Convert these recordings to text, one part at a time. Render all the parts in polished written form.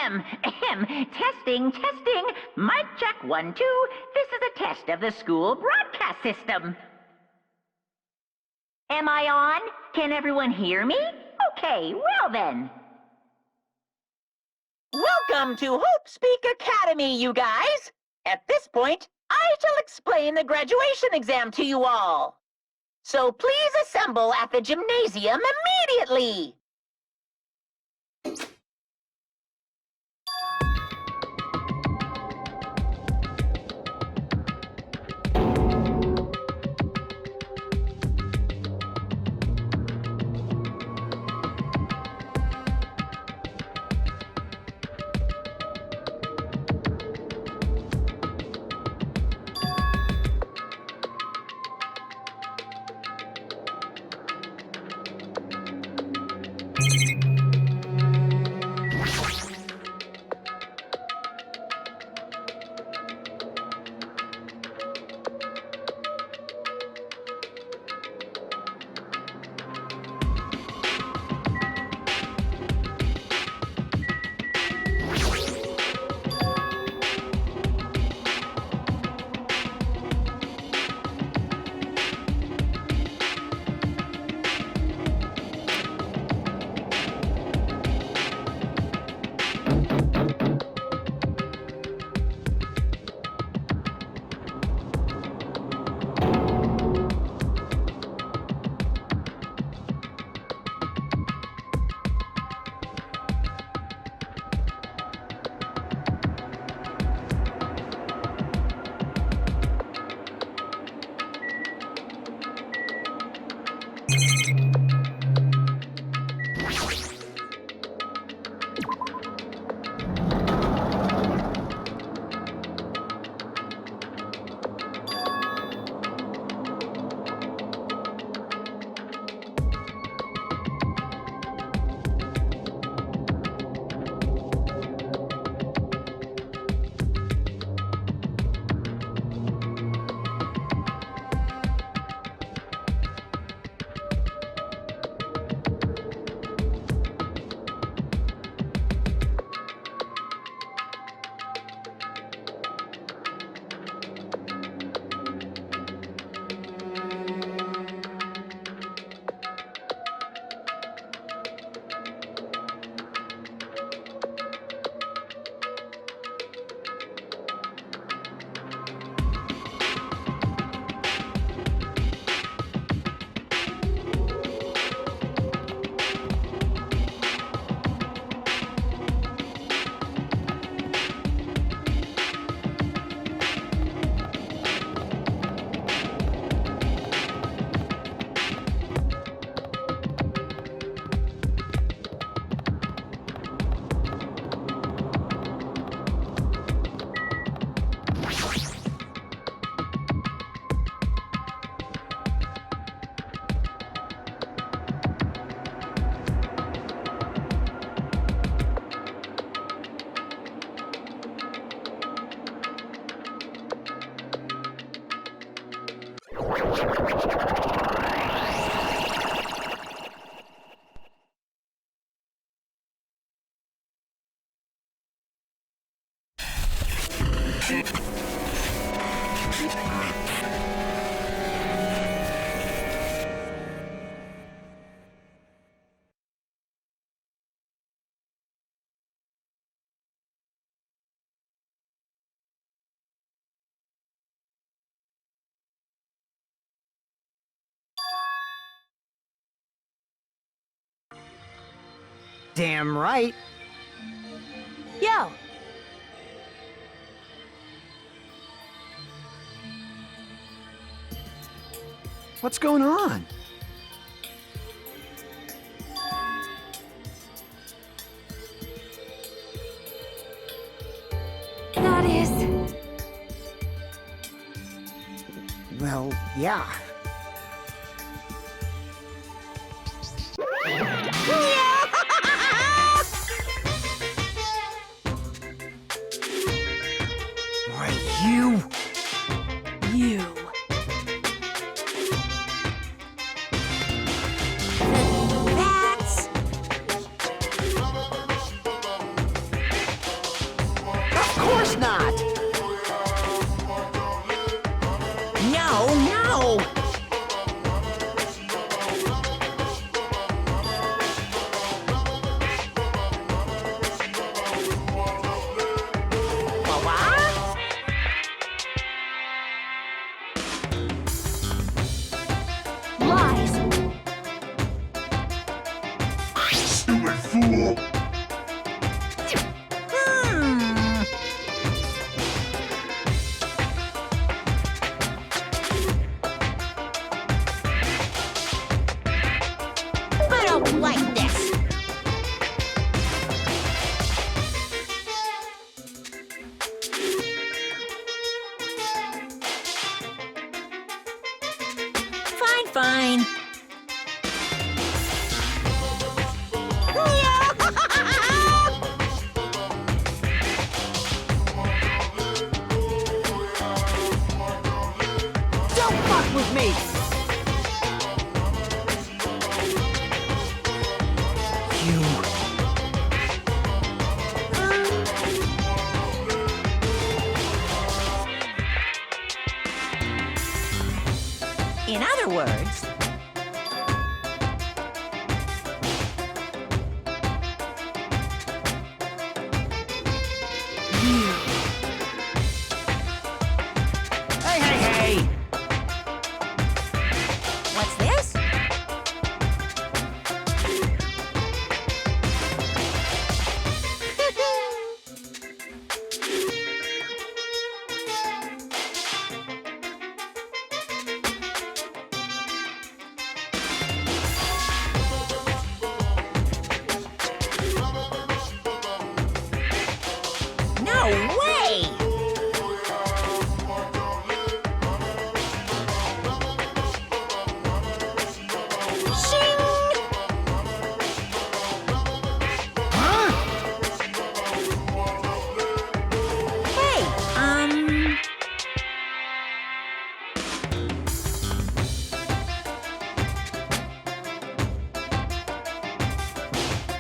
Ahem, ahem. Testing, testing. Mic check 1, 2. This is a test of the school broadcast system. Am I on? Can everyone hear me? Okay, well then. Welcome to Hope Speak Academy, you guys. At this point, I shall explain the graduation exam to you all. So please assemble at the gymnasium immediately. Damn right. Yo, What's going on? that is... Well, yeah. Why, you... You. That's... Of course not! No, no! What? Lies. Stupid fool! I don't like this. Fine, fine. Don't fuck with me! You... In other words, Hey, hey, hey! what's this? No way! Shing! Huh? Hey,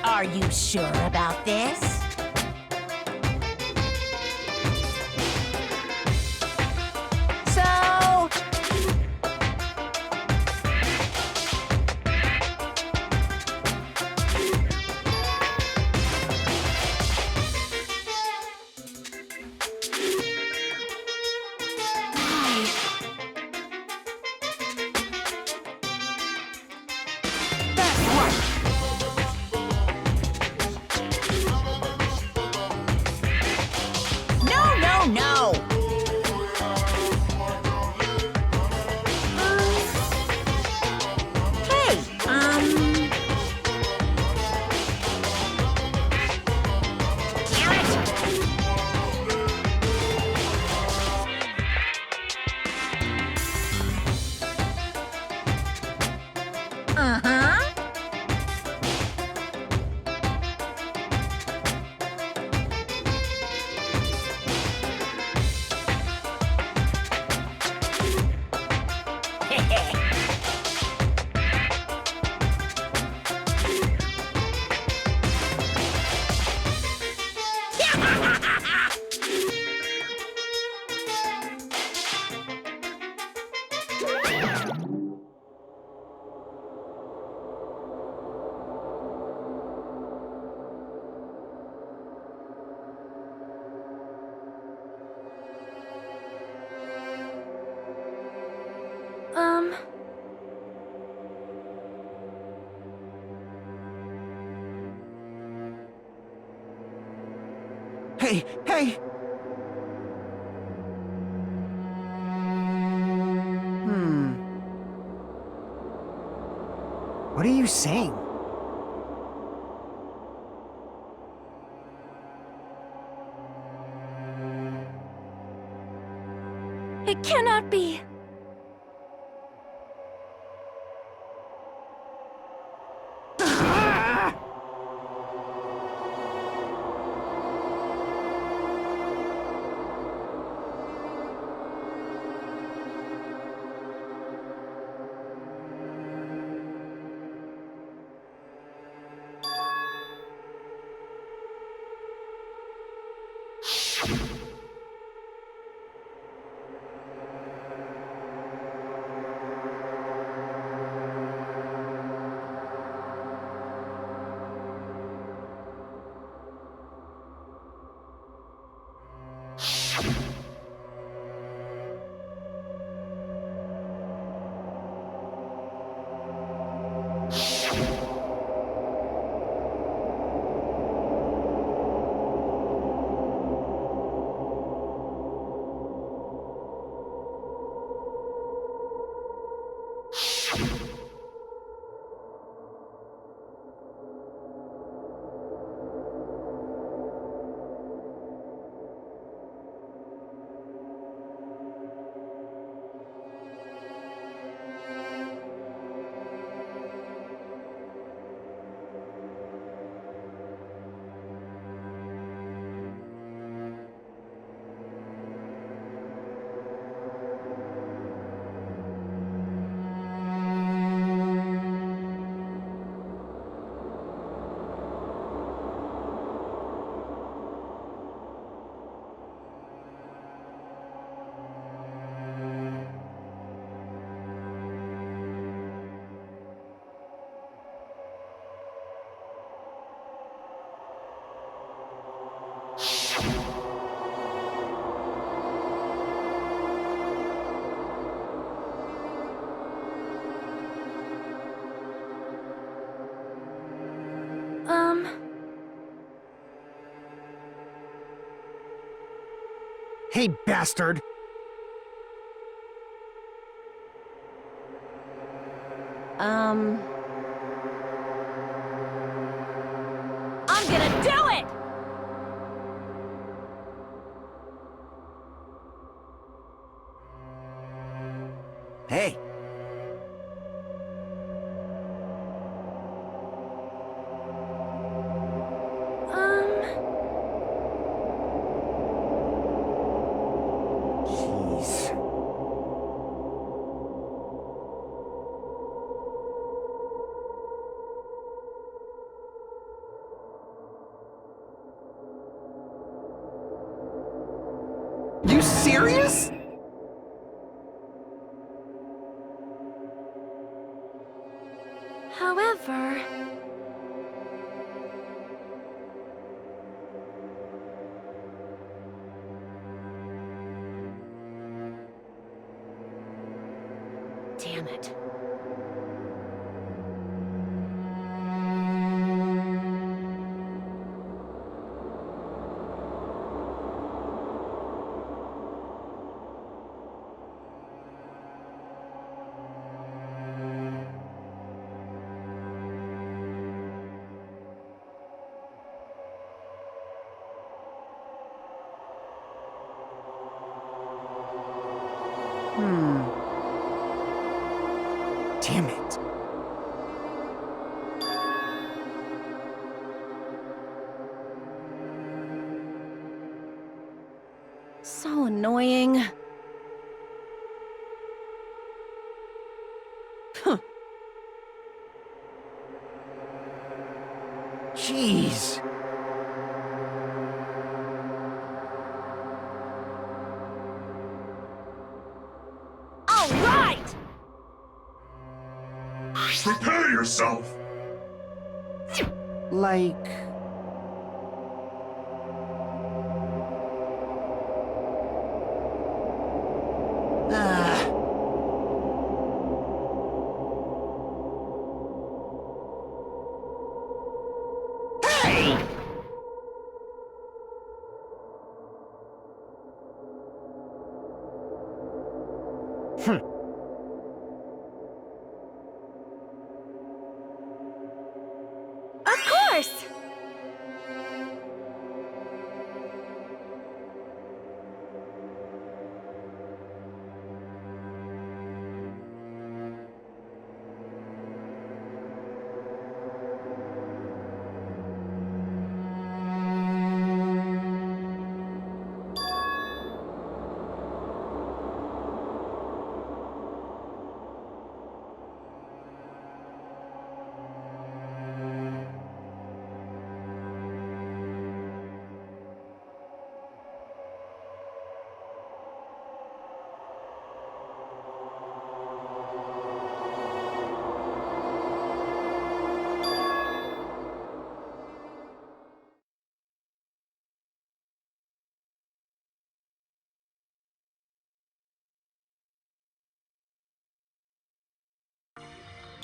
are you sure about this? So... That's right! Hey, hey! What are you saying? It cannot be! Hey, bastard! I'm gonna do it! Hey! Jeez. You serious? However... Damn it. Damn it. So annoying. Jeez. All right! Prepare yourself! Like... Ah. Hey!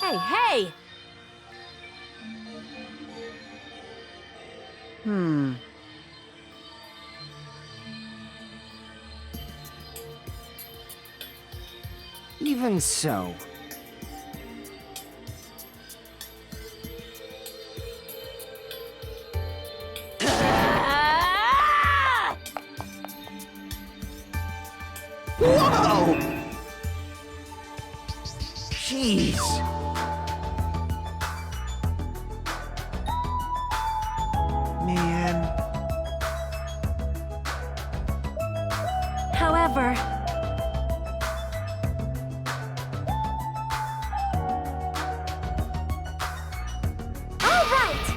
Hey, hey! Even so. Ah! Whoa! Jeez. Man. However, all right!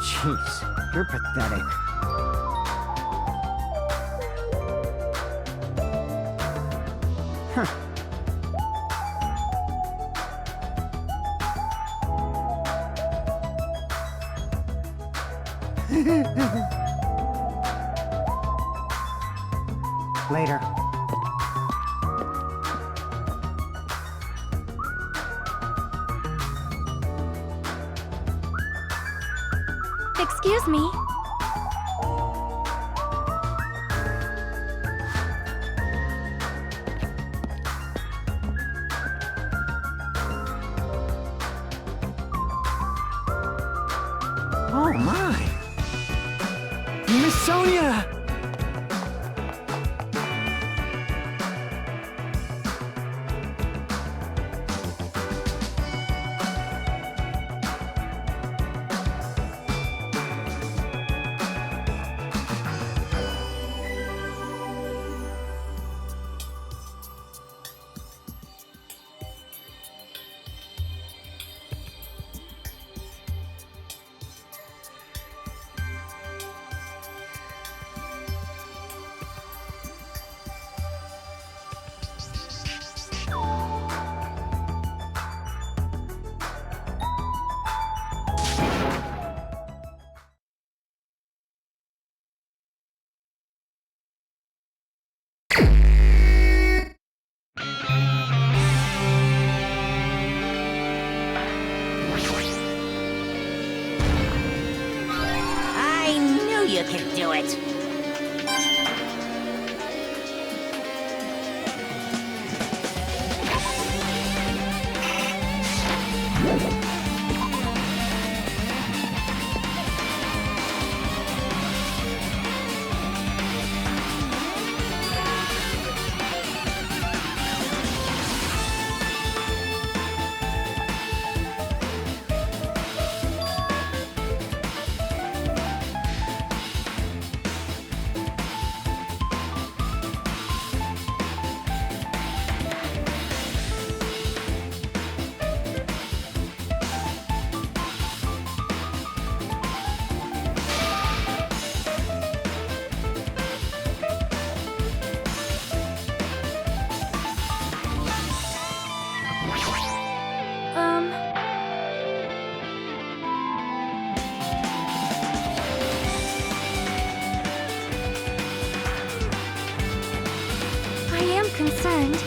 Jeez, you're pathetic. Huh. Later. Excuse me. Oh my! Miss Sonia! I knew you could do it. I am concerned.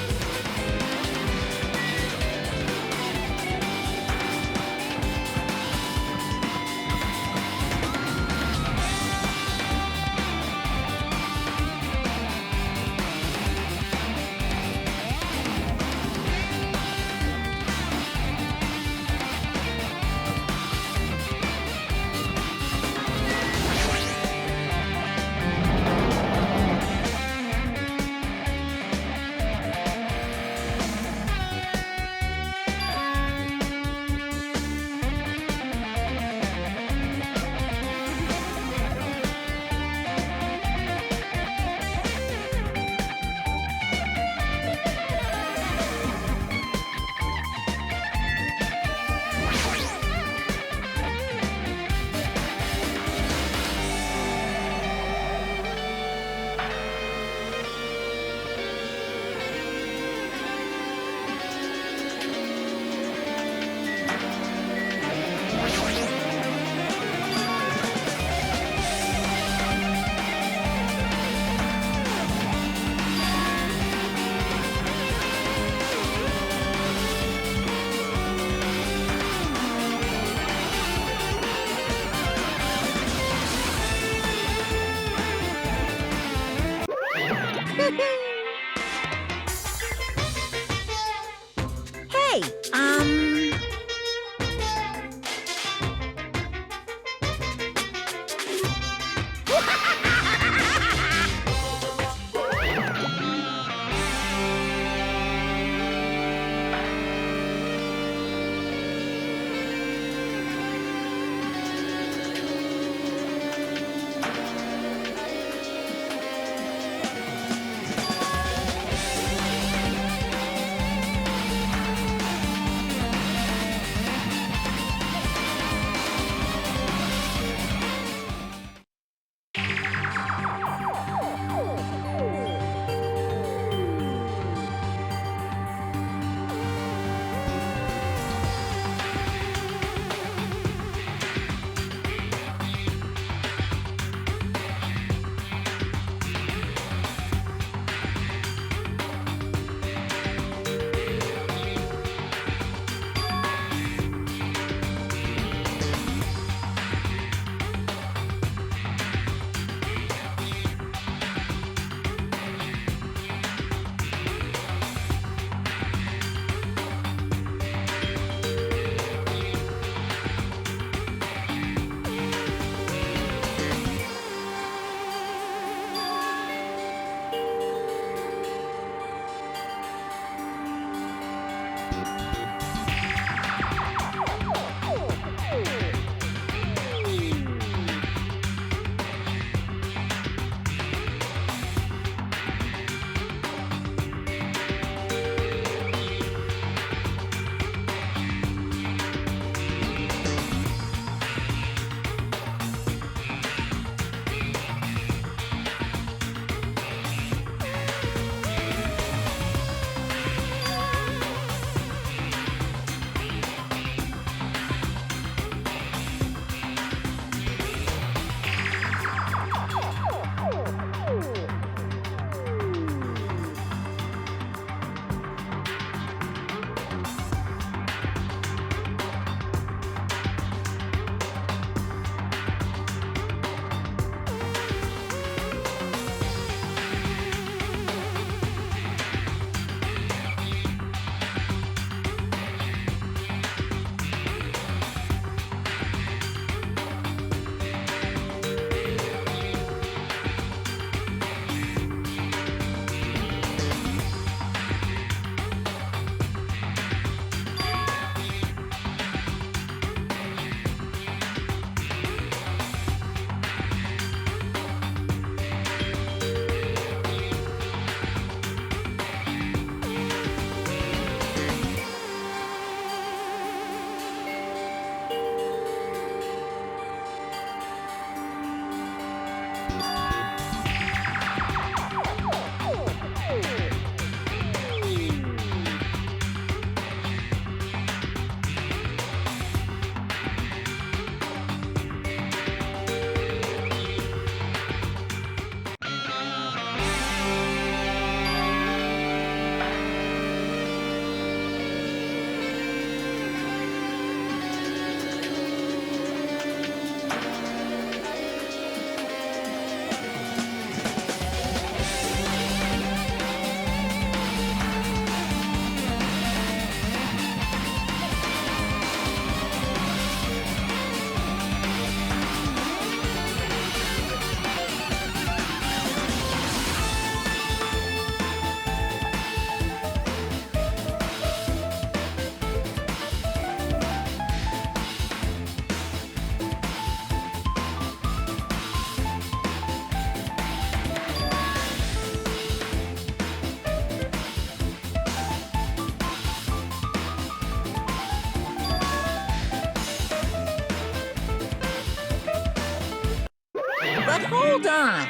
hold on.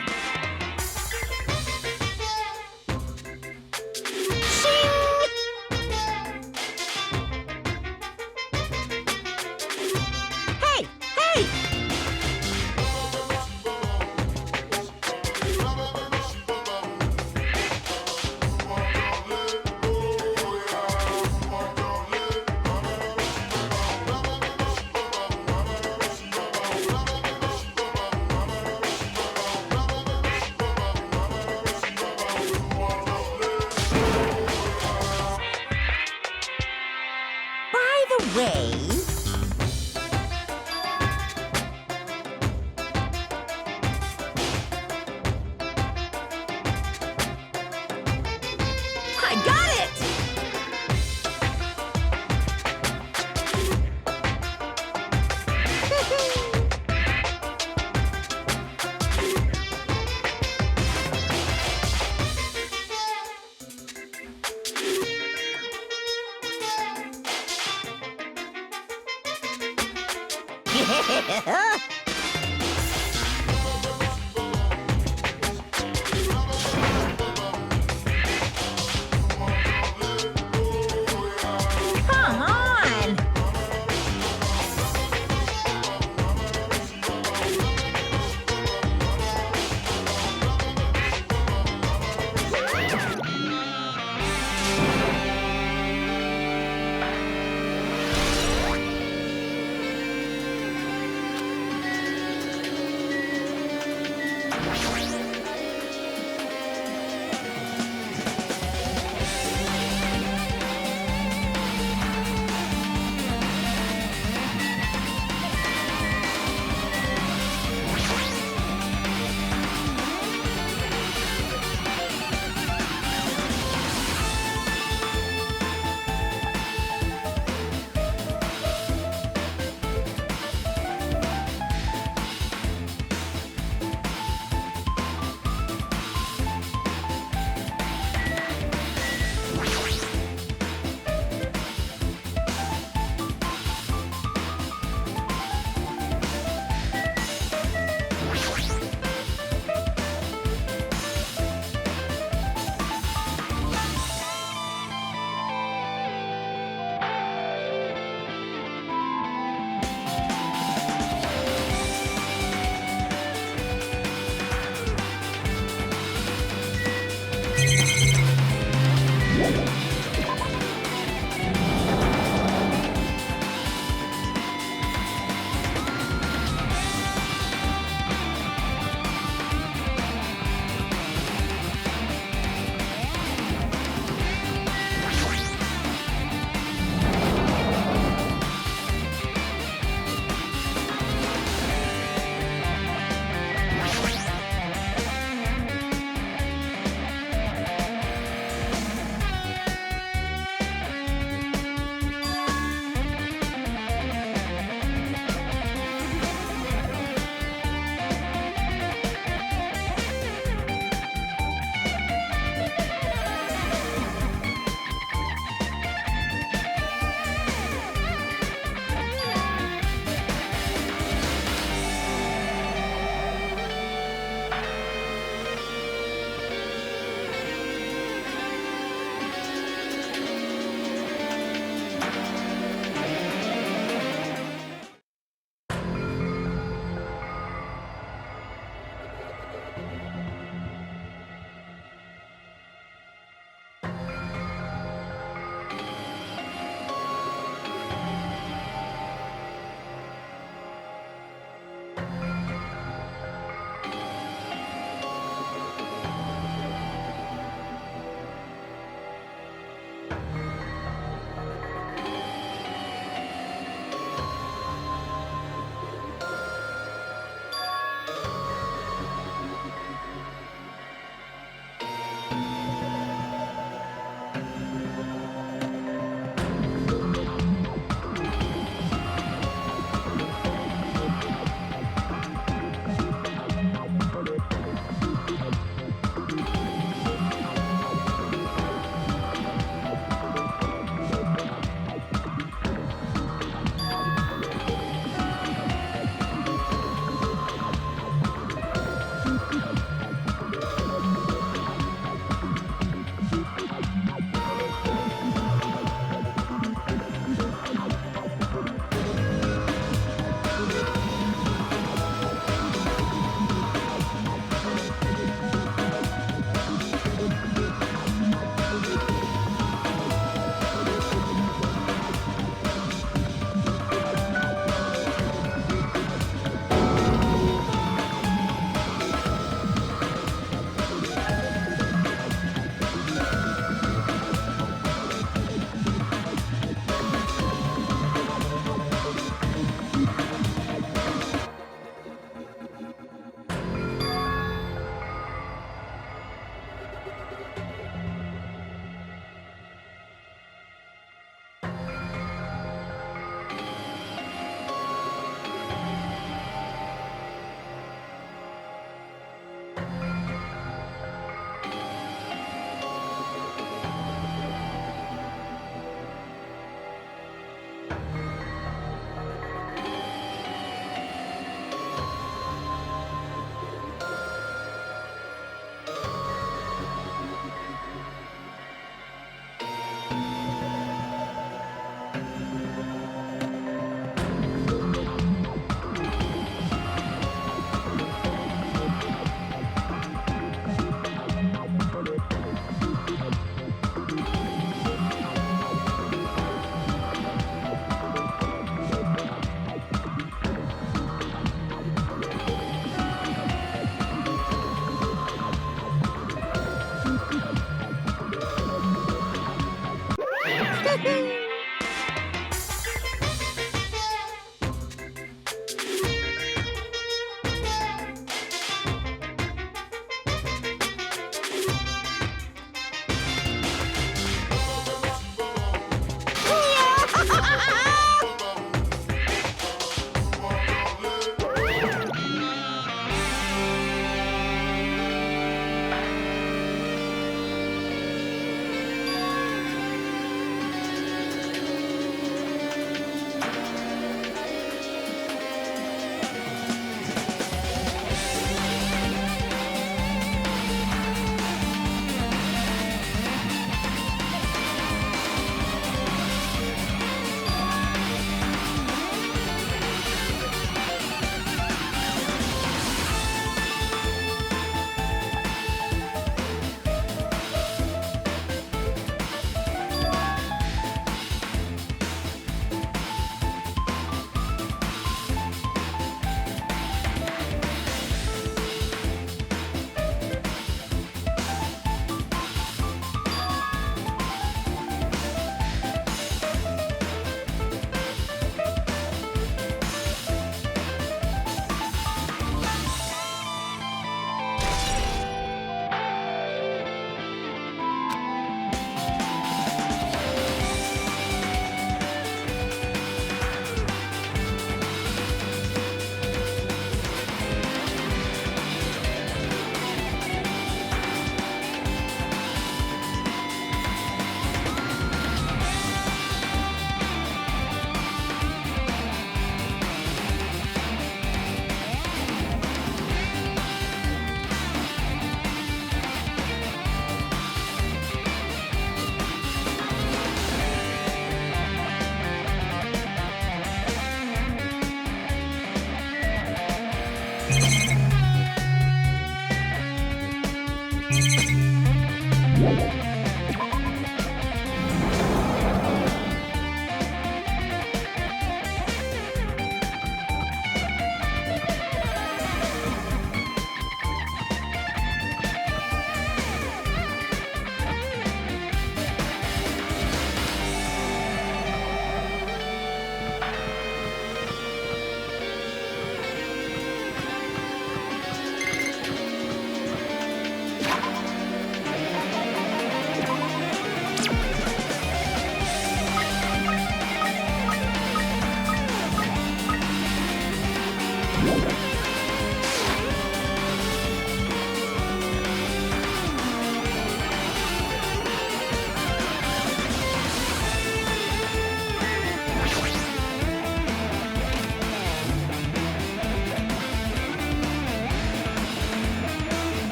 Hey, hey! By the way, I got it! Come on!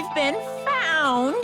I've been found.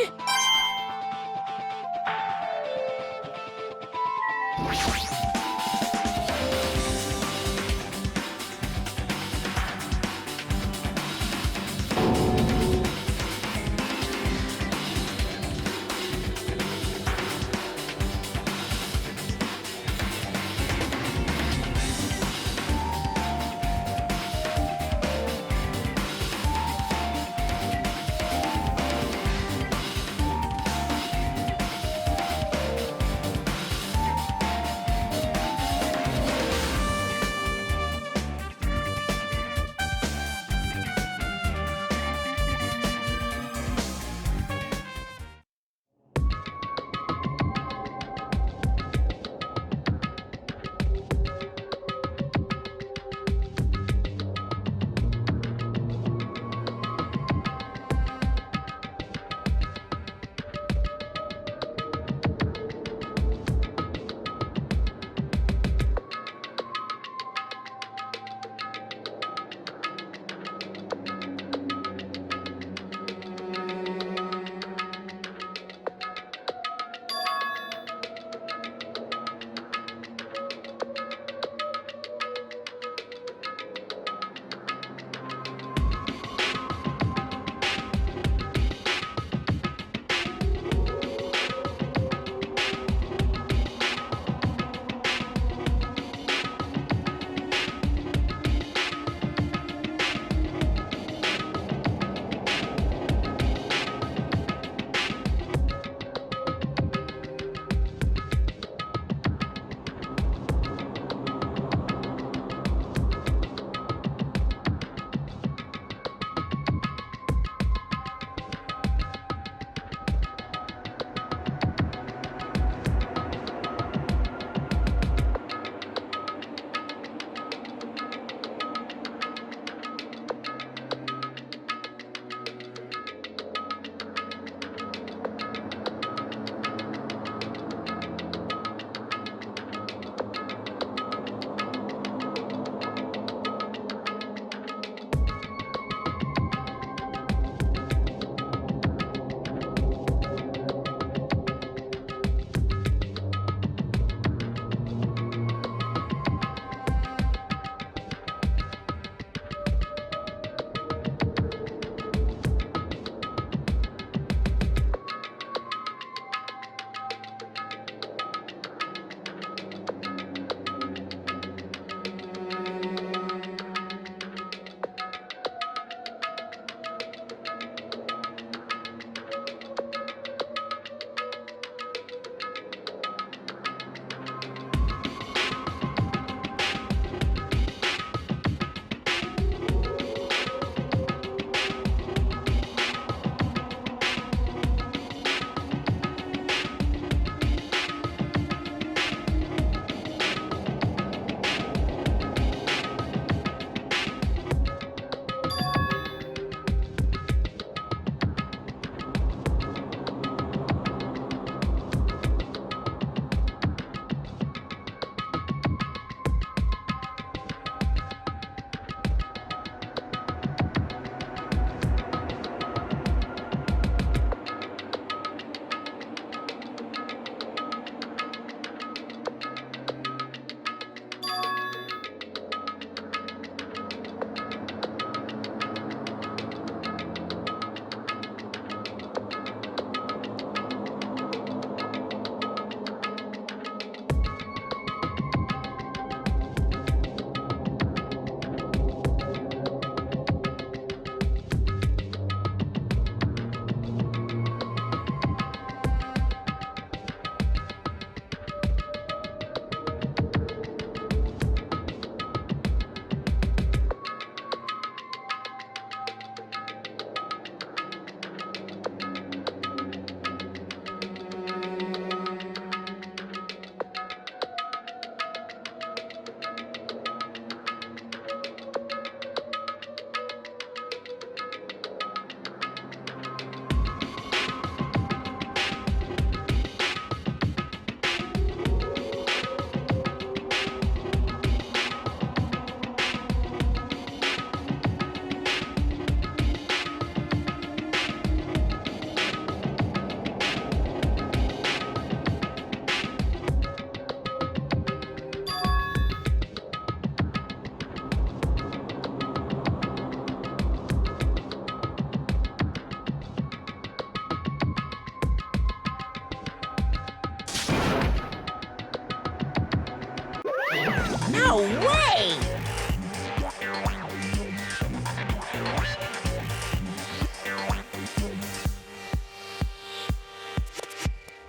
No way!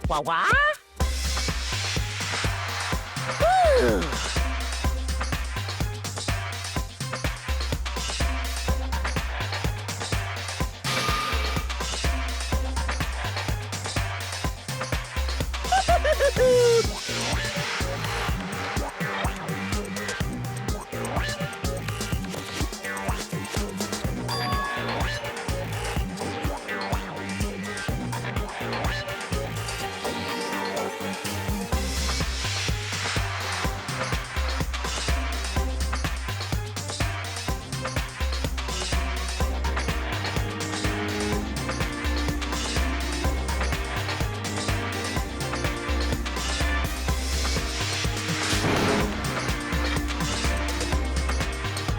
What? Whew.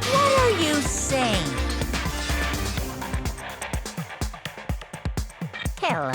What are you saying? Hello.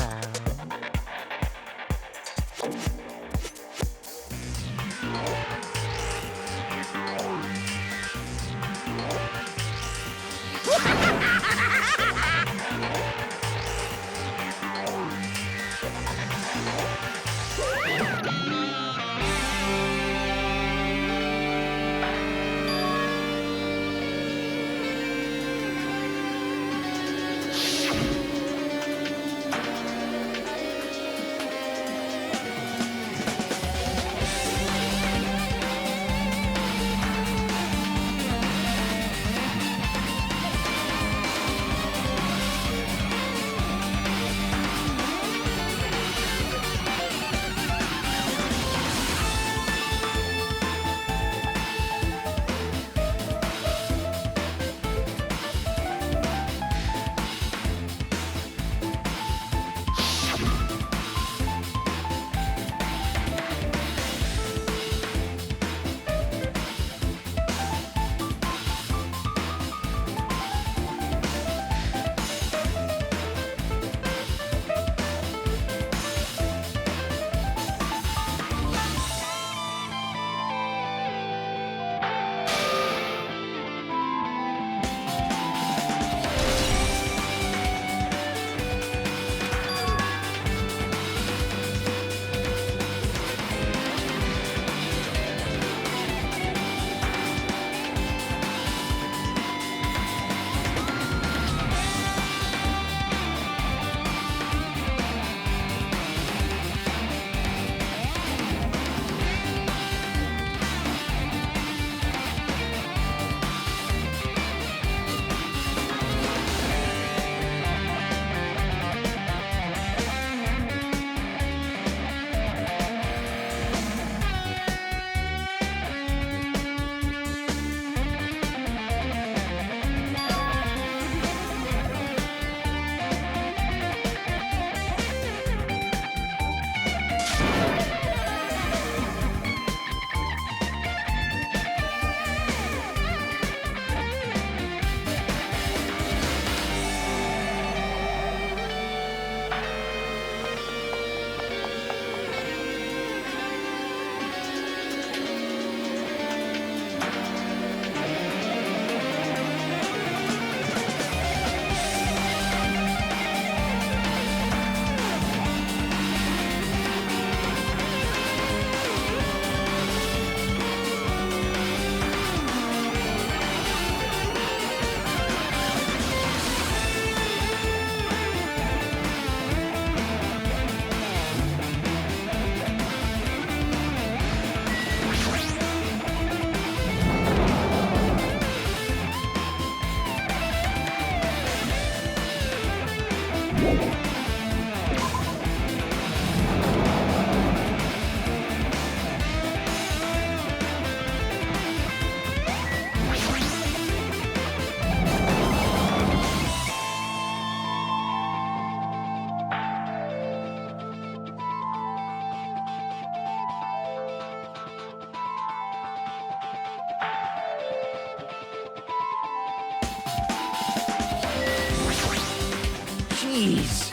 Jeez.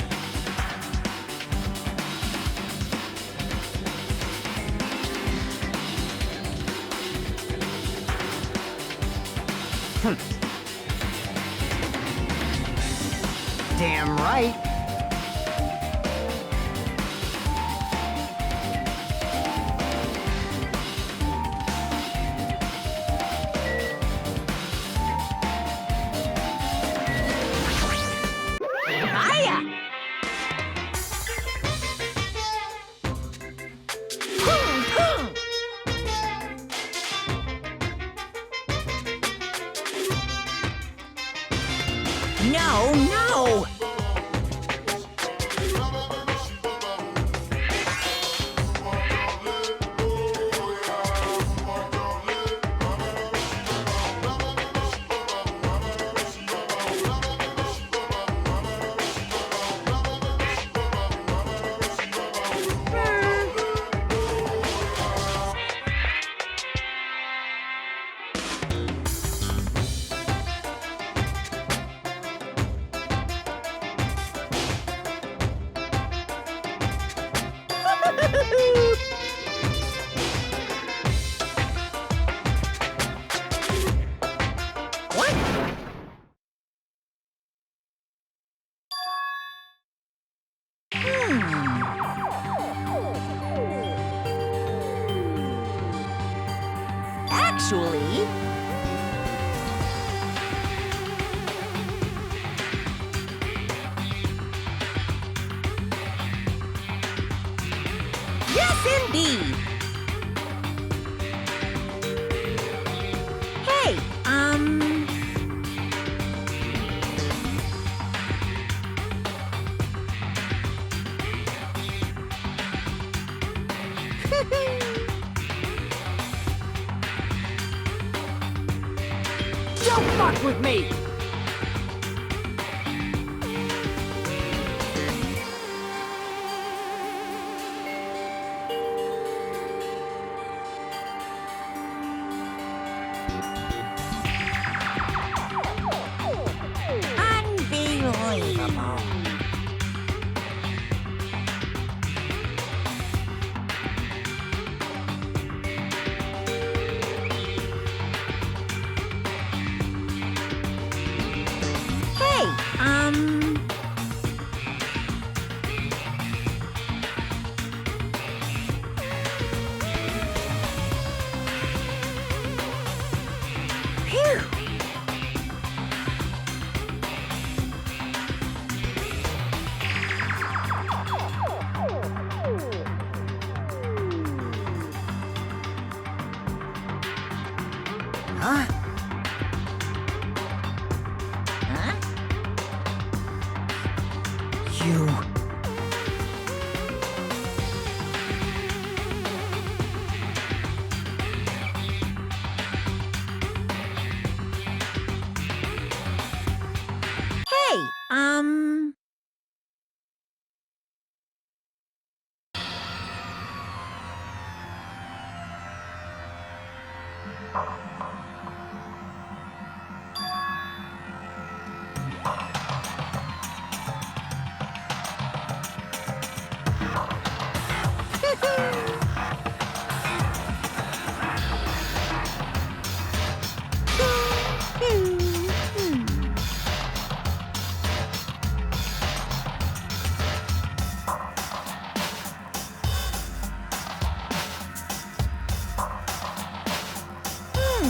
Damn right. Hiya! Boom, boom. No, no! What? Actually... Yes, indeed! Hey, Don't fuck with me! unbelievable. Hey, Phew. Huh? Huh? You... Hey,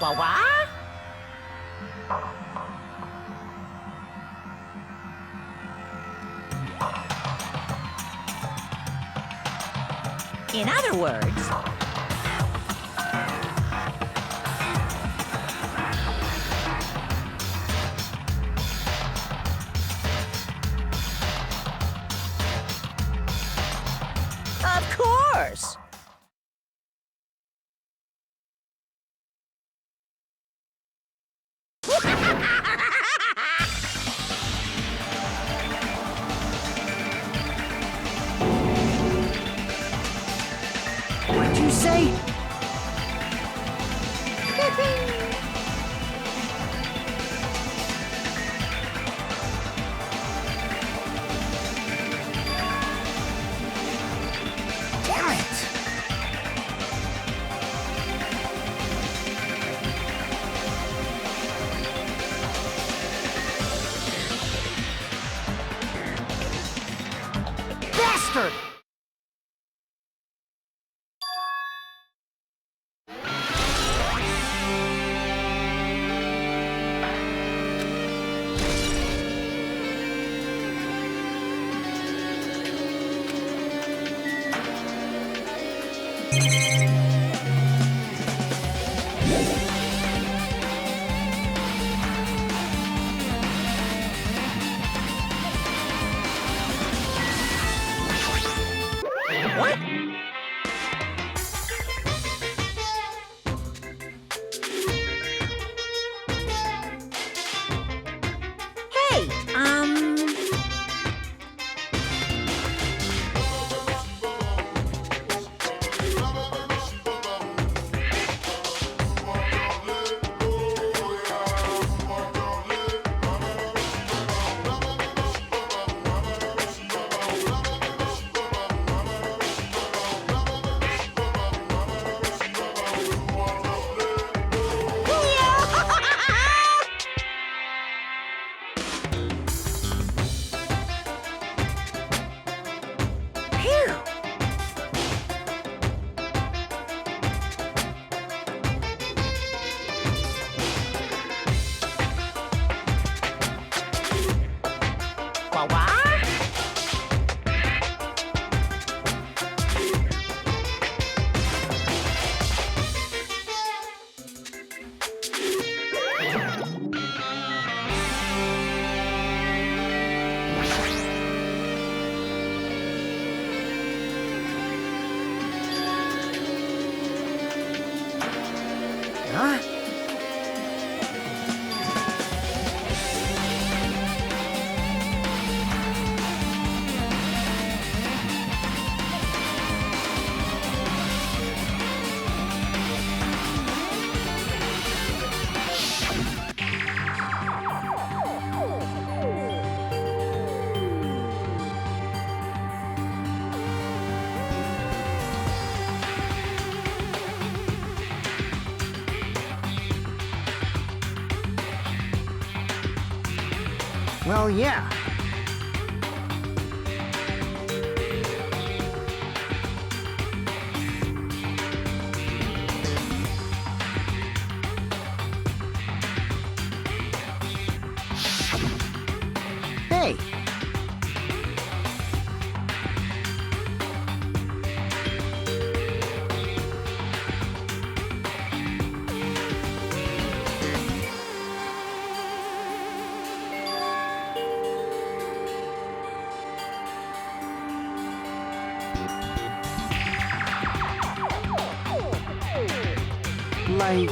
Wah-wah? In other words, of course. What'd you say? Damn it! Bastard! What? Hey, Phew. Wah-wah? Huh? Well, yeah. Hey. Like...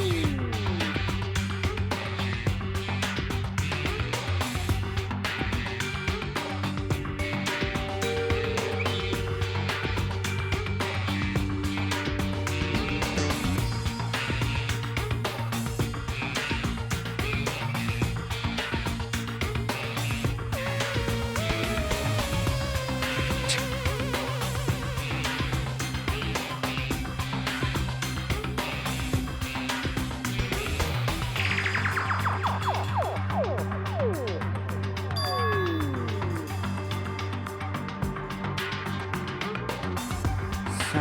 So...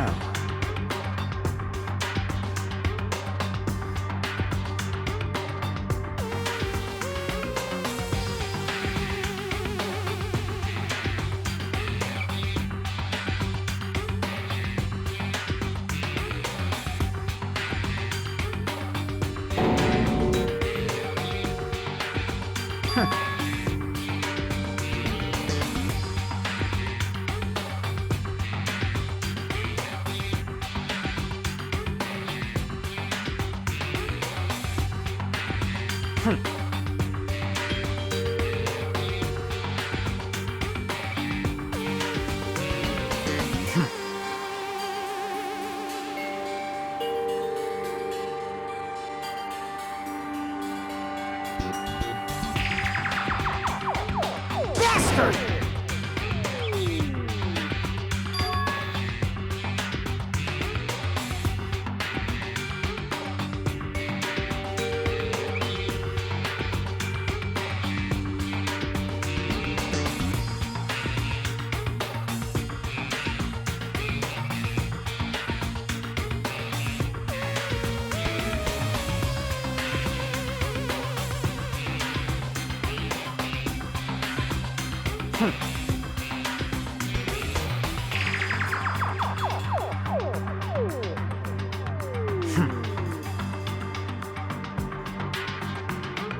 Bastard!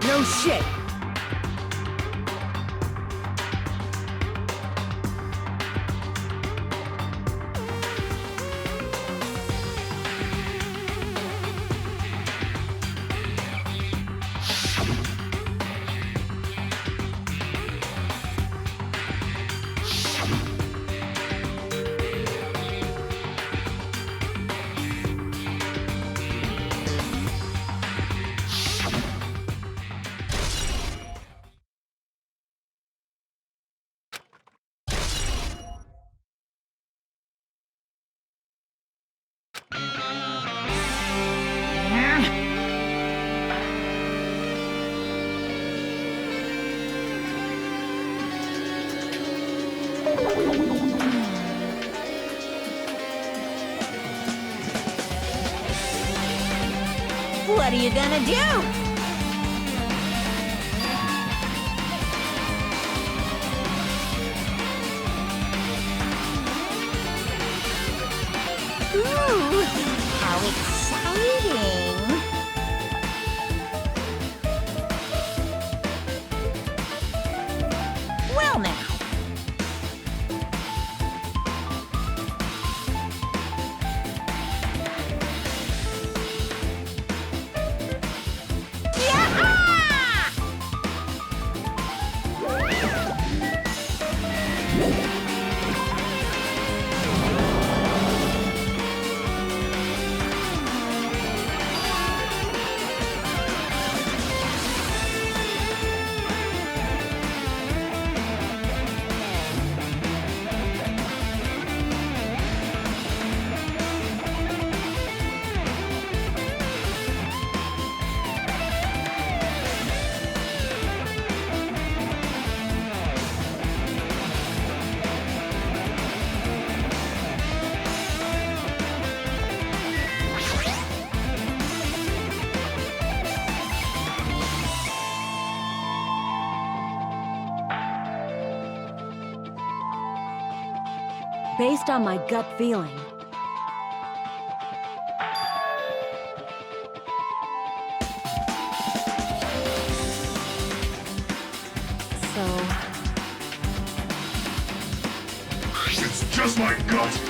No shit! What are you gonna do? Ooh, how exciting! Well now. Based on my gut feeling. So... It's just my gut.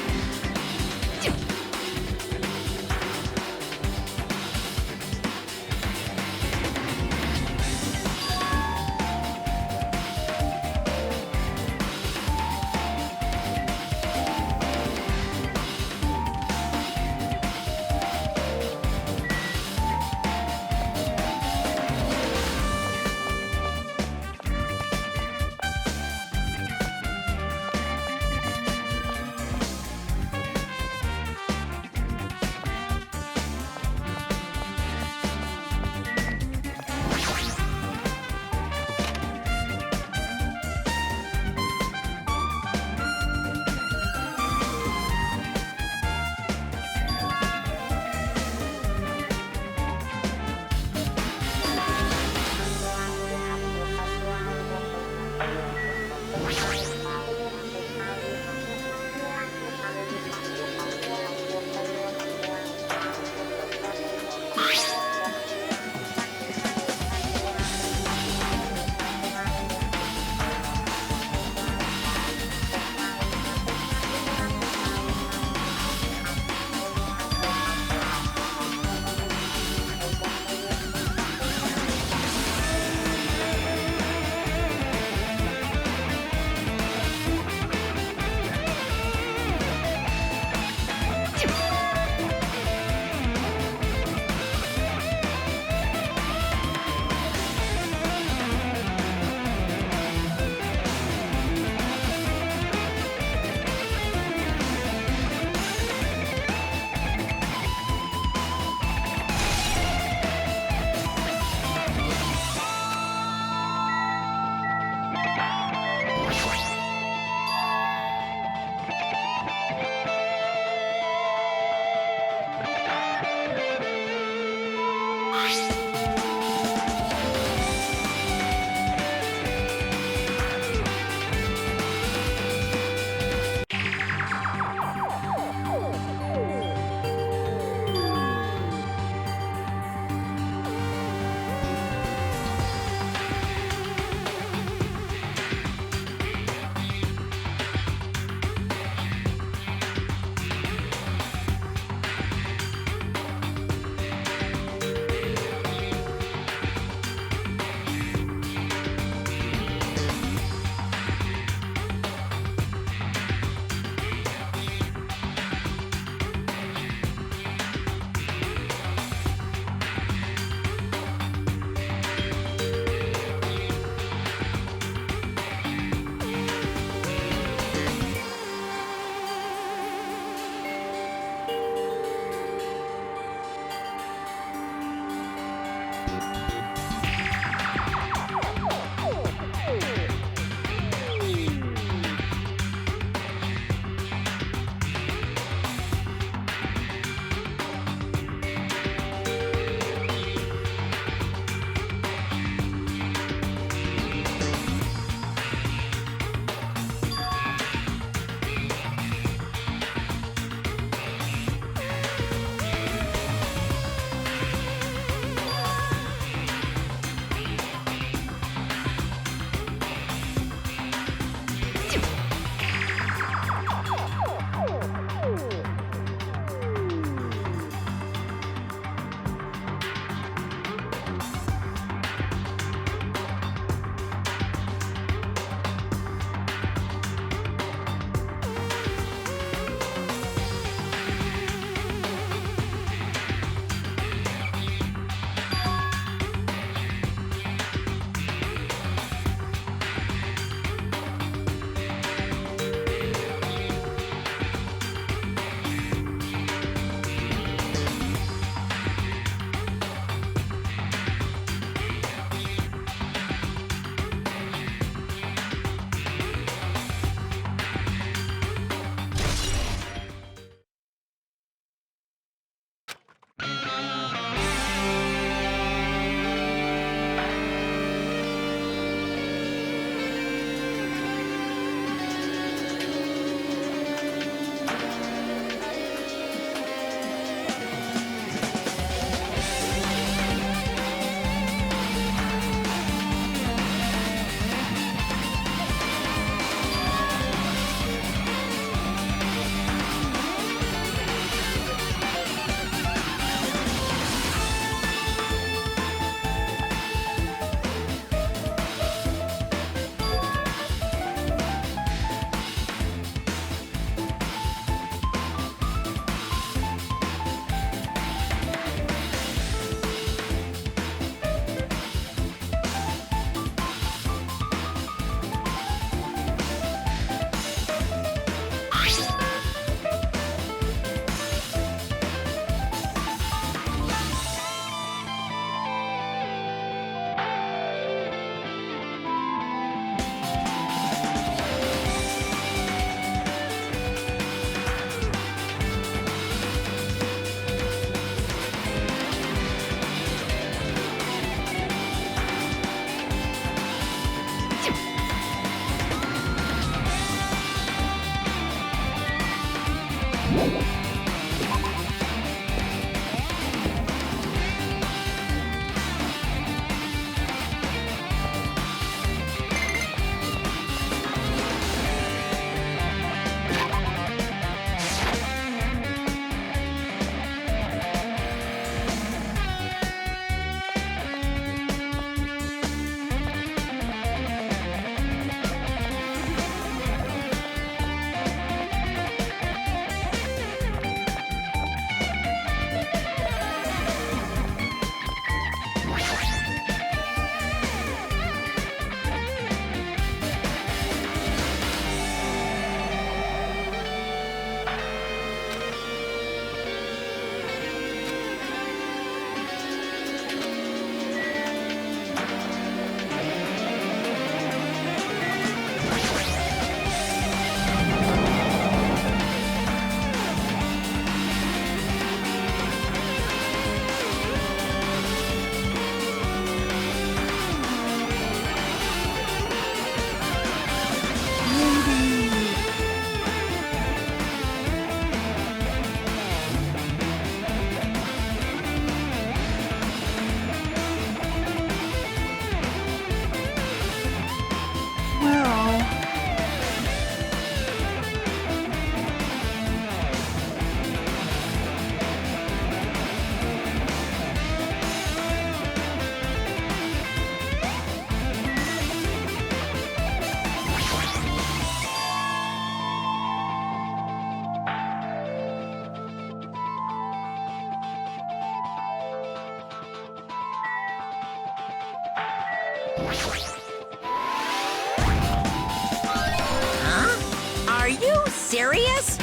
Huh? Are you serious?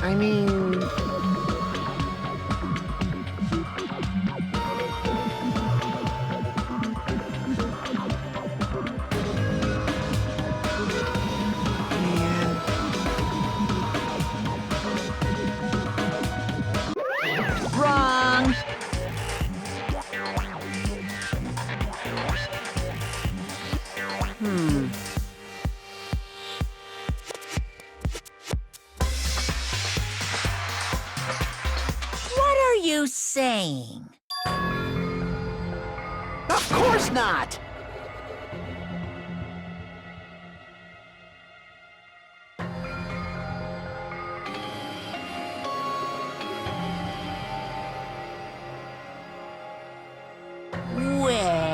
I mean... Wrong. What are you saying? Of course not! Well...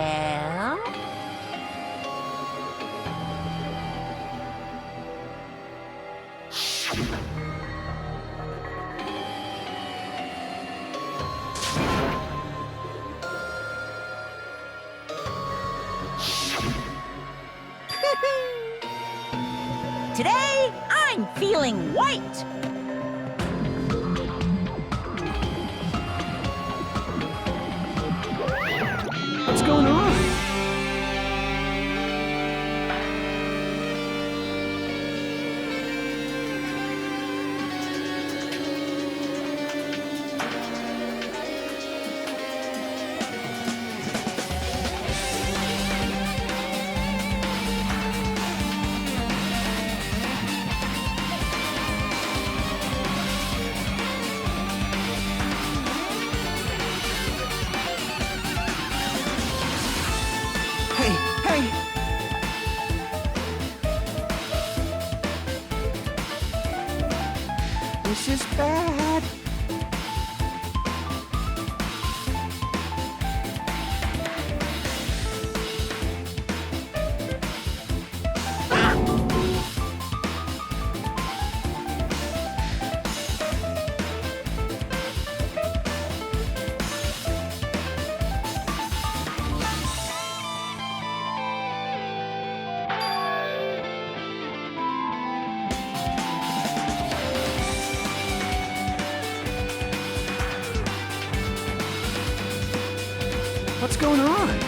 feeling white. What's going on? Hey, hey! This is bad. What's going on?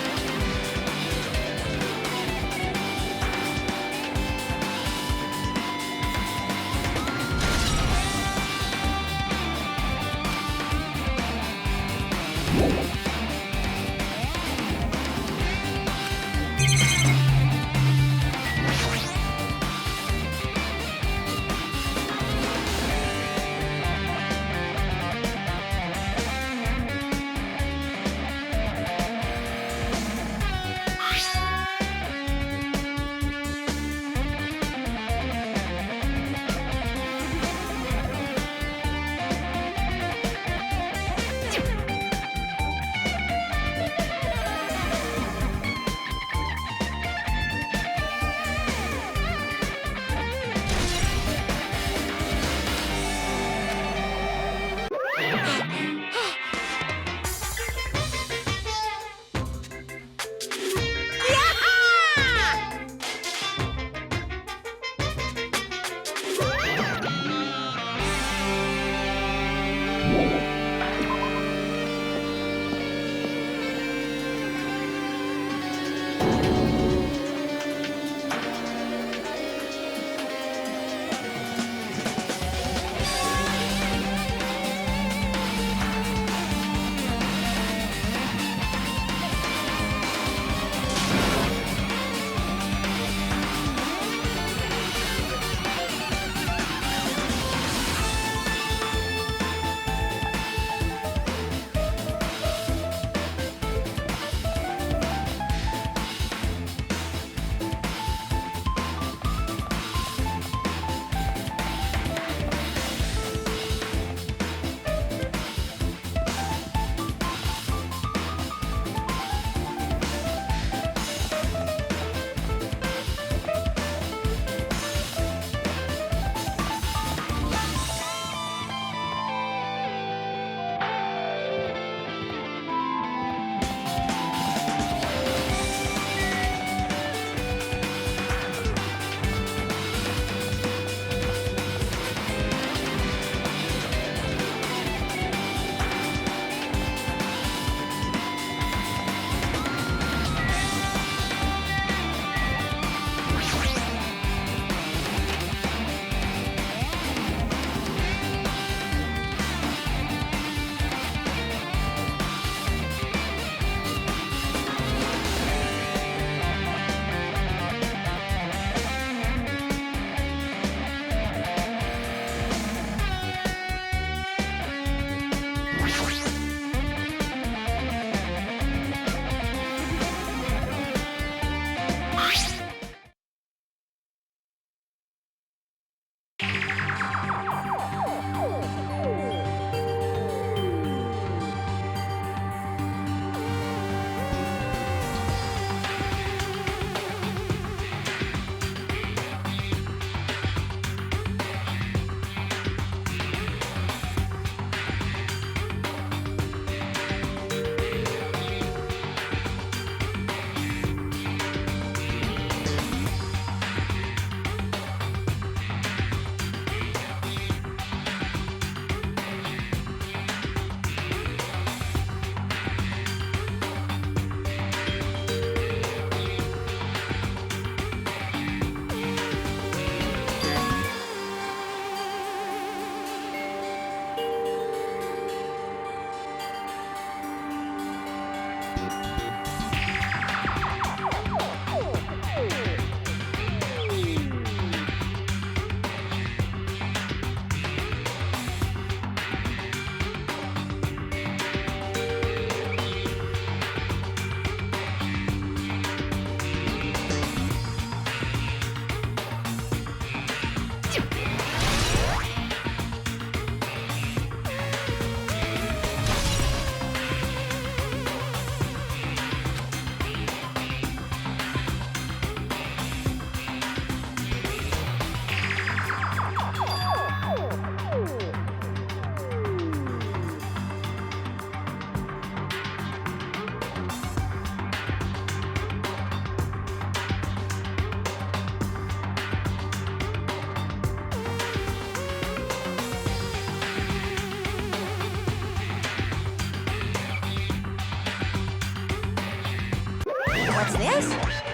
serious?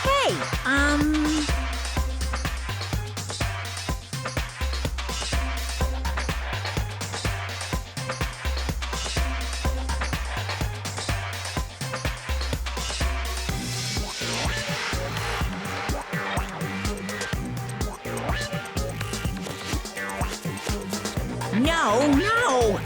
Hey, no, no!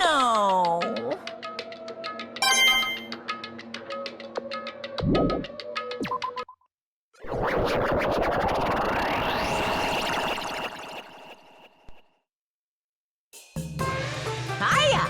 No. Hiya!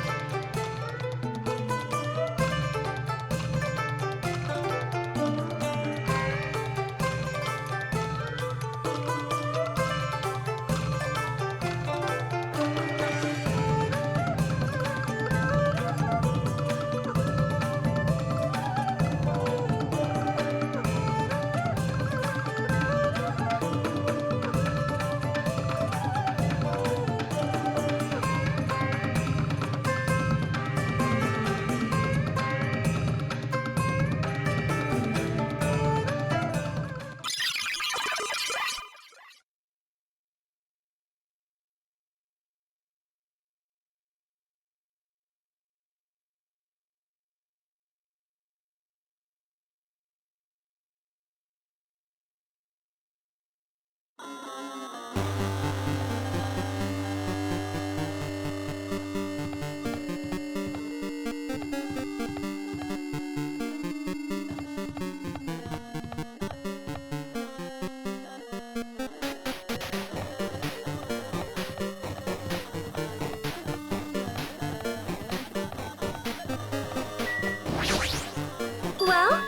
Well?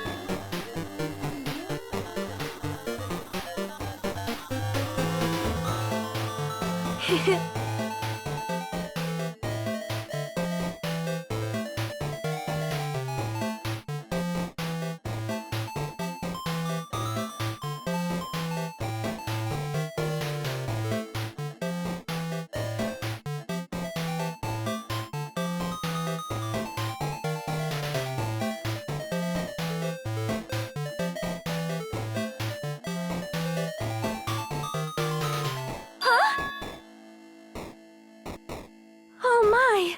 Huh? Oh my.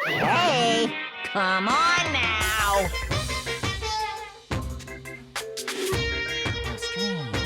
Hey, come on now. How strange.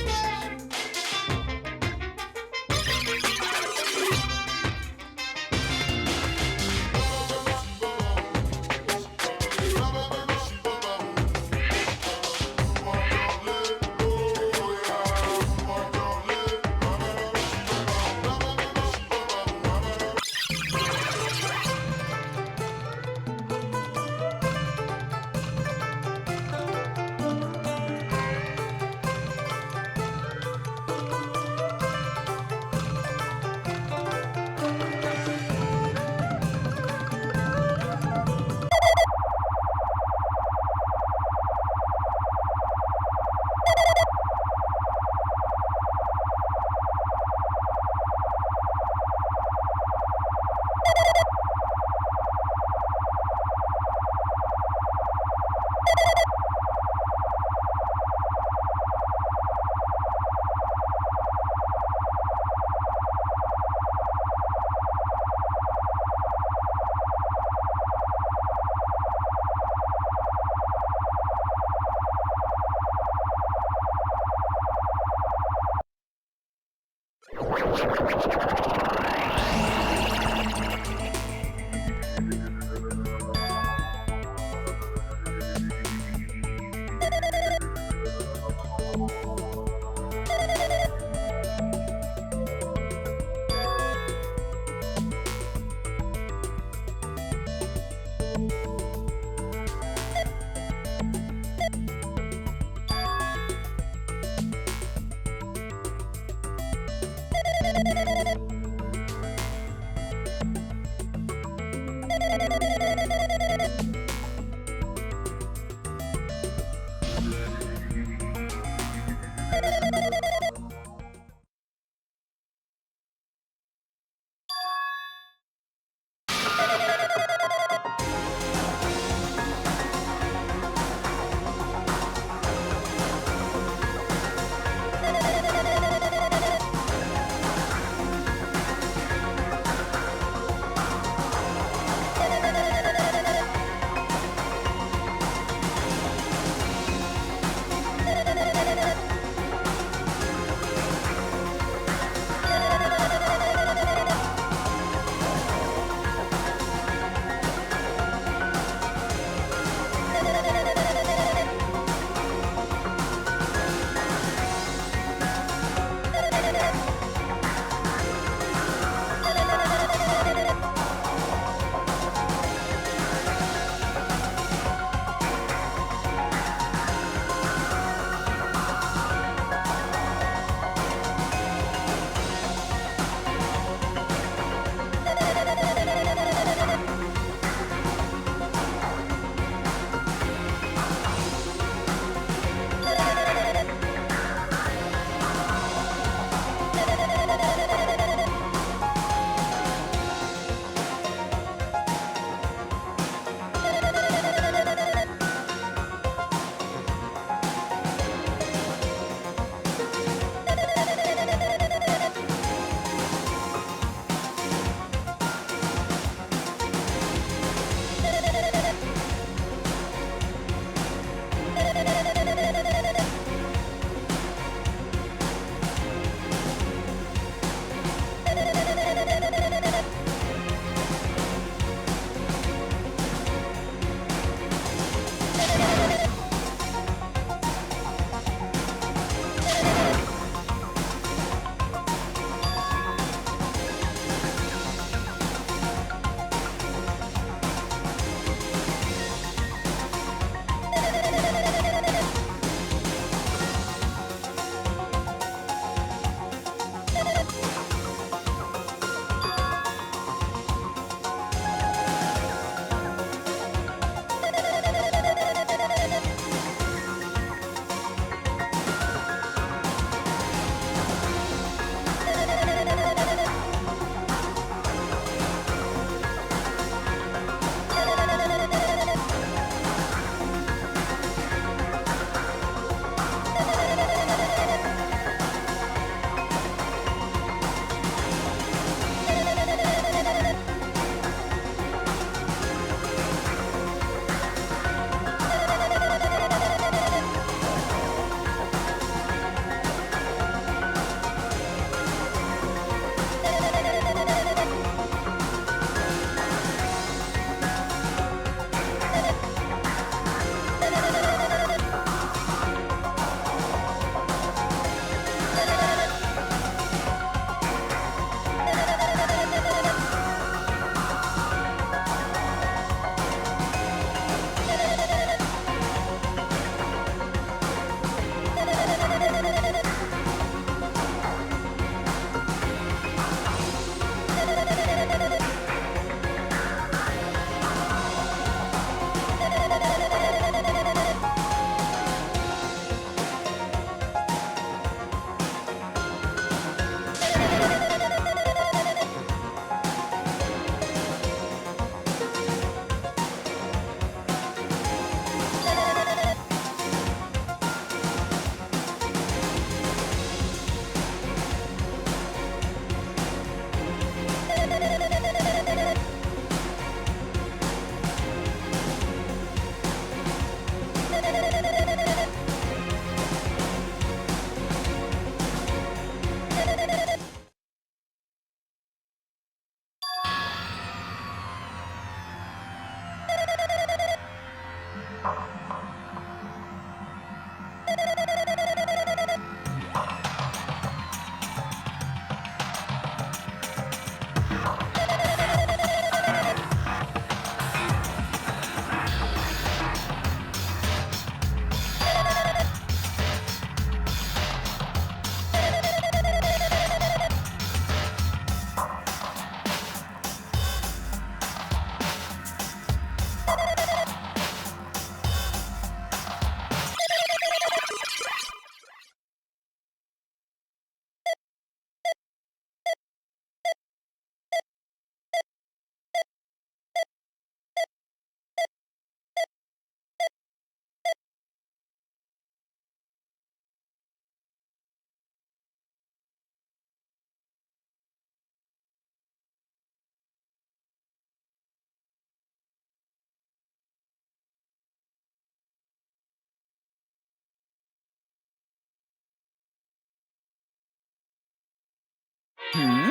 Hmm?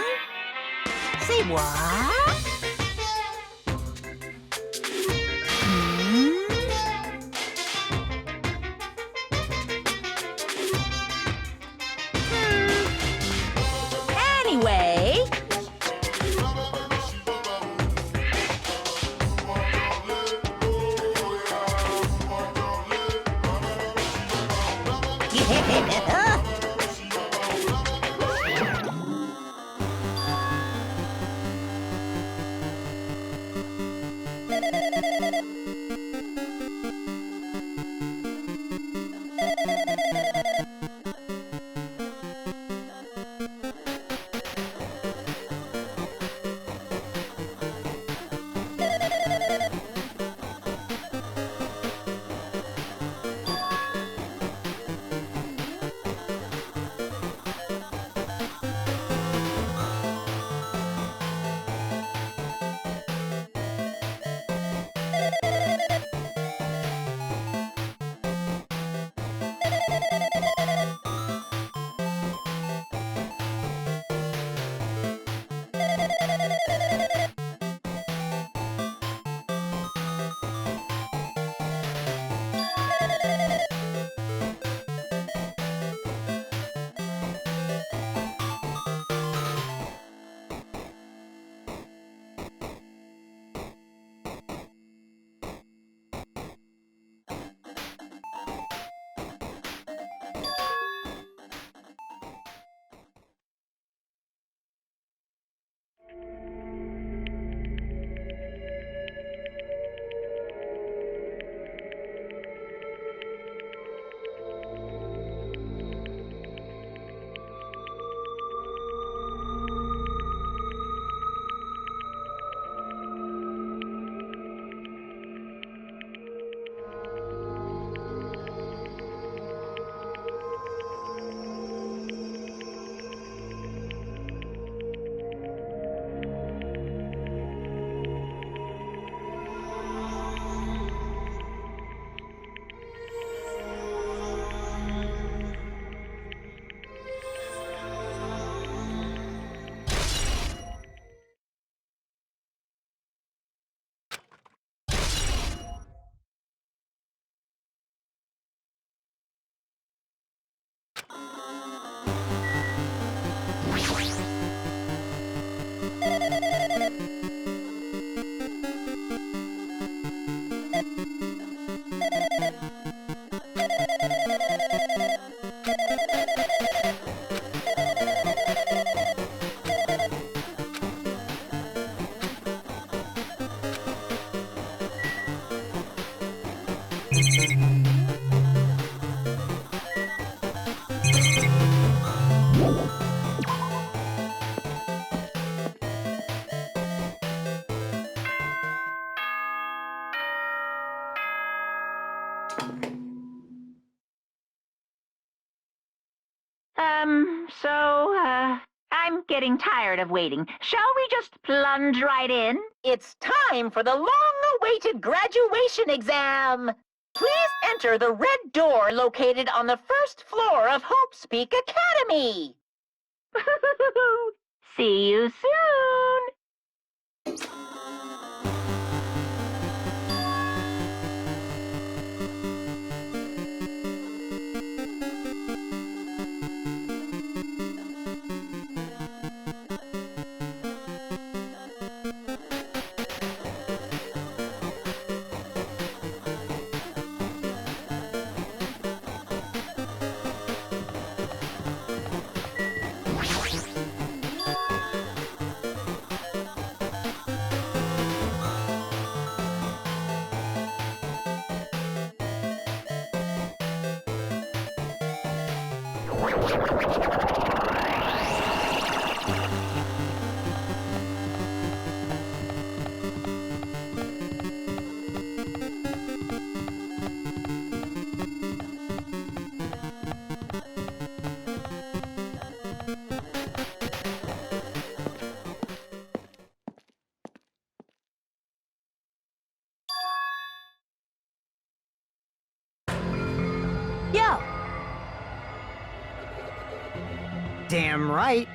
Say what? Hmm? Anyway. I'm getting tired of waiting. Shall we just plunge right in? It's time for the long-awaited graduation exam. Please enter the red door located on the first floor of Hope's Peak Academy. See you soon. Damn right.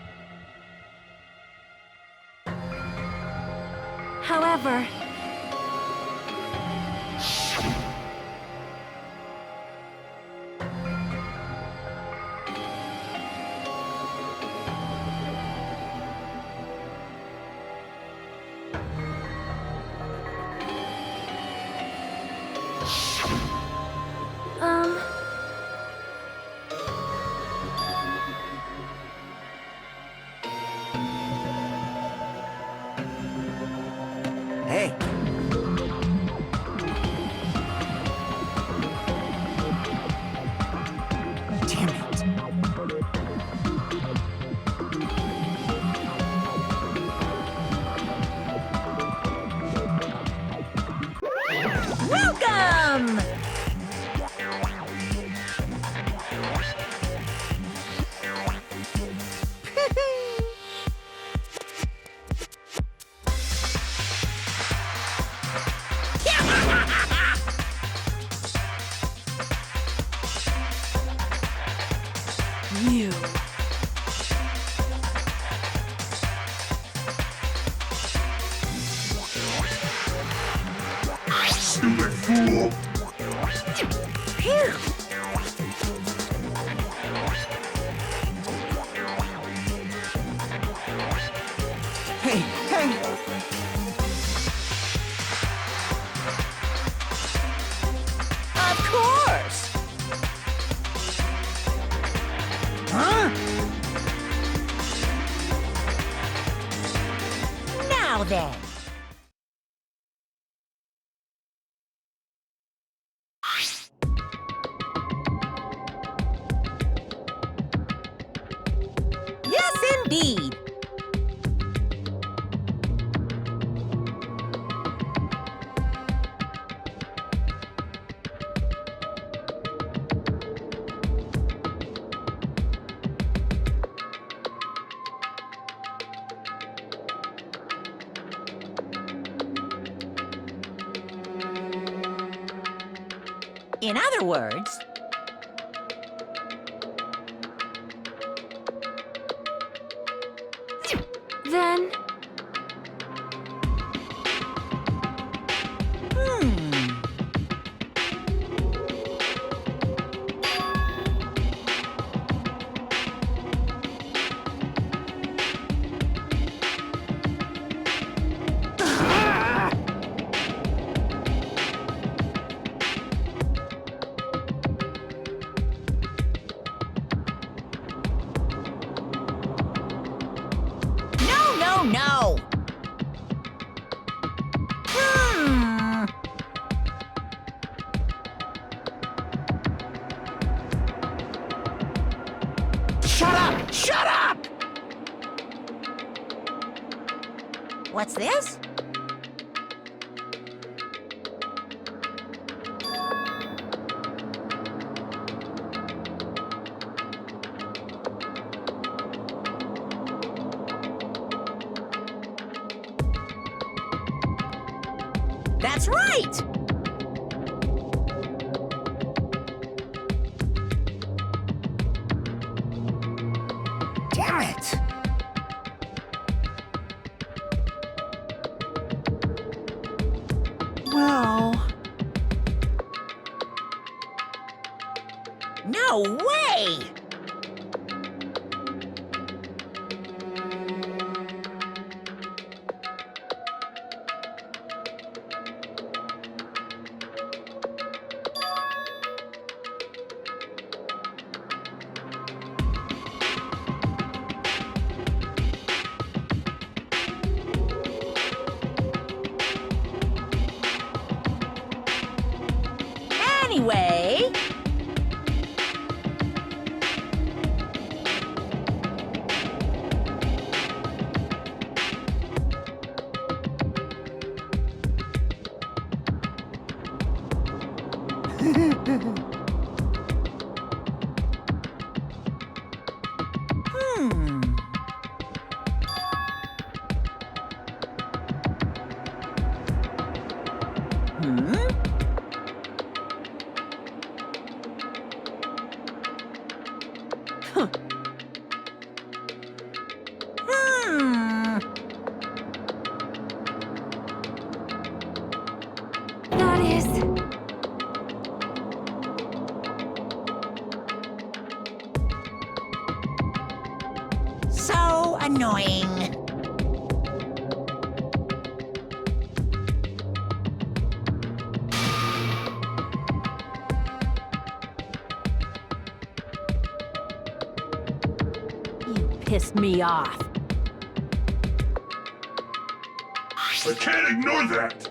However, um... Hey, damn it. Welcome! You. Stupid fool! Phew! Hey, hey! Of course! Huh? Now then. Yes, indeed. In other words, Then, no. Shut up! Shut up! What's this? That's right! Damn it! Well... No way! Anyway... Hmm. annoying. You pissed me off. I can't ignore that!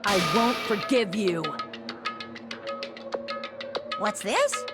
I won't forgive you. What's this?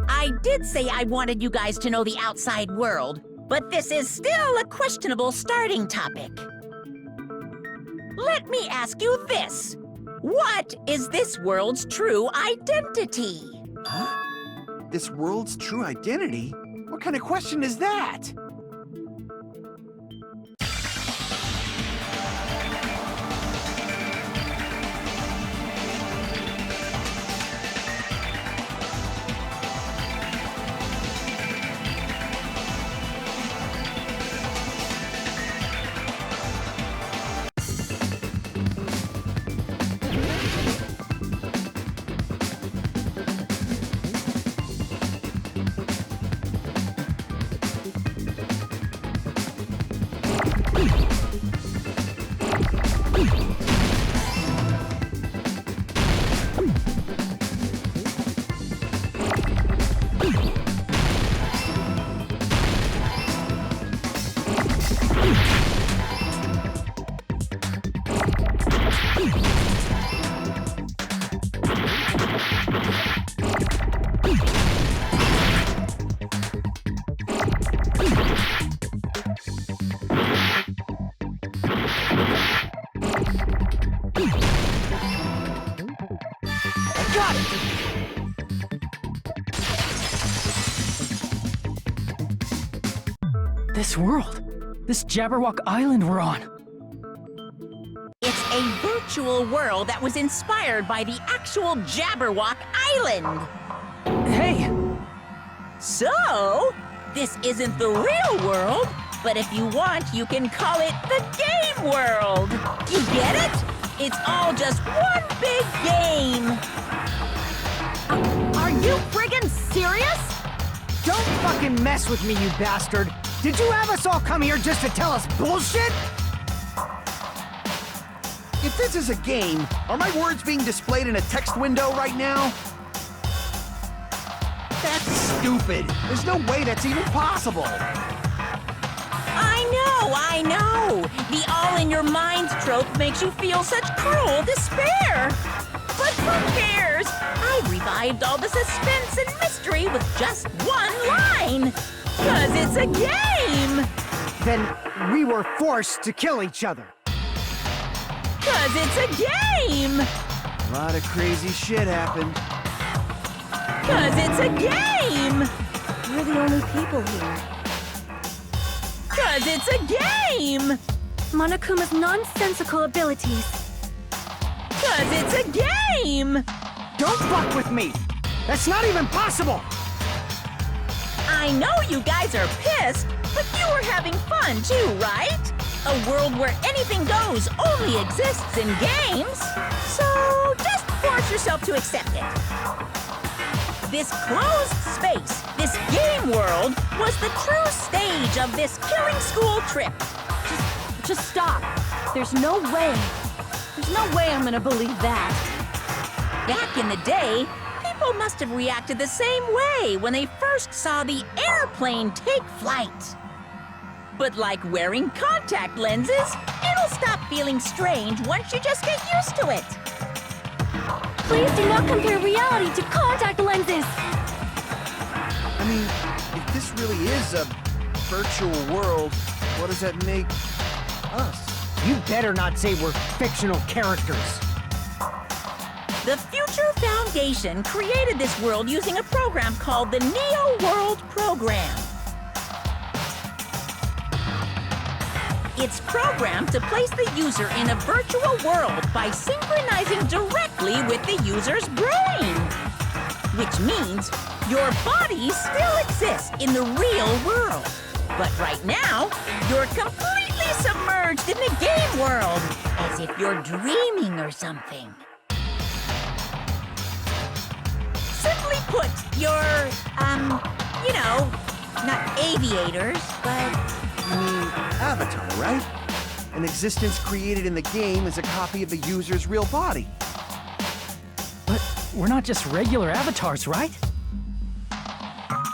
I did say I wanted you guys to know the outside world, but this is still a questionable starting topic. Let me ask you this. What is this world's true identity? Huh? This world's true identity? What kind of question is that? got it! This world. This Jabberwock Island we're on. It's a virtual world that was inspired by the actual Jabberwock Island. Hey! So, this isn't the real world, but if you want, you can call it the game world. You get it? It's all just one big game. Are you friggin' serious? Don't fucking mess with me, you bastard! Did you have us all come here just to tell us bullshit? If this is a game, are my words being displayed in a text window right now? That's stupid. There's no way that's even possible. I know. The all-in-your-minds trope makes you feel such cruel despair. But who cares? I revived all the suspense and mystery with just one line. 'Cause it's a game. Then we were forced to kill each other. 'Cause it's a game. A lot of crazy shit happened. 'Cause it's a game. We're the only people here. 'Cause it's a game. Monokuma's nonsensical abilities. 'Cause it's a game. Don't fuck with me! That's not even possible! I know you guys are pissed, but you were having fun too, right? A world where anything goes only exists in games. So just force yourself to accept it. This closed space, this game world, was the true stage of this killing school trip. Just stop. There's no way. There's no way I'm gonna believe that. Back in the day, people must have reacted the same way when they first saw the airplane take flight. But like wearing contact lenses, it'll stop feeling strange once you just get used to it. Please do not compare reality to contact lenses. I mean, if this really is a virtual world, what does that make us? You better not say we're fictional characters. The Future Foundation created this world using a program called the Neo World Program. It's programmed to place the user in a virtual world by synchronizing directly with the user's brain. Which means your body still exists in the real world. But right now, you're completely submerged in the game world, as if you're dreaming or something. Simply put, you're, you know, not aviators, but... You mean Avatar, right? An existence created in the game is a copy of the user's real body. But we're not just regular avatars, right?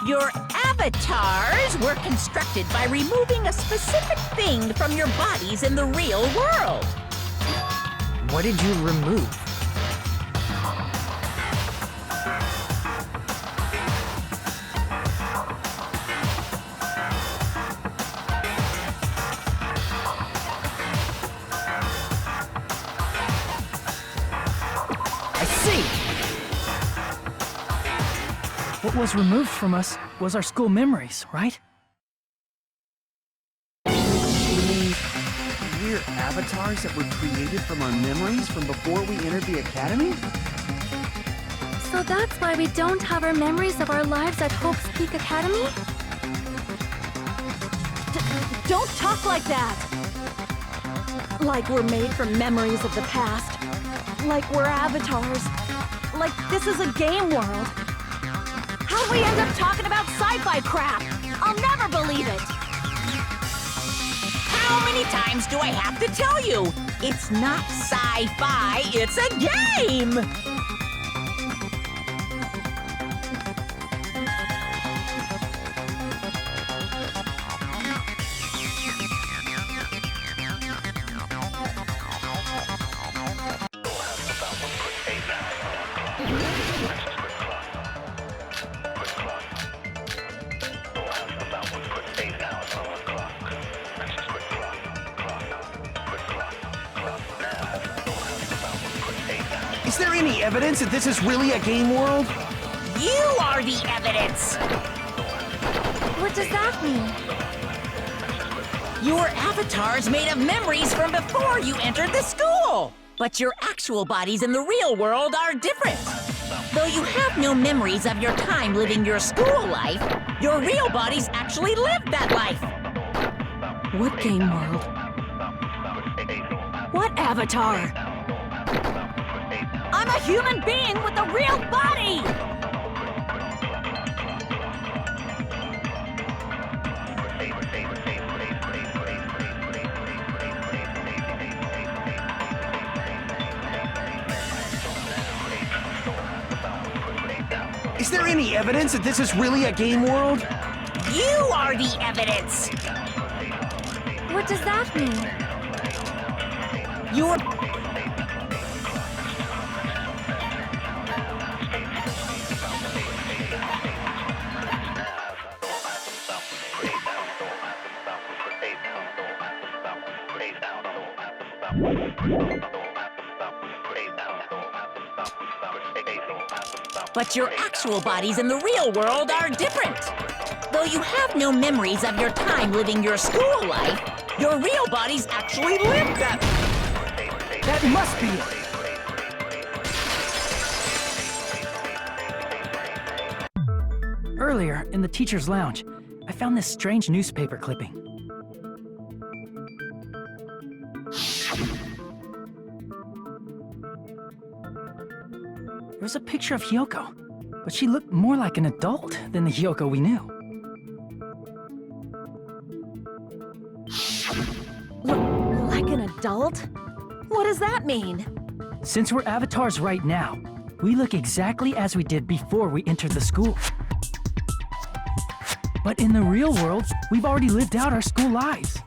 Your avatars were constructed by removing a specific thing from your bodies in the real world. What did you remove? What was removed from us was our school memories, right? You mean we're avatars that were created from our memories from before we entered the academy? So that's why we don't have our memories of our lives at Hope's Peak Academy? Don't talk like that! Like we're made from memories of the past. Like we're avatars. Like this is a game world. How'd we end up talking about sci-fi crap? I'll never believe it! How many times do I have to tell you? It's not sci-fi, it's a game! Is Is there any evidence that this is really a game world? You are the evidence! What does that mean? Your avatar's made of memories from before you entered the school! But your actual bodies in the real world are different. Though you have no memories of your time living your school life, your real bodies actually lived that life. What game world? What avatar? I'm a human being with a real body! Is there any evidence that this is really a game world? You are the evidence! What does that mean? Your... But your actual bodies in the real world are different. Though you have no memories of your time living your school life, your real bodies actually lived that. That must be it. Earlier, in the teacher's lounge, I found this strange newspaper clipping. There was a picture of Hyoko, but she looked more like an adult than the Hyoko we knew. Like an adult? What does that mean? Since we're avatars right now, we look exactly as we did before we entered the school. But in the real world, we've already lived out our school lives.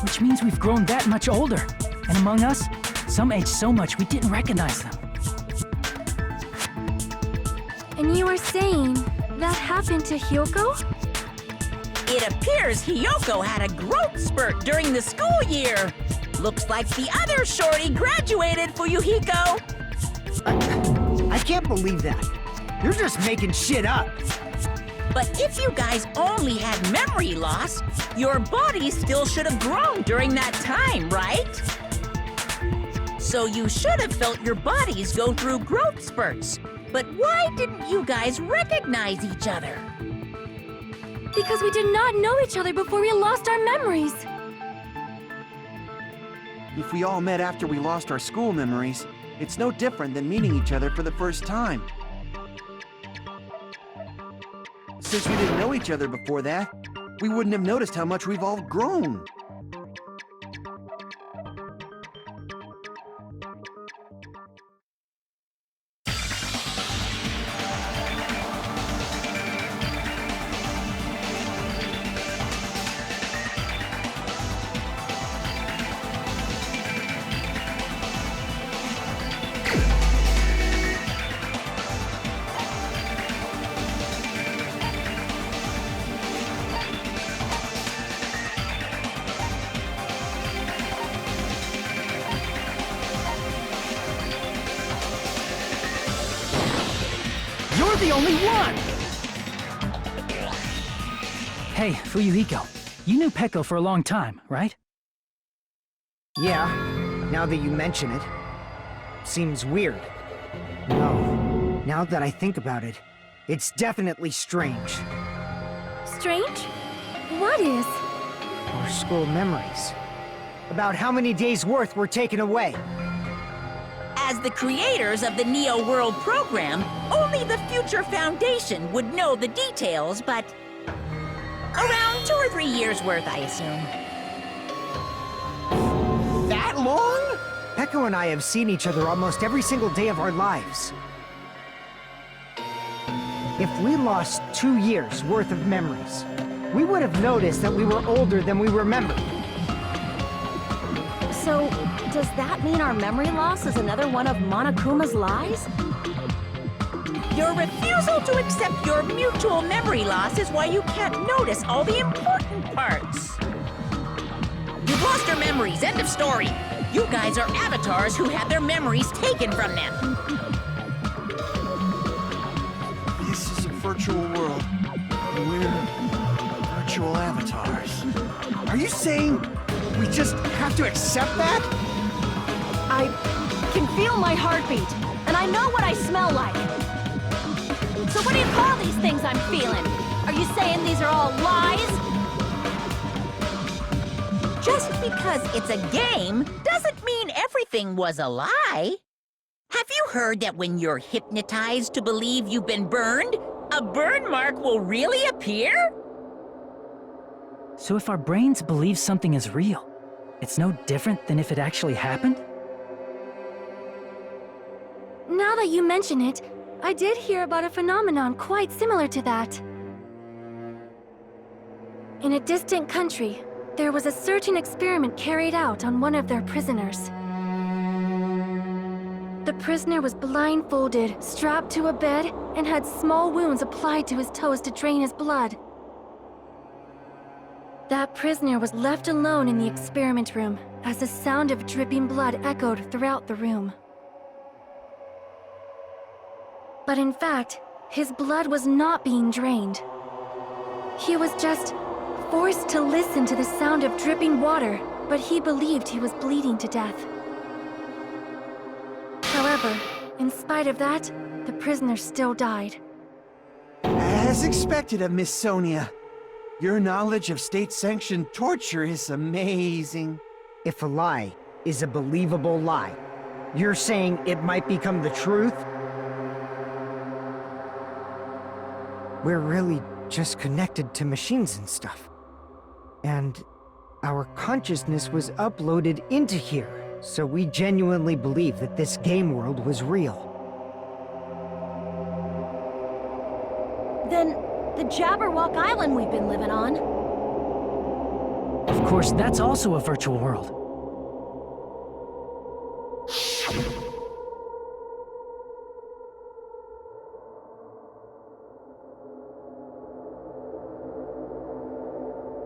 Which means we've grown that much older. And among us, some aged so much we didn't recognize them. And you are saying that happened to Hyoko? It appears Hyoko had a growth spurt during the school year. Looks like the other shorty graduated, Fuyuhiko. I can't believe that. You're just making shit up. But if you guys only had memory loss, your bodies still should have grown during that time, right? So you should have felt your bodies go through growth spurts. But why didn't you guys recognize each other? Because we did not know each other before we lost our memories. If we all met after we lost our school memories, it's no different than meeting each other for the first time. Since we didn't know each other before that, we wouldn't have noticed how much we've all grown. You're the only one! Hey, Fuyuhiko, you knew Peko for a long time, right? Yeah, now that you mention it. Seems weird. No, now that I think about it, it's definitely strange. Strange? What is? Our school memories. About how many days' worth were taken away. As the creators of the Neo World program, only the Future Foundation would know the details, but around 2 or 3 years worth, I assume. That long? Peko and I have seen each other almost every single day of our lives. If we lost 2 years worth of memories, we would have noticed that we were older than we remembered. So, does that mean our memory loss is another one of Monokuma's lies? Your refusal to accept your mutual memory loss is why you can't notice all the important parts. You've lost your memories, end of story. You guys are avatars who had their memories taken from them. This is a virtual world. And we're virtual avatars. Are you saying we just have to accept that? I can feel my heartbeat, and I know what I smell like. So what do you call these things I'm feeling? Are you saying these are all lies? Just because it's a game doesn't mean everything was a lie. Have you heard that when you're hypnotized to believe you've been burned, a burn mark will really appear? So if our brains believe something is real, it's no different than if it actually happened? Now that you mention it, I did hear about a phenomenon quite similar to that. In a distant country, there was a certain experiment carried out on one of their prisoners. The prisoner was blindfolded, strapped to a bed, and had small wounds applied to his toes to drain his blood. That prisoner was left alone in the experiment room as the sound of dripping blood echoed throughout the room. But in fact, his blood was not being drained. He was just forced to listen to the sound of dripping water, but he believed he was bleeding to death. However, in spite of that, the prisoner still died. As expected of Miss Sonia. Your knowledge of state-sanctioned torture is amazing. If a lie is a believable lie, you're saying it might become the truth? We're really just connected to machines and stuff. And our consciousness was uploaded into here, so we genuinely believe that this game world was real. Then, the Jabberwock Island we've been living on. Of course, that's also a virtual world.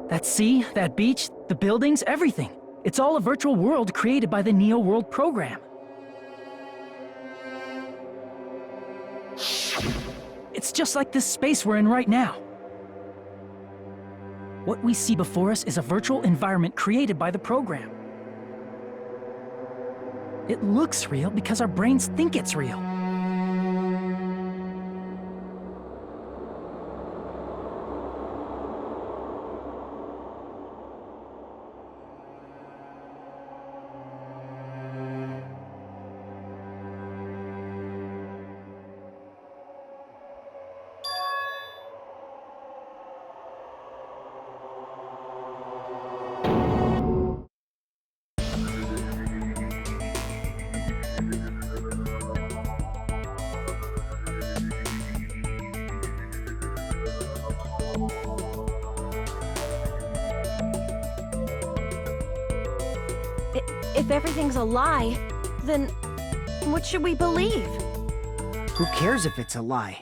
That sea, that beach, the buildings, everything. It's all a virtual world created by the Neo World program. It's just like this space we're in right now. What we see before us is a virtual environment created by the program. It looks real because our brains think it's real. If everything's a lie, then what should we believe? Who cares if it's a lie?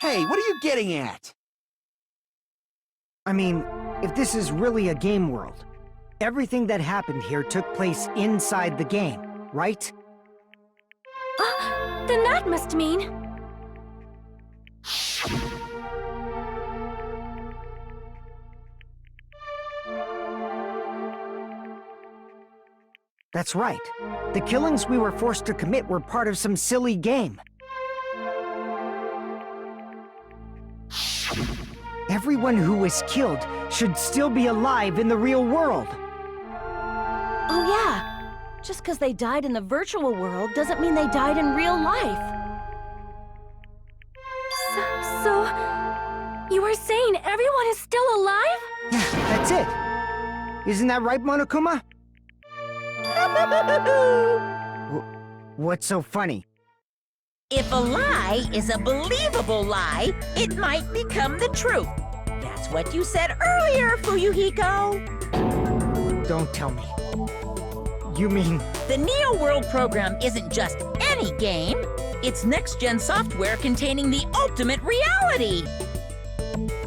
Hey, what are you getting at? I mean, if this is really a game world, everything that happened here took place inside the game, right? Then that must mean... That's right. The killings we were forced to commit were part of some silly game. Everyone who was killed should still be alive in the real world. Oh yeah, just because they died in the virtual world doesn't mean they died in real life. So you are saying everyone is still alive? Yeah, that's it. Isn't that right, Monokuma? What's so funny? If a lie is a believable lie, it might become the truth. That's what you said earlier, Fuyuhiko. Don't tell me. You mean... The Neo World program isn't just any game. It's next-gen software containing the ultimate reality.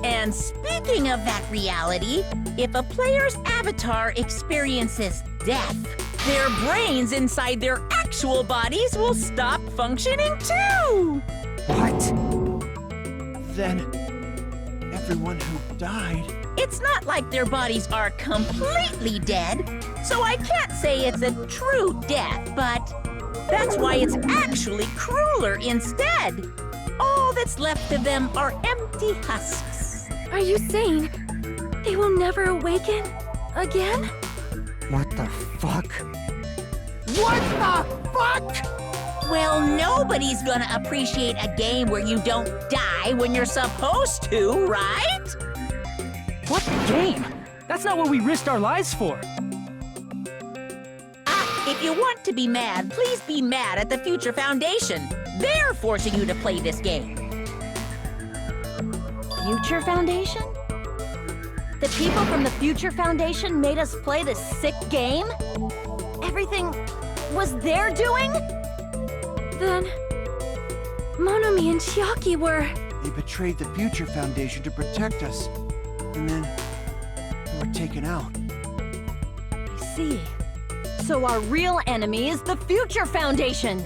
And speaking of that reality, if a player's avatar experiences death, their brains inside their actual bodies will stop functioning too! What? Then everyone who died. It's not like their bodies are completely dead, so I can't say it's a true death, but that's why it's actually crueler instead. All that's left of them are empty husks. Are you saying they will never awaken again? What the fuck? What the fuck? Well, nobody's gonna appreciate a game where you don't die when you're supposed to, right? What game? That's not what we risked our lives for. If you want to be mad, please be mad at the Future Foundation. They're forcing you to play this game. Future Foundation? The people from the Future Foundation made us play this sick game? Everything was their doing? Then Monomi and Chiaki were... They betrayed the Future Foundation to protect us. And then they were taken out. I see. So our real enemy is the Future Foundation!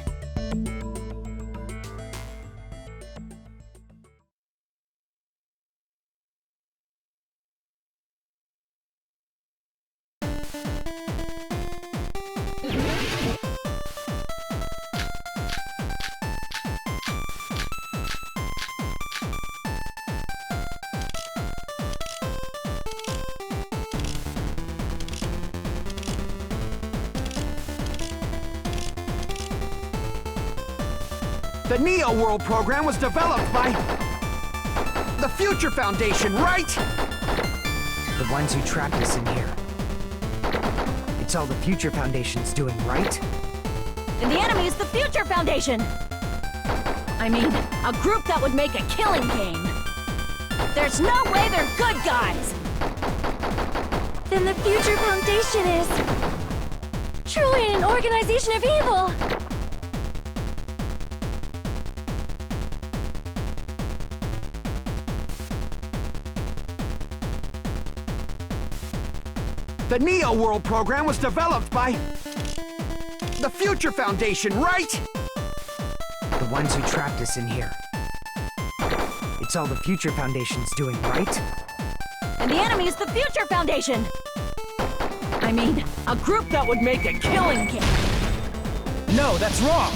The Neo World program was developed by the Future Foundation, right? The ones who trapped us in here. It's all the Future Foundation's doing, right? And the enemy is the Future Foundation! I mean, a group that would make a killing game. There's no way they're good guys! Then the Future Foundation is... truly an organization of evil! The Neo World program was developed by the Future Foundation, right? The ones who trapped us in here. It's all the Future Foundation's doing, right? And the enemy is the Future Foundation! I mean, a group that would make a killing game. No, that's wrong.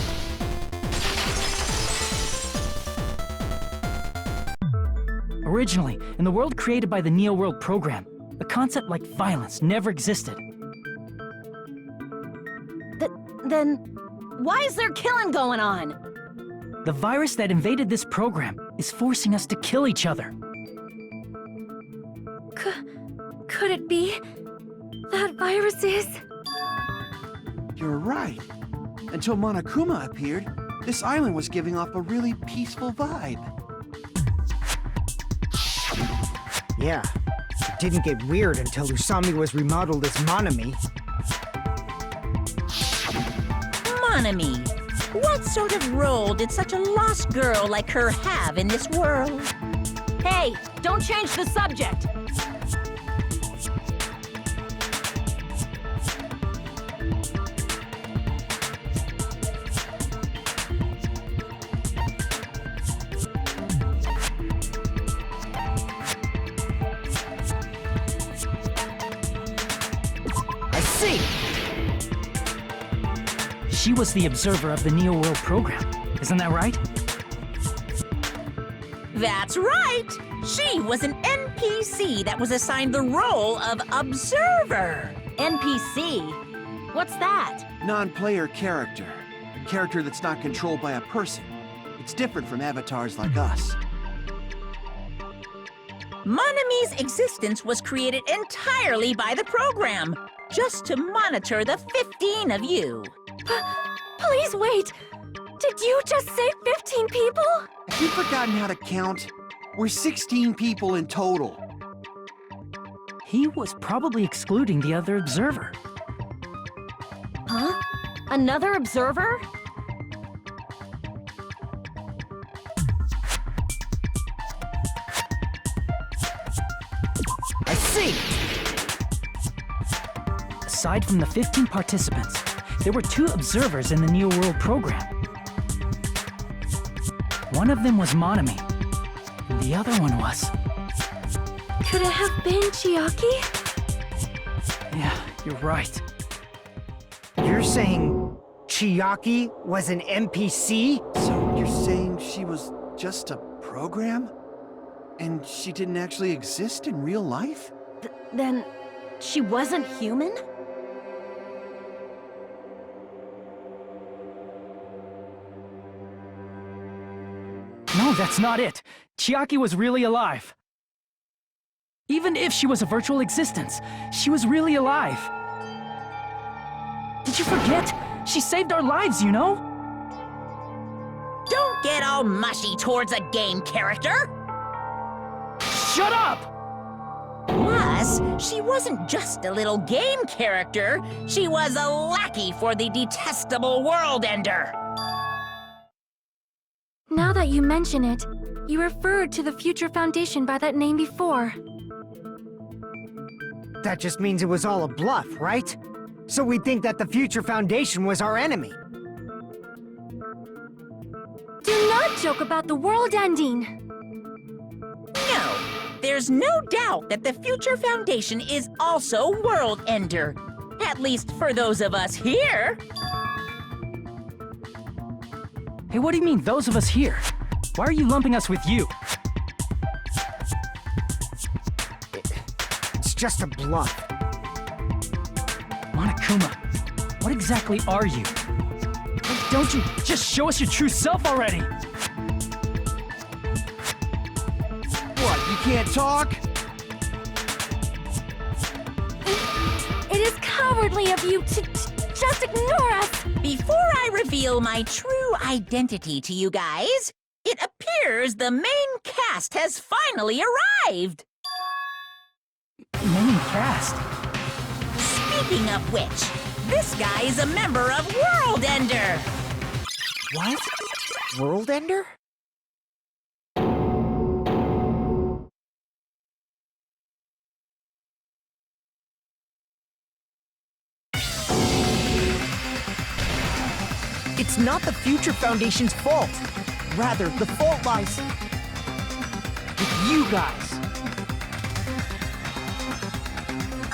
Originally, in the world created by the Neo World program, a concept like violence never existed. Then, why is there killing going on? The virus that invaded this program is forcing us to kill each other. Could it be that virus is... You're right. Until Monokuma appeared, this island was giving off a really peaceful vibe. Yeah. It didn't get weird until Usami was remodeled as Monomi. Monomi, what sort of role did such a lost girl like her have in this world? Hey, don't change the subject! She was the observer of the Neo World program. Isn't that right? That's right! She was an NPC that was assigned the role of observer. NPC? What's that? Non-player character. A character that's not controlled by a person. It's different from avatars like us. Monomi's existence was created entirely by the program, just to monitor the 15 of you. Please wait! Did you just say 15 people? Have you forgotten how to count? We're 16 people in total. He was probably excluding the other observer. Huh? Another observer? I see! aside from the 15 participants, there were 2 observers in the Neo World program. One of them was Monami, and the other one was... Could it have been Chiaki? Yeah, you're right. You're saying Chiaki was an NPC? So you're saying she was just a program? And she didn't actually exist in real life? Then she wasn't human? No, that's not it. Chiaki was really alive. Even if she was a virtual existence, she was really alive. Did you forget? She saved our lives, you know? Don't get all mushy towards a game character! Shut up! Plus, she wasn't just a little game character, she was a lackey for the detestable World Ender. Now that you mention it, you referred to the Future Foundation by that name before. That just means it was all a bluff, right? So we think that the Future Foundation was our enemy. Do not joke about the world ending! No, there's no doubt that the Future Foundation is also World Ender. At least for those of us here. Hey, what do you mean, those of us here? Why are you lumping us with you? It's just a bluff. Monokuma, what exactly are you? Why don't you just show us your true self already? What, you can't talk? It is cowardly of you to just ignore us! Before I reveal my true identity to you guys, it appears the main cast has finally arrived. Main cast? Speaking of which, this guy is a member of World Ender. What? World Ender? It's not the Future Foundation's fault. Rather, the fault lies with you guys.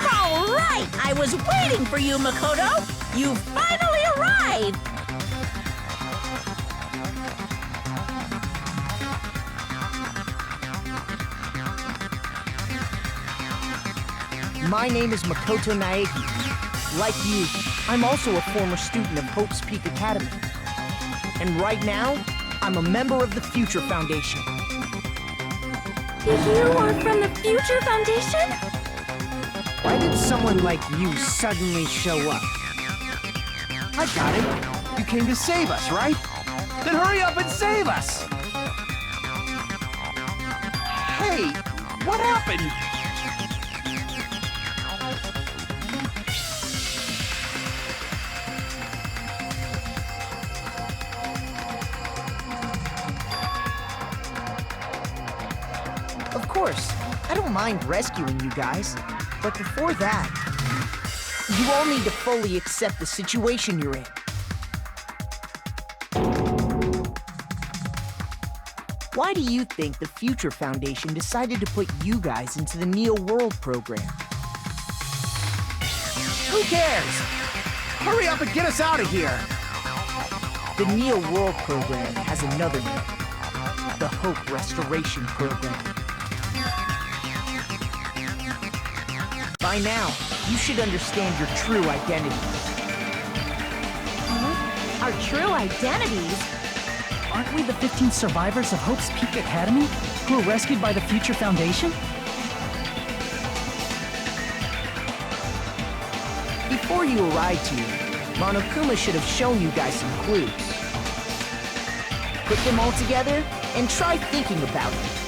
All right, I was waiting for you, Makoto. You finally arrived. My name is Makoto Naegi. Like you, I'm also a former student of Hope's Peak Academy. And right now, I'm a member of the Future Foundation. You are from the Future Foundation? Why did someone like you suddenly show up? I got it. You came to save us, right? Then hurry up and save us! Hey, what happened? Of course, I don't mind rescuing you guys. But before that, you all need to fully accept the situation you're in. Why do you think the Future Foundation decided to put you guys into the Neo World program? Who cares? Hurry up and get us out of here! The Neo World program has another name. The Hope Restoration Program. By now, you should understand your true identity. Our true identities? Aren't we the 15 survivors of Hope's Peak Academy who were rescued by the Future Foundation? Before you arrived here, Monokuma should have shown you guys some clues. Put them all together and try thinking about it.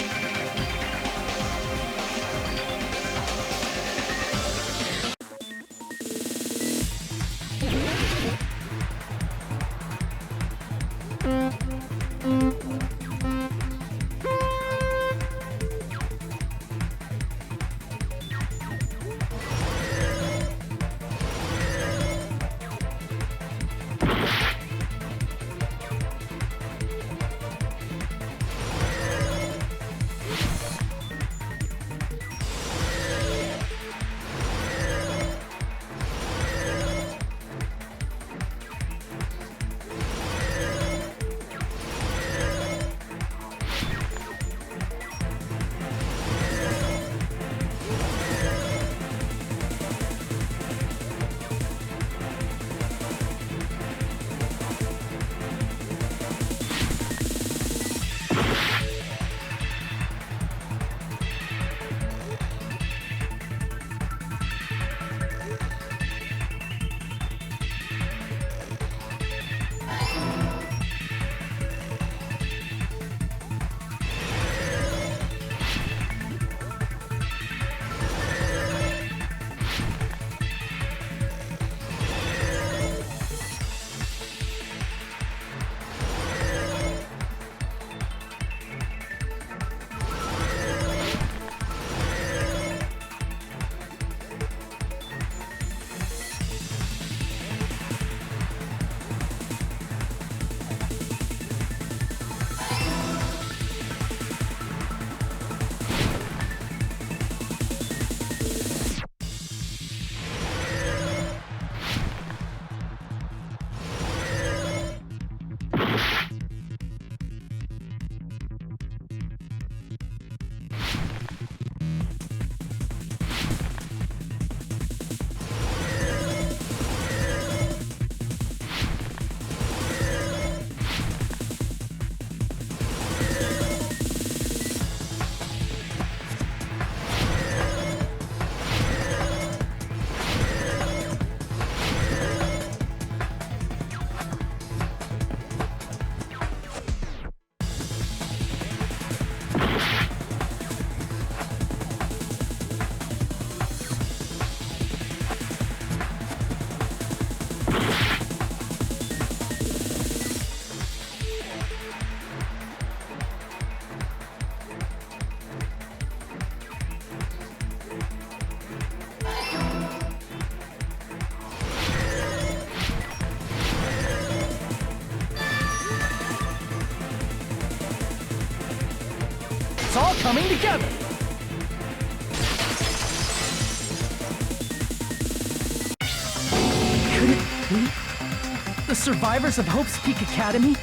It's all coming together! Could it be the survivors of Hope's Peak Academy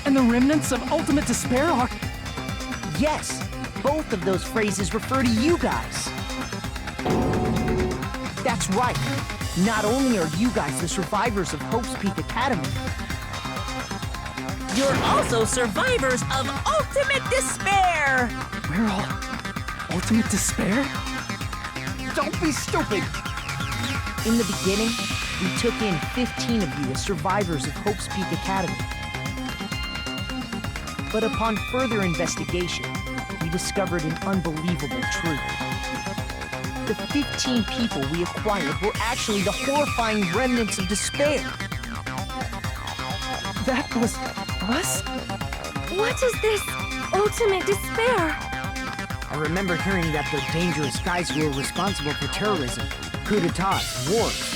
and the remnants of Ultimate Despair are... Yes, both of those phrases refer to you guys. That's right. Not only are you guys the survivors of Hope's Peak Academy, You're also survivors of Ultimate Despair! We're all Ultimate Despair? Don't be stupid! in the beginning, we took in 15 of you as survivors of Hope's Peak Academy. But upon further investigation, we discovered an unbelievable truth. The 15 people we acquired were actually the horrifying remnants of despair. That was us? What is this ultimate despair? I remember hearing that they're dangerous guys who are responsible for terrorism, coup d'etats, wars.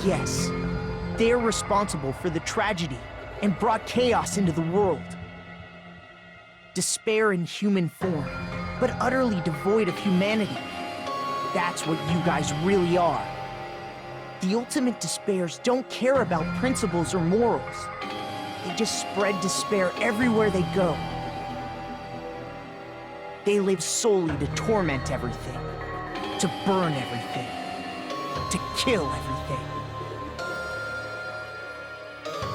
Yes, they're responsible for the tragedy and brought chaos into the world. Despair in human form, but utterly devoid of humanity. That's what you guys really are. The ultimate despairs don't care about principles or morals. They just spread despair everywhere they go. They live solely to torment everything, to burn everything, to kill everything.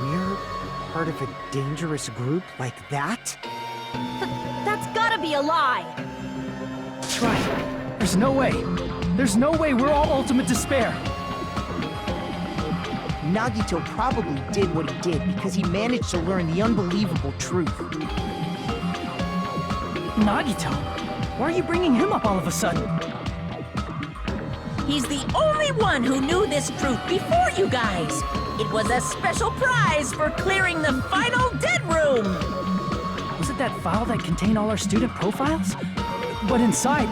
We're part of a dangerous group like that? That's gotta be a lie. That's right. There's no way. There's no way we're all Ultimate Despair. Nagito probably did what he did because he managed to learn the unbelievable truth. Nagito? Why are you bringing him up all of a sudden? He's the only one who knew this truth before you guys. It was a special prize for clearing the final dead room. Was it that file that contained all our student profiles? But inside...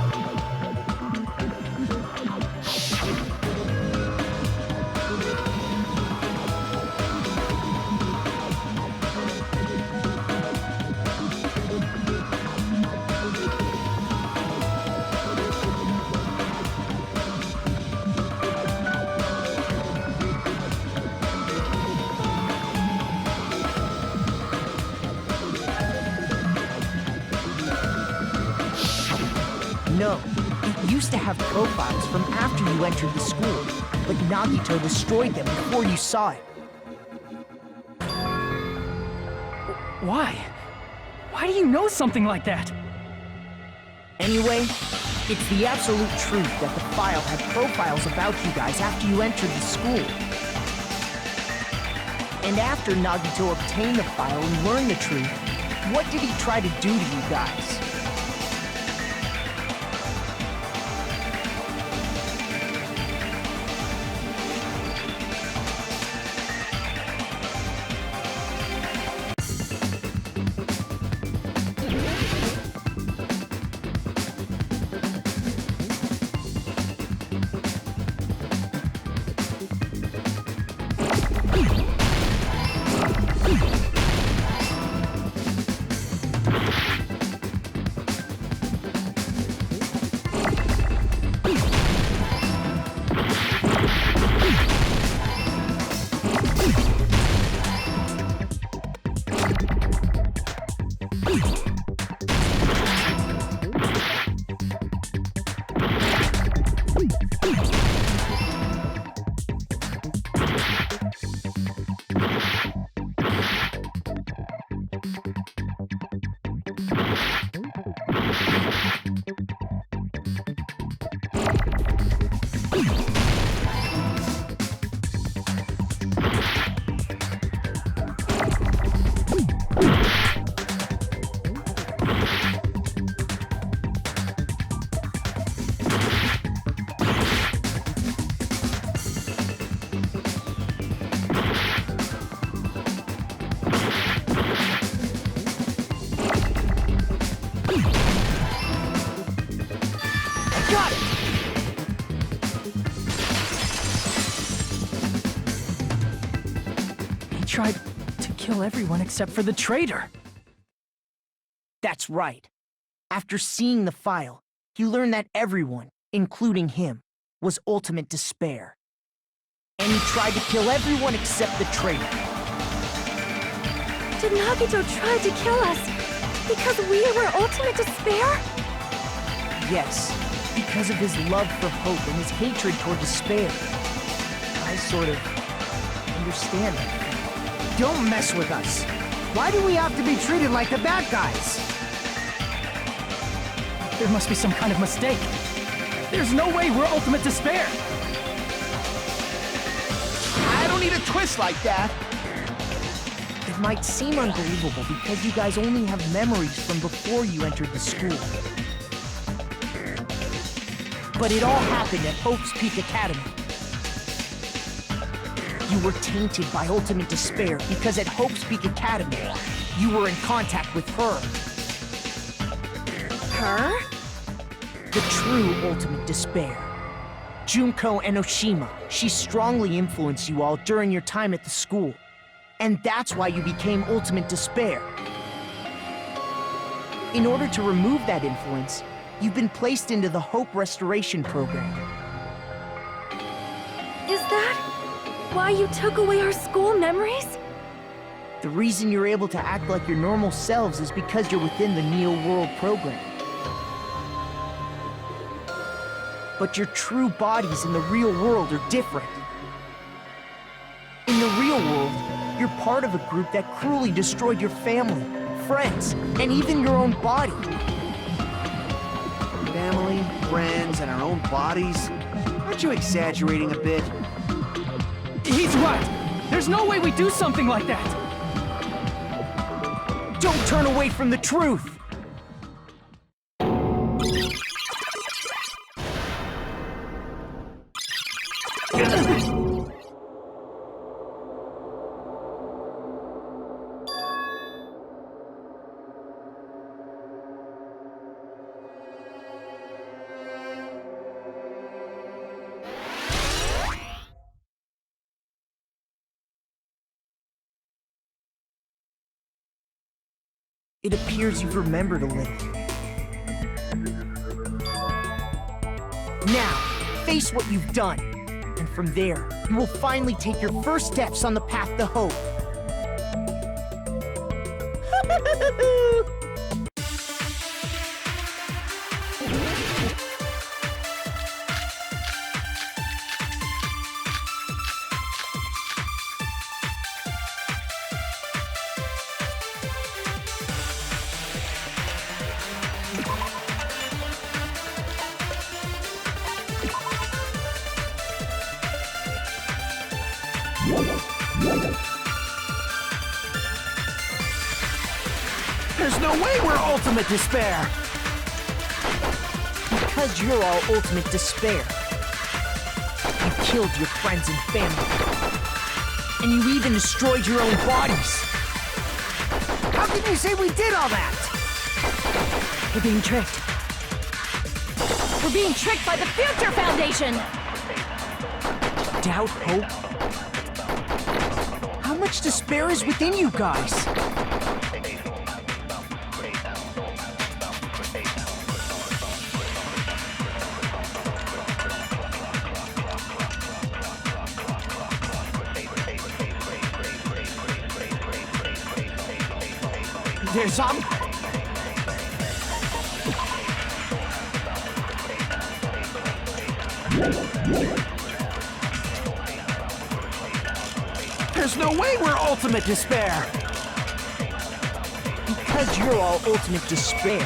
No, it used to have profiles from after you entered the school, but Nagito destroyed them before you saw it. Why? Why do you know something like that? Anyway, it's the absolute truth that the file had profiles about you guys after you entered the school. And after Nagito obtained the file and learned the truth, what did he try to do to you guys? Got it! He tried to kill kill everyone except for the traitor. That's right. After seeing the file, he learned that everyone, including him, was ultimate despair. And he tried to kill everyone except the traitor. Did Nagito try to kill us because we were ultimate despair? Yes, because of his love for hope and his hatred toward despair. I sort of understand that. Don't mess with us. Why do we have to be treated like the bad guys? There must be some kind of mistake. There's no way we're ultimate despair. I don't need a twist like that. It might seem unbelievable because you guys only have memories from before you entered the school. But it all happened at Hope's Peak Academy. You were tainted by ultimate despair because at Hope's Peak Academy, you were in contact with her. Her? The true ultimate despair. Junko Enoshima. She strongly influenced you all during your time at the school. And that's why you became ultimate despair. In order to remove that influence, you've been placed into the Hope Restoration Program. Is that why you took away our school memories? The reason you're able to act like your normal selves is because you're within the Neo World program. But your true bodies in the real world are different. In the real world, you're part of a group that cruelly destroyed your family, friends, and even your own body. Family, friends, and our own bodies? Aren't you exaggerating a bit? He's right. There's no way we do something like that. Don't turn away from the truth! It appears you've remembered a little. Now, face what you've done. And from there, you will finally take your first steps on the path to hope. There's no way we're ultimate despair! Because you're all ultimate despair. You killed your friends and family. And you even destroyed your own bodies. How can you say we did all that? We're being tricked. We're being tricked by the Future Foundation! Doubt, hope? How much despair is within you guys? There's some... There's no way we're ultimate despair! Because you're all ultimate despair.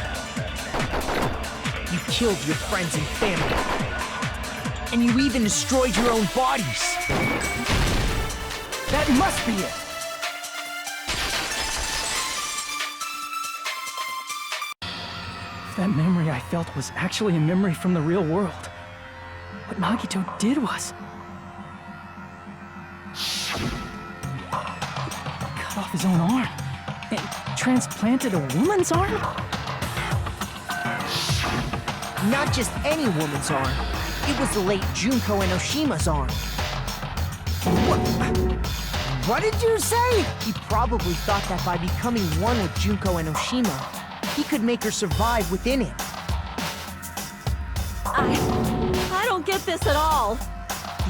You killed your friends and family. And you even destroyed your own bodies. That must be it. If that memory I felt was actually a memory from the real world, what Nagito did was... cut off his own arm and transplanted a woman's arm? Not just any woman's arm. It was the late Junko Enoshima's arm. What did you say? He probably thought that by becoming one with Junko and Oshima, he could make her survive within it. I don't get this at all.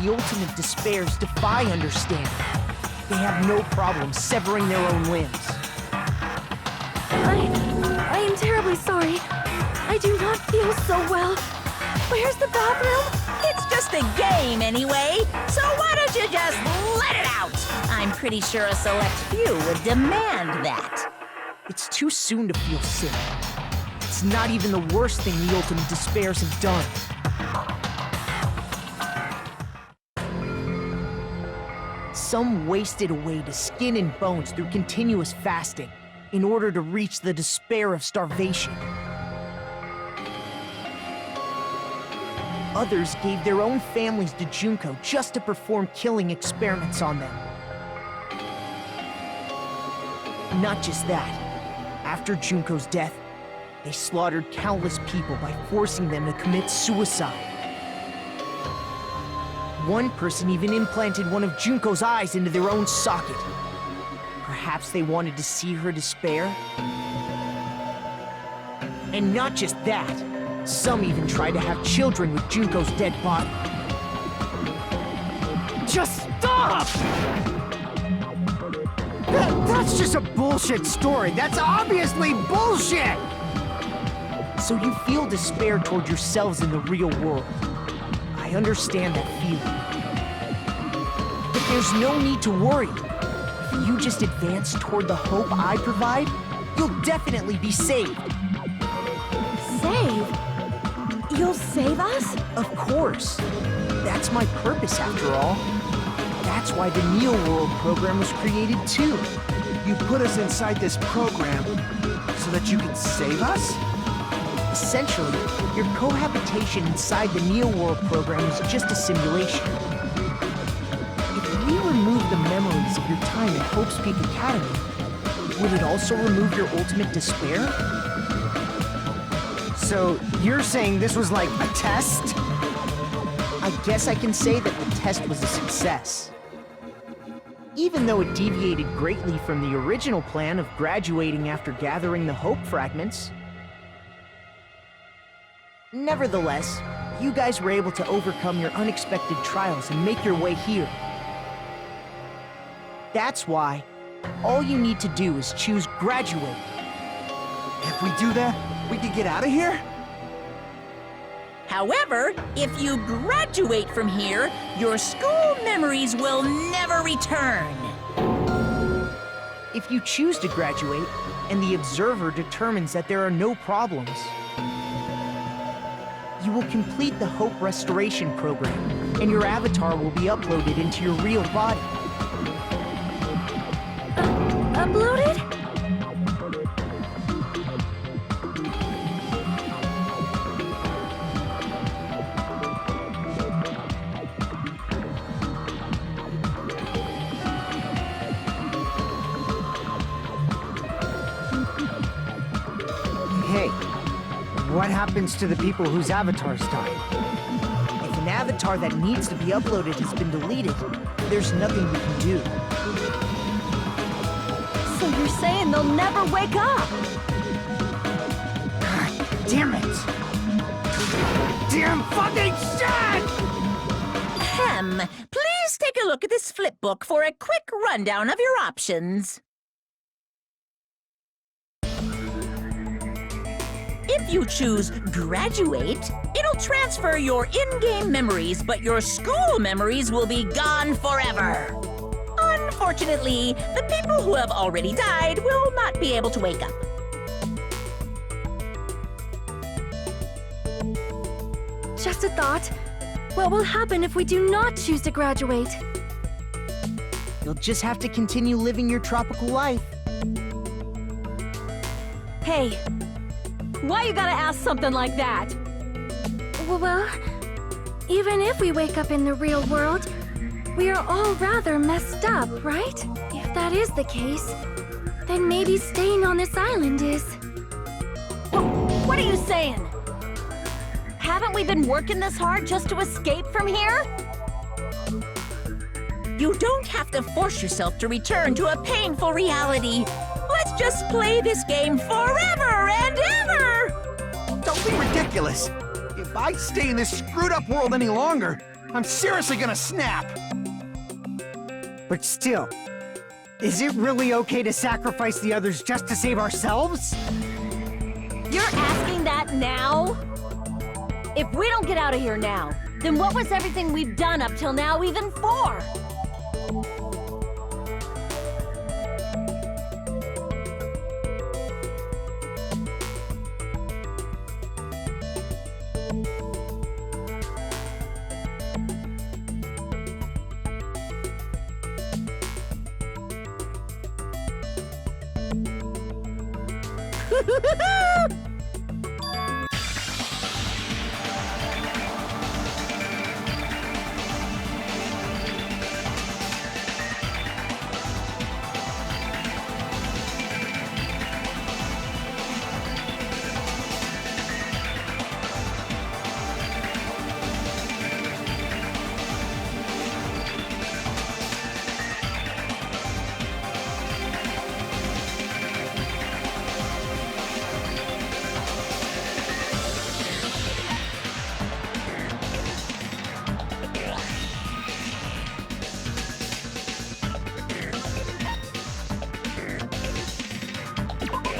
The ultimate despairs defy understanding. They have no problem severing their own limbs. I am terribly sorry. I do not feel so well. Where's the bathroom? It's just a game anyway, so why don't you just let it out? I'm pretty sure a select few would demand that. It's too soon to feel sick. It's not even the worst thing the ultimate despairs have done. Some wasted away to skin and bones through continuous fasting in order to reach the despair of starvation. Others gave their own families to Junko just to perform killing experiments on them. Not just that. After Junko's death, they slaughtered countless people by forcing them to commit suicide. One person even implanted one of Junko's eyes into their own socket. Perhaps they wanted to see her despair? And not just that, some even tried to have children with Junko's dead body. Just stop! That's just a bullshit story. That's obviously bullshit! So you feel despair toward yourselves in the real world. I understand that feeling. But there's no need to worry. If you just advance toward the hope I provide, you'll definitely be saved. Save? You'll save us? Of course. That's my purpose after all. That's why the Neo World program was created too. You put us inside this program so that you can save us? Essentially, your cohabitation inside the Neo World program is just a simulation. If we remove the memories of your time at Hope's Peak Academy, would it also remove your ultimate despair? So, you're saying this was like a test? I guess I can say that the test was a success. Even though it deviated greatly from the original plan of graduating after gathering the Hope fragments. Nevertheless, you guys were able to overcome your unexpected trials and make your way here. That's why all you need to do is choose graduate. If we do that, we can get out of here? However, if you graduate from here, your school memories will never return. If you choose to graduate, and the observer determines that there are no problems, you will complete the Hope Restoration Program, and your avatar will be uploaded into your real body. Uploaded? Hey, what happens to the people whose avatars died? If an avatar that needs to be uploaded has been deleted, there's nothing we can do. So you're saying they'll never wake up? God damn it! Damn fucking shit! Ahem. Please take a look at this flipbook for a quick rundown of your options. If you choose graduate, it'll transfer your in-game memories, but your school memories will be gone forever. Unfortunately, the people who have already died will not be able to wake up. Just a thought. What will happen if we do not choose to graduate? You'll just have to continue living your tropical life. Hey, why you gotta ask something like that? Well, even if we wake up in the real world, we are all rather messed up, right? If that is the case, then maybe staying on this island is... What are you saying? Haven't we been working this hard just to escape from here? You don't have to force yourself to return to a painful reality. Let's just play this game forever and ever! Don't be ridiculous. If I stay in this screwed up world any longer, I'm seriously gonna snap. But still, is it really okay to sacrifice the others just to save ourselves? You're asking that now? If we don't get out of here now, then what was everything we've done up till now even for?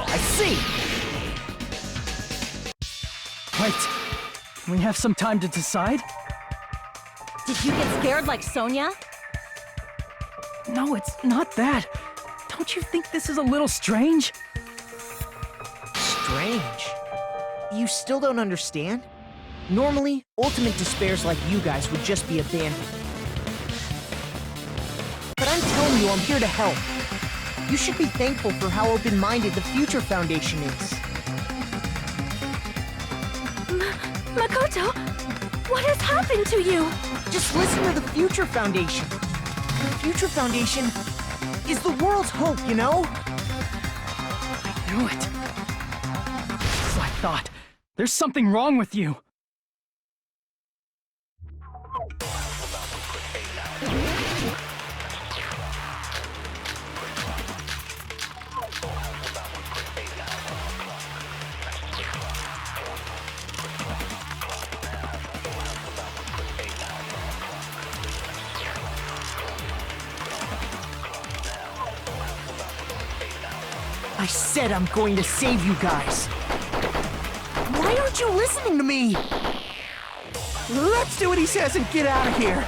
I see. Wait, can we have some time to decide? Did you get scared like Sonia? No, it's not that. Don't you think this is a little strange? Strange. You still don't understand? Normally, ultimate despairs like you guys would just be abandoned. But I'm telling you, I'm here to help. You should be thankful for how open-minded the Future Foundation is. Makoto, what has happened to you? Just listen to the Future Foundation. The Future Foundation is the world's hope, you know? I knew it. As I thought. There's something wrong with you. I said I'm going to save you guys. Why aren't you listening to me? Let's do what he says and get out of here.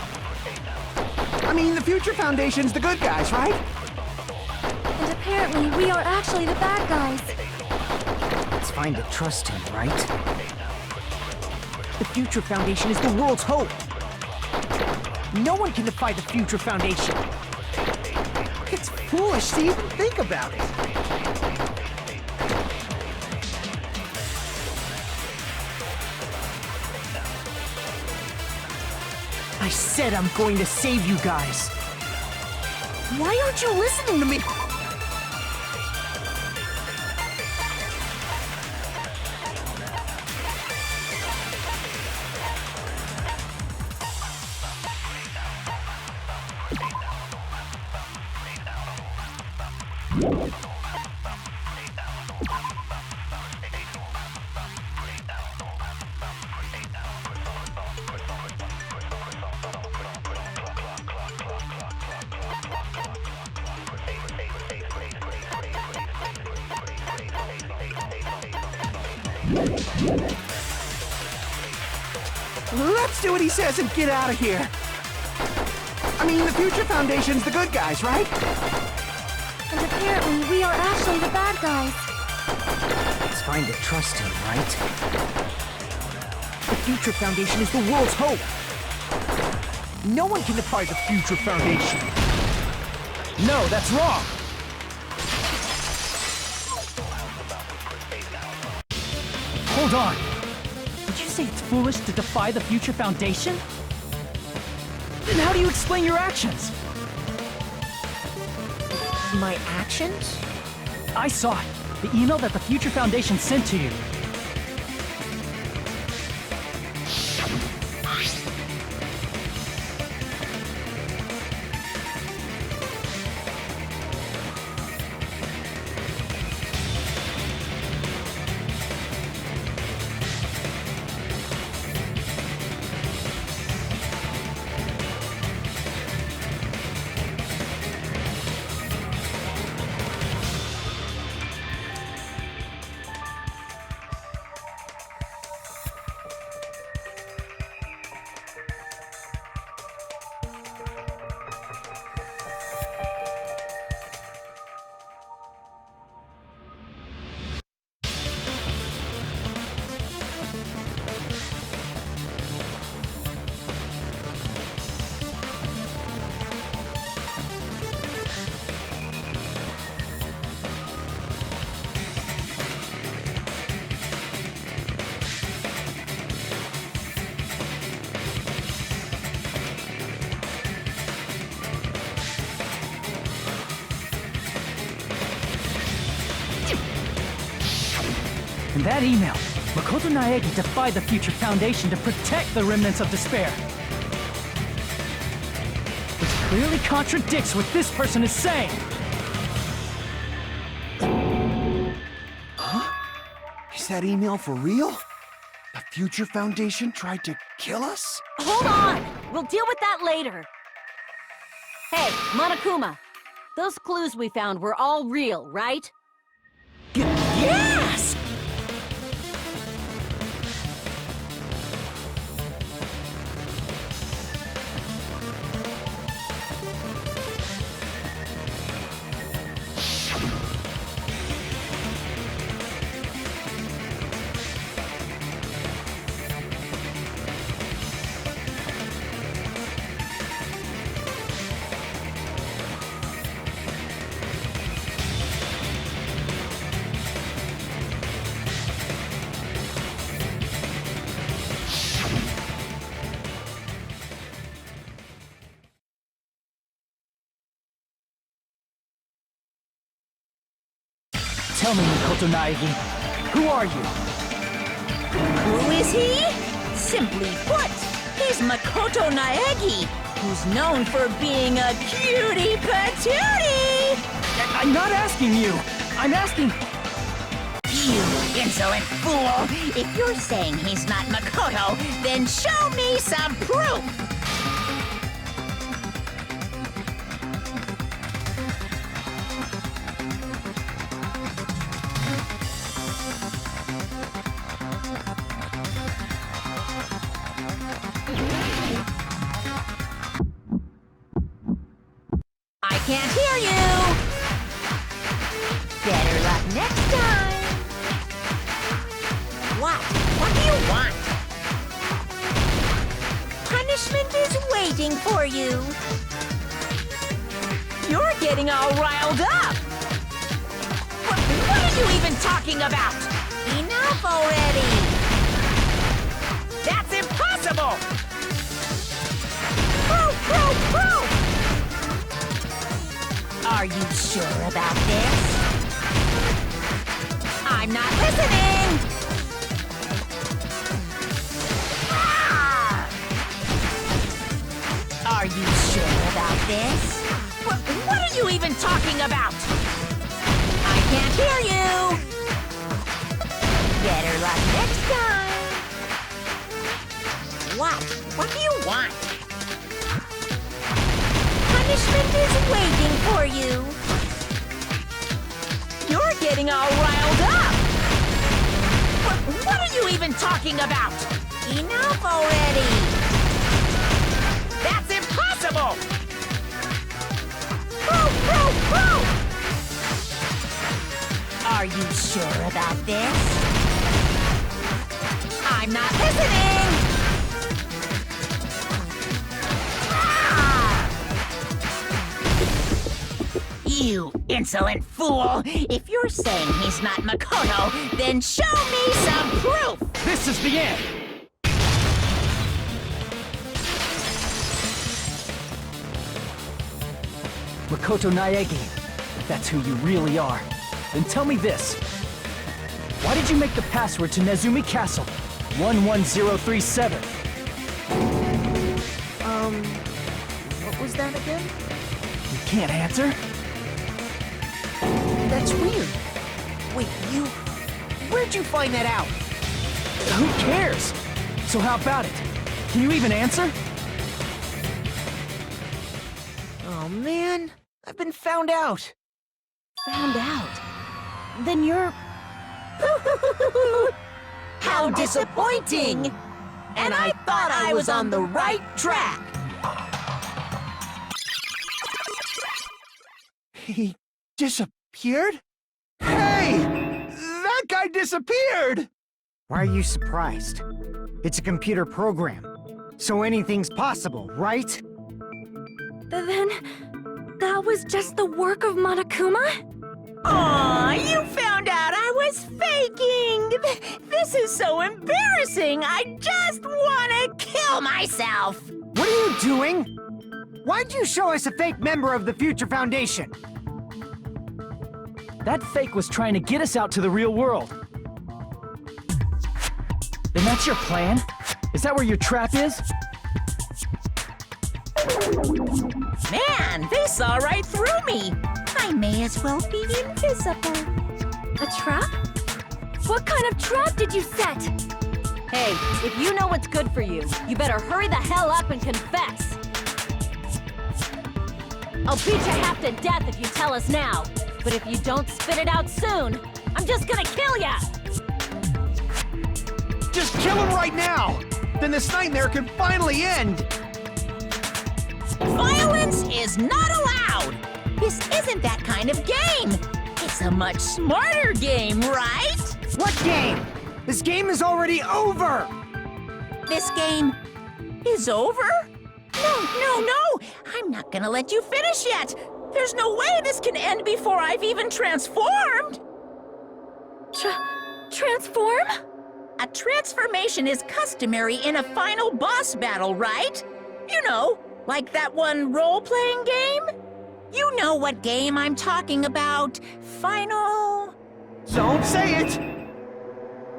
I mean, the Future Foundation's the good guys, right? And apparently we are actually the bad guys. It's fine to trust him, right? The Future Foundation is the world's hope. No one can defy the Future Foundation. It's foolish to even think about it. I said I'm going to save you guys. Why aren't you listening to me? Let's do what he says and get out of here. I mean, the Future Foundation's the good guys, right? And apparently we are actually the bad guys. It's fine to trust him, right? The Future Foundation is the world's hope. No one can defy the Future Foundation. No, that's wrong. Hold on. Did you say it's foolish to defy the Future Foundation? Then how do you explain your actions? My actions? I saw it. The email that the Future Foundation sent to you. In that email, Makoto Naegi defied the Future Foundation to protect the remnants of despair. Which clearly contradicts what this person is saying. Is that email for real? The Future Foundation tried to kill us? Hold on! We'll deal with that later. Hey, Monokuma. Those clues we found were all real, right? Yes! Tell me, Makoto Naegi, who are you? Who is he? Simply put, he's Makoto Naegi, who's known for being a cutie patootie! I'm not asking you. I'm asking... You insolent fool! If you're saying he's not Makoto, then show me some proof! I can't hear you! Better luck next time! What? What do you want? Punishment is waiting for you! You're getting all riled up! What are you even talking about? Enough already! That's impossible! Proof! Are you sure about this? I'm not listening! Ah! Are you sure about this? What are you even talking about? I can't hear you! Better luck next time! What do you want? Punishment is waiting for you! You're getting all riled up! What are you even talking about? Enough already! That's impossible! Proof! Are you sure about this? I'm not listening! You insolent fool! If you're saying he's not Makoto, then show me some proof! This is the end! Makoto Naegi, if that's who you really are, then tell me this. Why did you make the password to Nezumi Castle 11037? What was that again? You can't answer? That's weird. Wait, where'd you find that out? Who cares? So how about it? Can you even answer? Oh man, I've been found out. Found out. Then you're... How disappointing! And I thought I was on the right track! He disappeared? Hey! That guy disappeared! Why are you surprised? It's a computer program, so anything's possible, right? Then... that was just the work of Monokuma? Aw, you found out I was faking! This is so embarrassing! I just want to kill myself! What are you doing? Why'd you show us a fake member of the Future Foundation? That fake was trying to get us out to the real world. And that's your plan? Is that where your trap is? Man, they saw right through me. I may as well be invisible. A trap? What kind of trap did you set? Hey, if you know what's good for you, you better hurry the hell up and confess. I'll beat you half to death if you tell us now. But if you don't spit it out soon, I'm just gonna kill ya! Just kill him right now! Then this nightmare can finally end! Violence is not allowed! This isn't that kind of game! It's a much smarter game, right? What game? This game is already over! This game is over? No! I'm not gonna let you finish yet! There's no way this can end before I've even transformed! Transform? A transformation is customary in a final boss battle, right? You know, like that one role-playing game? You know what game I'm talking about. Final... Don't say it!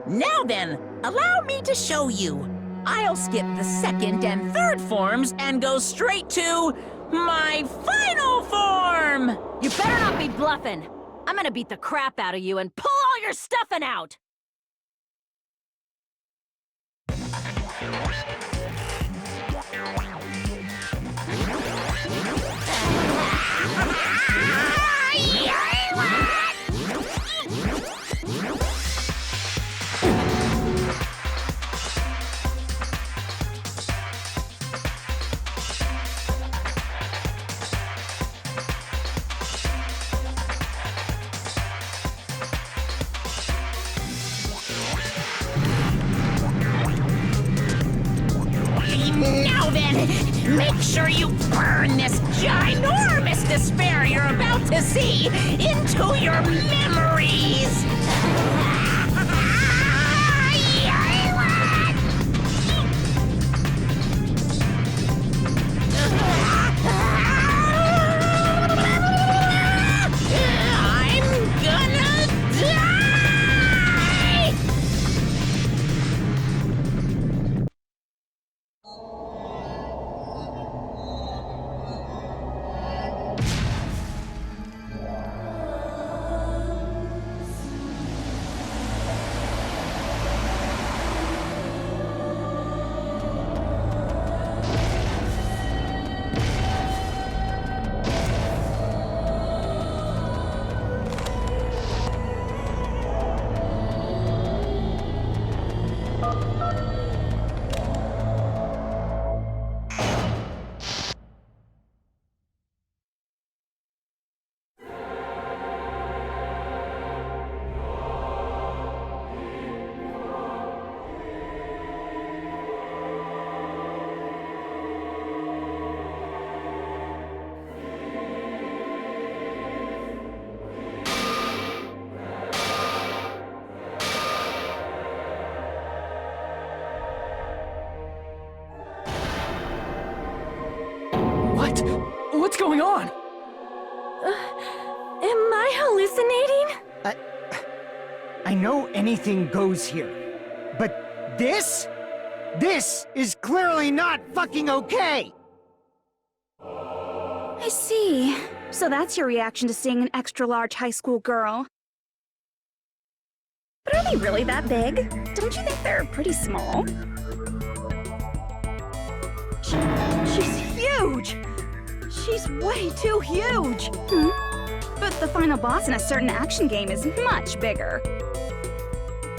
Now then, allow me to show you. I'll skip the second and third forms and go straight to my final form! You better not be bluffing. I'm gonna beat the crap out of you and pull all your stuffing out! Now then, make sure you burn this ginormous despair you're about to see into your memories! I'm gonna die! What's going on? Am I hallucinating? I know anything goes here, but this is clearly not fucking okay! I see. So that's your reaction to seeing an extra-large high school girl. But are they really that big? Don't you think they're pretty small? She's huge! She's way too huge! But the final boss in a certain action game is much bigger.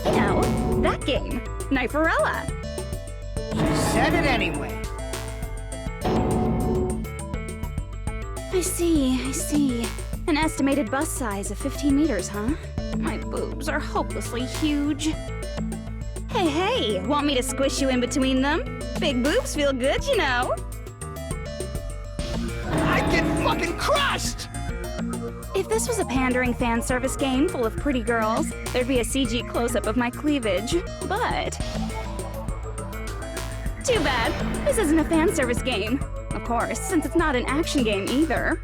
You know, that game, Kniferella. She said it anyway. I see. An estimated bust size of 15 meters, huh? My boobs are hopelessly huge. Hey, want me to squish you in between them? Big boobs feel good, you know. I'd get fucking crushed! If this was a pandering fan service game full of pretty girls, there'd be a CG close-up of my cleavage. But... too bad. This isn't a fan service game. Of course, since it's not an action game either.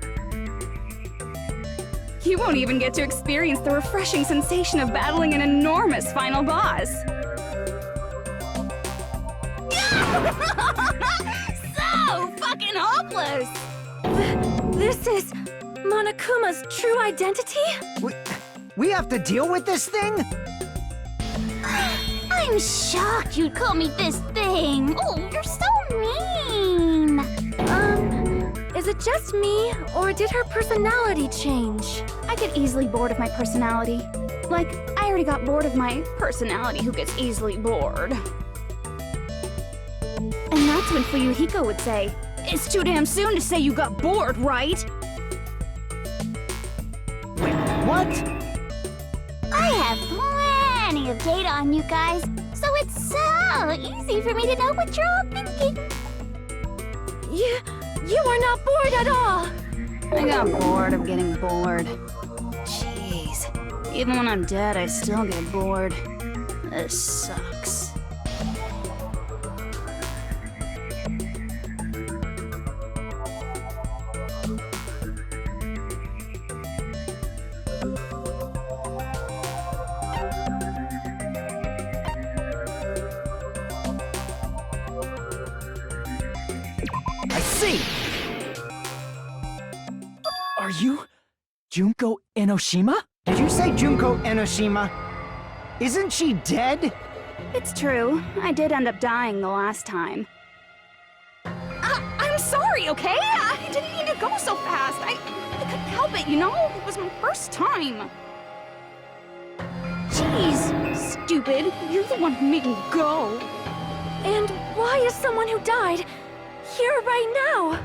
You won't even get to experience the refreshing sensation of battling an enormous final boss. freaking hopeless! This is Monokuma's true identity? We have to deal with this thing? I'm shocked you'd call me this thing. Oh, you're so mean. Is it just me, or did her personality change? I get easily bored of my personality. Like, I already got bored of my personality who gets easily bored. And that's when Fuyuhiko would say, "It's too damn soon to say you got bored, right?" Wait, what? I have plenty of data on you guys, so it's so easy for me to know what you're all thinking. You are not bored at all! I got bored of getting bored. Jeez. Even when I'm dead, I still get bored. This sucks. I see! Are you Junko Enoshima? Did you say Junko Enoshima? Isn't she dead? It's true. I did end up dying the last time. I'm sorry, okay? I didn't mean to go so fast. I couldn't help it, you know? It was my first time. Jeez, stupid. You're the one who made me go. And why is someone who died here right now?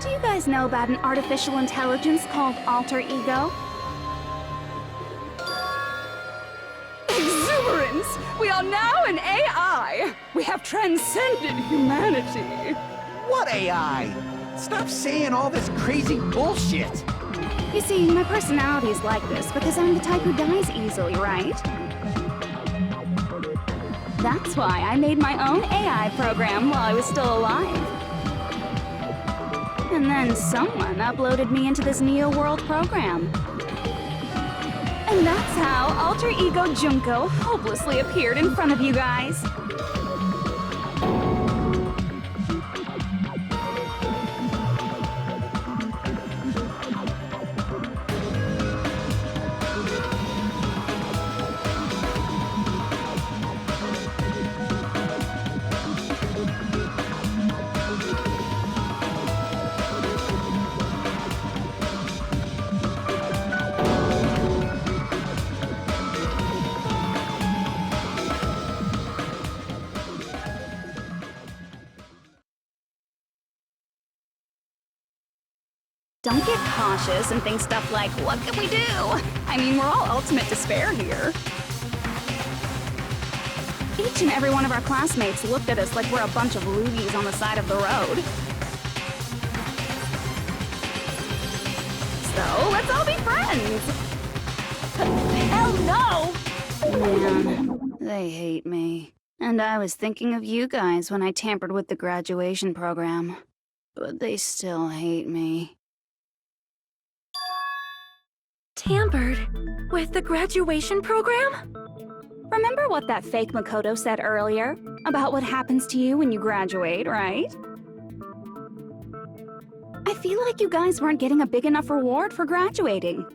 Do you guys know about an artificial intelligence called alter ego? Exuberance! We are now an AI! We have transcended humanity! What AI? Stop saying all this crazy bullshit. You see, my personality is like this because I'm the type who dies easily, right? That's why I made my own AI program while I was still alive. And then someone uploaded me into this Neo World program. And that's how Alter Ego Junko hopelessly appeared in front of you guys. Don't get cautious and think stuff like, what can we do? I mean, we're all ultimate despair here. Each and every one of our classmates looked at us like we're a bunch of loogies on the side of the road. So, let's all be friends! Hell no! Man, they hate me. And I was thinking of you guys when I tampered with the graduation program. But they still hate me. Tampered with the graduation program? Remember what that fake Makoto said earlier? About what happens to you when you graduate, right? I feel like you guys weren't getting a big enough reward for graduating.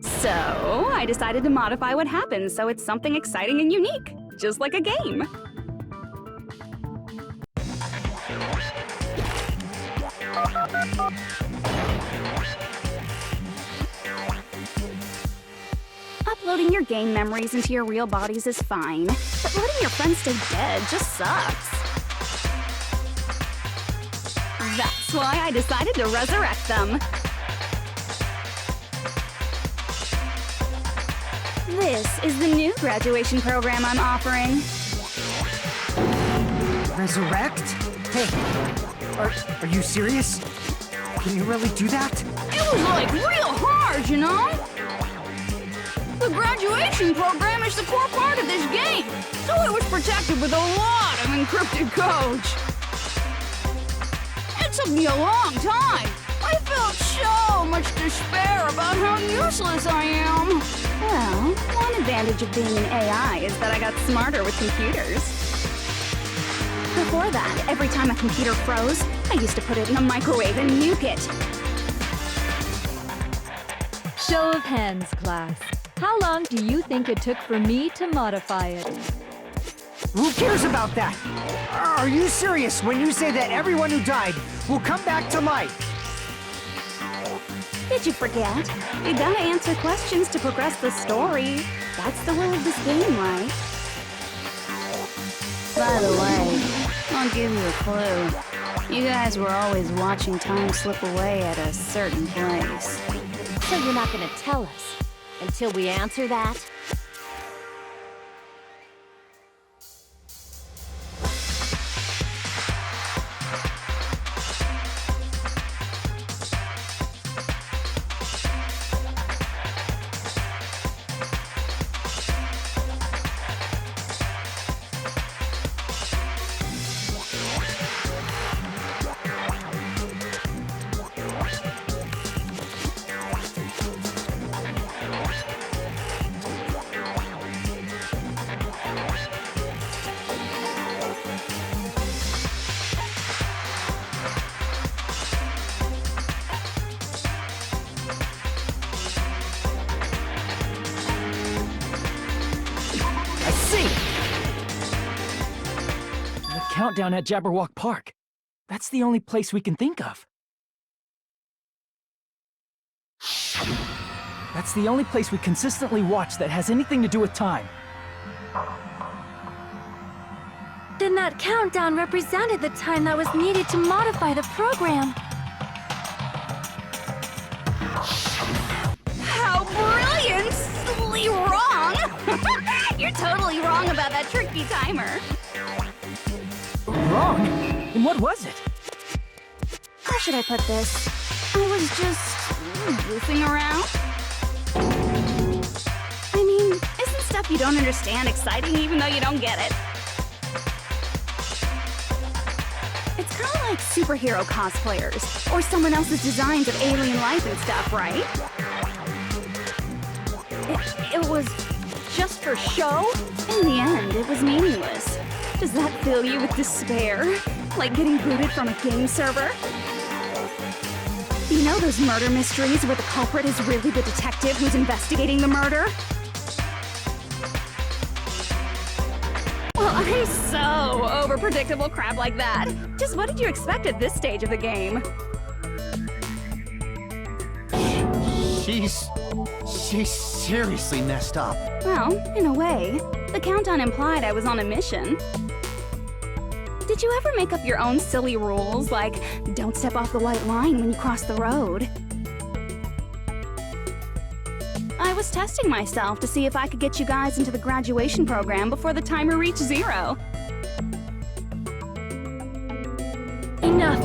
So, I decided to modify what happens so it's something exciting and unique, just like a game. Uploading your game memories into your real bodies is fine, but letting your friends stay dead just sucks. That's why I decided to resurrect them. This is the new graduation program I'm offering. Resurrect? Hey, are you serious? Can you really do that? It was like real hard, you know? The graduation program is the core part of this game, so it was protected with a lot of encrypted code. It took me a long time. I felt so much despair about how useless I am. Well, one advantage of being an AI is that I got smarter with computers. The before that, every time a computer froze, I used to put it in a microwave and nuke it. Show of hands, class. How long do you think it took for me to modify it? Who cares about that? Are you serious when you say that everyone who died will come back to life? Did you forget? You gotta answer questions to progress the story. That's the rule of this game, right? By the way, I'll give you a clue. You guys were always watching time slip away at a certain place. So you're not gonna tell us until we answer that? Countdown at Jabberwock Park. That's the only place we can think of. That's the only place we consistently watch that has anything to do with time. Then that countdown represented the time that was needed to modify the program. How brilliantly wrong! You're totally wrong about that tricky timer. Wrong? And what was it? How should I put this? I was just goofing around. I mean, isn't stuff you don't understand exciting even though you don't get it? It's kind of like superhero cosplayers, or someone else's designs of alien life and stuff, right? It was just for show? In the end, it was meaningless. Does that fill you with despair? Like getting booted from a game server? You know those murder mysteries where the culprit is really the detective who's investigating the murder? Well, I'm so over predictable crap like that. Just what did you expect at this stage of the game? She's seriously messed up. Well, in a way. The countdown implied I was on a mission. Did you ever make up your own silly rules, like don't step off the white line when you cross the road? I was testing myself to see if I could get you guys into the graduation program before the timer reached 0. Enough!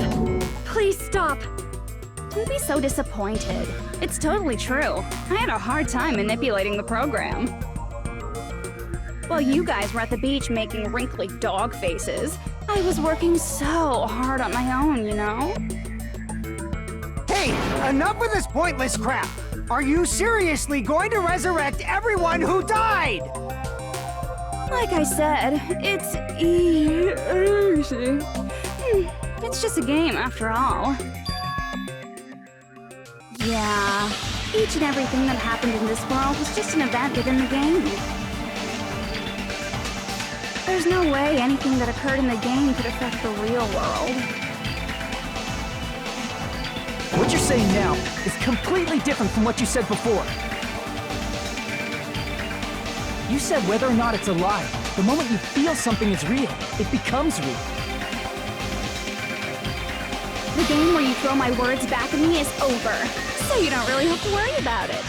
Please stop! Don't be so disappointed. It's totally true. I had a hard time manipulating the program. While you guys were at the beach making wrinkly dog faces, I was working so hard on my own, you know? Hey, enough with this pointless crap! Are you seriously going to resurrect everyone who died? Like I said, it's easy. It's just a game after all. Yeah, each and everything that happened in this world was just an event within the game. There's no way anything that occurred in the game could affect the real world. What you're saying now is completely different from what you said before. You said whether or not it's a lie, the moment you feel something is real, it becomes real. The game where you throw my words back at me is over, so you don't really have to worry about it.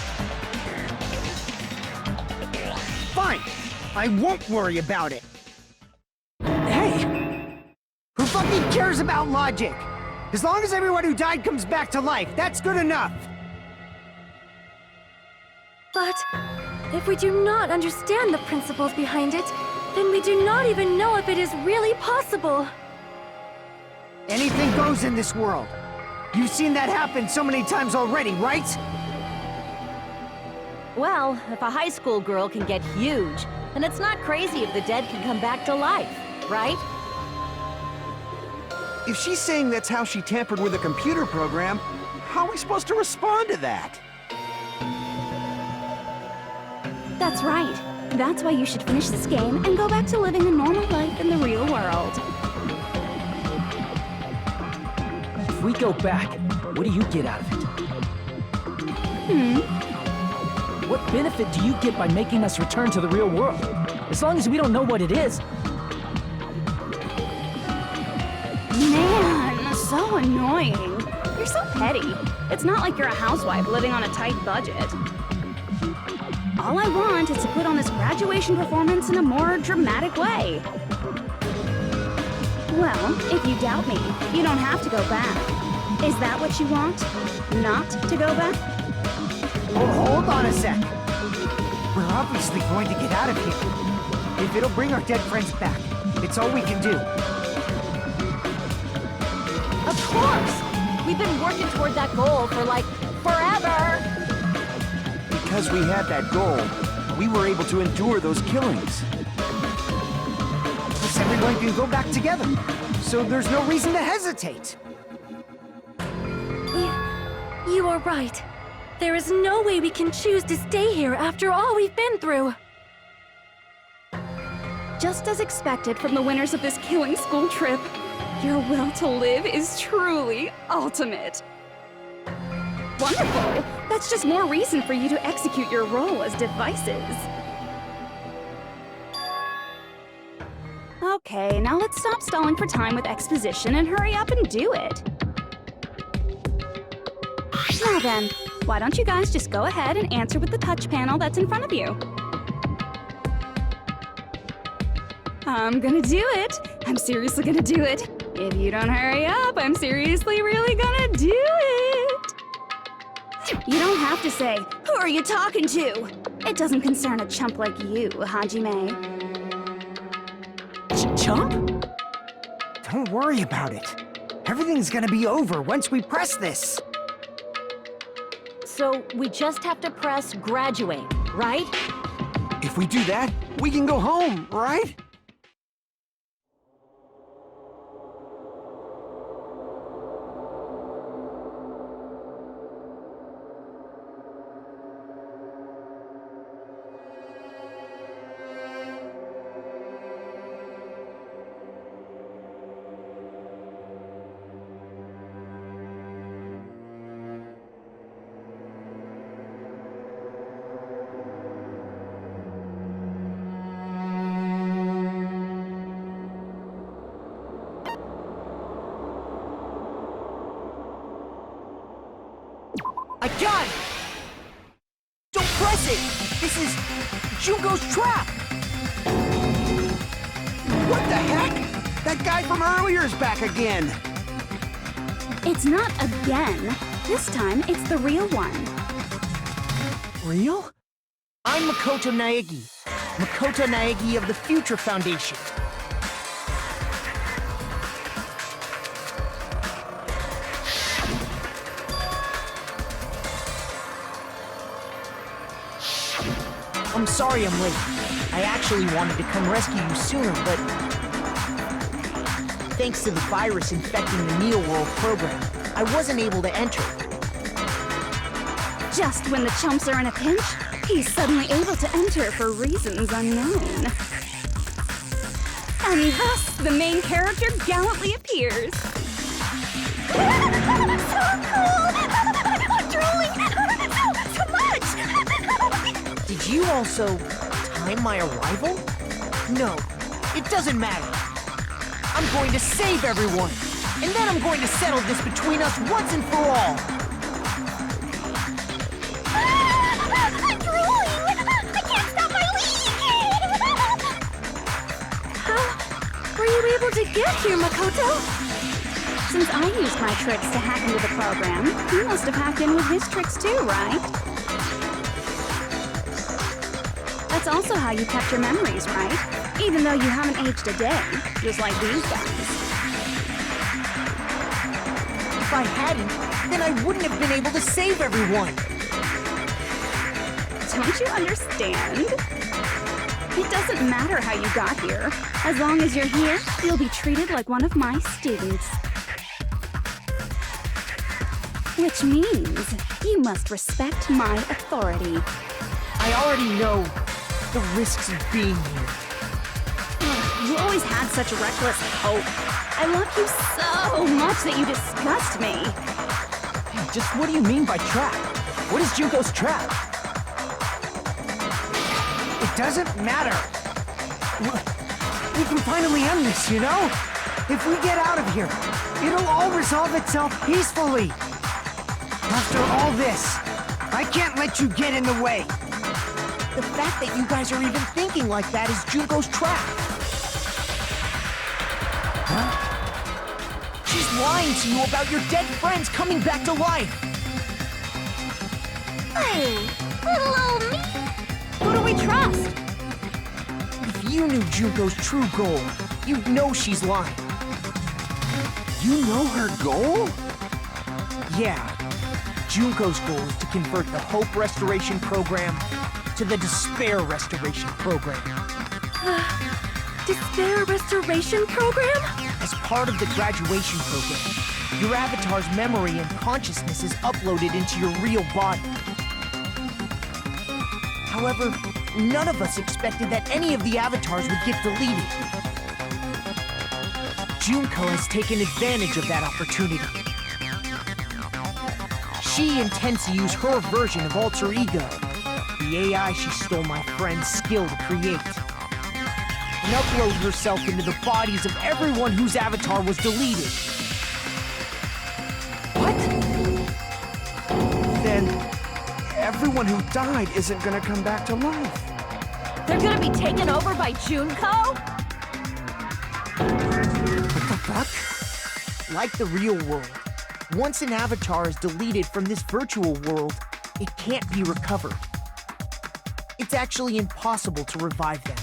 Fine, I won't worry about it. Hey! Who fucking cares about logic? As long as everyone who died comes back to life, that's good enough. But if we do not understand the principles behind it, then we do not even know if it is really possible. Anything goes in this world. You've seen that happen so many times already, right? Well, if a high school girl can get huge, then it's not crazy if the dead can come back to life, right? If she's saying that's how she tampered with a computer program, how are we supposed to respond to that? That's right. That's why you should finish this game and go back to living a normal life in the real world. If we go back, what do you get out of it? What benefit do you get by making us return to the real world? As long as we don't know what it is. Man, so annoying. You're so petty. It's not like you're a housewife living on a tight budget. All I want is to put on this graduation performance in a more dramatic way. Well, if you doubt me, you don't have to go back. Is that what you want? Not to go back? Hold on a sec. We're obviously going to get out of here. If it'll bring our dead friends back, it's all we can do. Of course! We've been working toward that goal for, like, forever! Because we had that goal, we were able to endure those killings. Plus everyone can go back together, so there's no reason to hesitate. You are right. There is no way we can choose to stay here after all we've been through. Just as expected from the winners of this killing school trip, your will to live is truly ultimate. Wonderful! That's just more reason for you to execute your role as devices. Okay, now let's stop stalling for time with exposition and hurry up and do it. Now then, why don't you guys just go ahead and answer with the touch panel that's in front of you? I'm gonna do it. I'm seriously gonna do it. If you don't hurry up, I'm seriously really gonna do it. You don't have to say, "Who are you talking to?" It doesn't concern a chump like you, Hajime. Chump? Don't worry about it. Everything's gonna be over once we press this. So we just have to press graduate, right? If we do that, we can go home, right? I got it! Don't press it! This is Junko's trap! What the heck? That guy from earlier is back again! It's not again. This time, it's the real one. Real? I'm Makoto Naegi. Makoto Naegi of the Future Foundation. I'm sorry I'm late. I actually wanted to come rescue you sooner, but thanks to the virus infecting the Neo World program, I wasn't able to enter. Just when the chumps are in a pinch, he's suddenly able to enter for reasons unknown. And thus, the main character gallantly appears. So cool! I'm drooling! So much! Did you also time my arrival? No, it doesn't matter. I'm going to save everyone, and then I'm going to settle this between us once and for all. I'm drooling! I can't stop my leak! How were you able to get here, Makoto? Since I used my tricks to hack into the program, you must have hacked in with his tricks too, right? That's also how you kept your memories, right? Even though you haven't aged a day, just like these guys. If I hadn't, then I wouldn't have been able to save everyone. Don't you understand? It doesn't matter how you got here. As long as you're here, you'll be treated like one of my students. Which means you must respect my authority. I already know the risks of being here. You always had such reckless hope. I love you so much that you disgust me. Hey, just what do you mean by trap? What is Junko's trap? It doesn't matter. We can finally end this, you know? If we get out of here, it'll all resolve itself peacefully. After all this, I can't let you get in the way. The fact that you guys are even thinking like that is Junko's trap. She's lying to you about your dead friends coming back to life. Hey, little old me. Who do we trust? If you knew Junko's true goal, you'd know she's lying. You know her goal? Yeah. Junko's goal is to convert the Hope Restoration Program to the Despair Restoration Program. Despair Restoration Program? As part of the graduation program, your avatar's memory and consciousness is uploaded into your real body. However, none of us expected that any of the avatars would get deleted. Junko has taken advantage of that opportunity. She intends to use her version of Alter Ego, the AI she stole my friend's skill to create, and upload herself into the bodies of everyone whose avatar was deleted. What? Then everyone who died isn't gonna come back to life. They're gonna be taken over by Junko? What the fuck? Like the real world, once an avatar is deleted from this virtual world, it can't be recovered. It's actually impossible to revive them.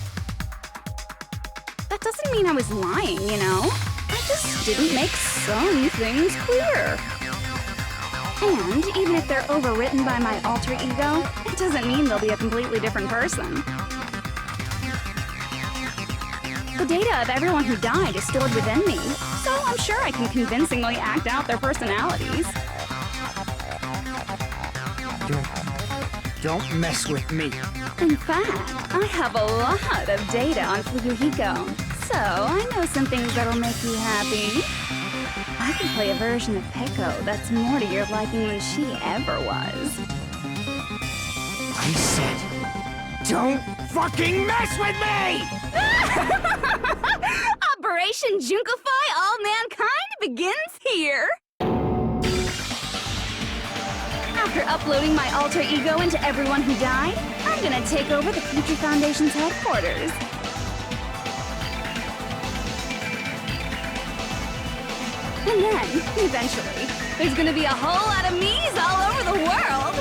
That doesn't mean I was lying, you know? I just didn't make some things clear. And even if they're overwritten by my alter ego, it doesn't mean they'll be a completely different person. The data of everyone who died is stored within me, so I'm sure I can convincingly act out their personalities. Don't mess with me. In fact, I have a lot of data on Fuyuhiko, so I know some things that'll make you happy. I can play a version of Peko that's more to your liking than she ever was. I said, don't fucking mess with me! Operation Junkify All Mankind begins here! After uploading my alter ego into everyone who died, I'm gonna take over the Future Foundation's headquarters. And then, eventually, there's gonna be a whole lot of me's all over the world!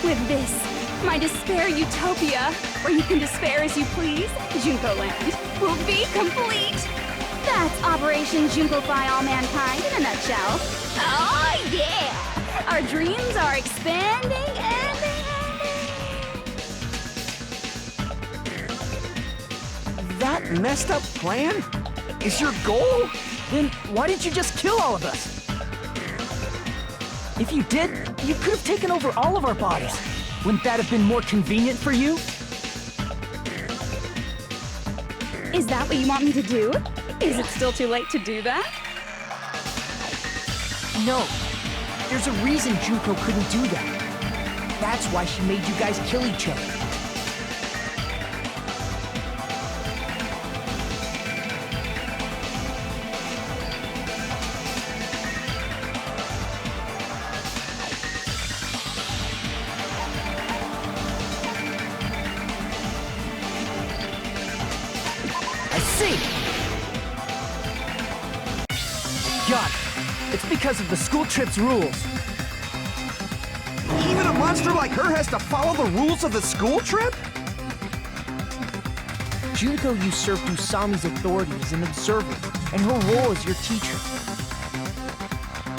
With this, my despair utopia, where you can despair as you please, Junko Land, will be complete! That's Operation Junkify All Mankind in a nutshell. Oh yeah! Our dreams are expanding and That messed up plan is your goal? Then why didn't you just kill all of us? If you did, you could have taken over all of our bodies. Wouldn't that have been more convenient for you? Is that what you want me to do? Is it still too late to do that? No. There's a reason Junko couldn't do that. That's why she made you guys kill each other. I see! Got it. It's because of the school trip's rules. Even a monster like her has to follow the rules of the school trip? Junko usurped Usami's authority as an observer, and her role as your teacher.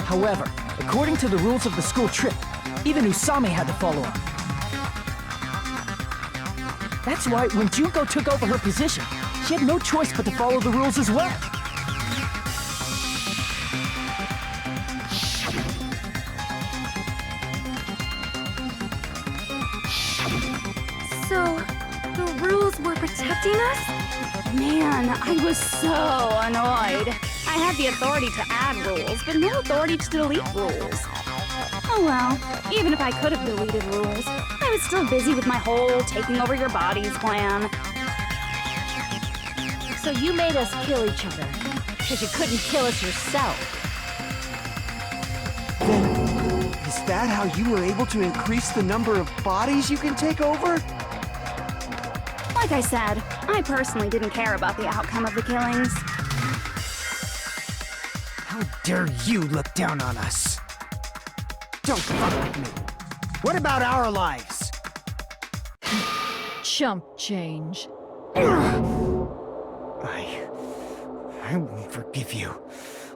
However, according to the rules of the school trip, even Usami had to follow up. That's why when Junko took over her position, she had no choice but to follow the rules as well. So, the rules were protecting us? Man, I was so annoyed. I had the authority to add rules, but no authority to delete rules. Oh well, even if I could have deleted rules, I was still busy with my whole taking over your bodies plan. So you made us kill each other, because you couldn't kill us yourself. Then, is that how you were able to increase the number of bodies you can take over? Like I said, I personally didn't care about the outcome of the killings. How dare you look down on us? Don't fuck with me. What about our lives? Chump change. I won't forgive you.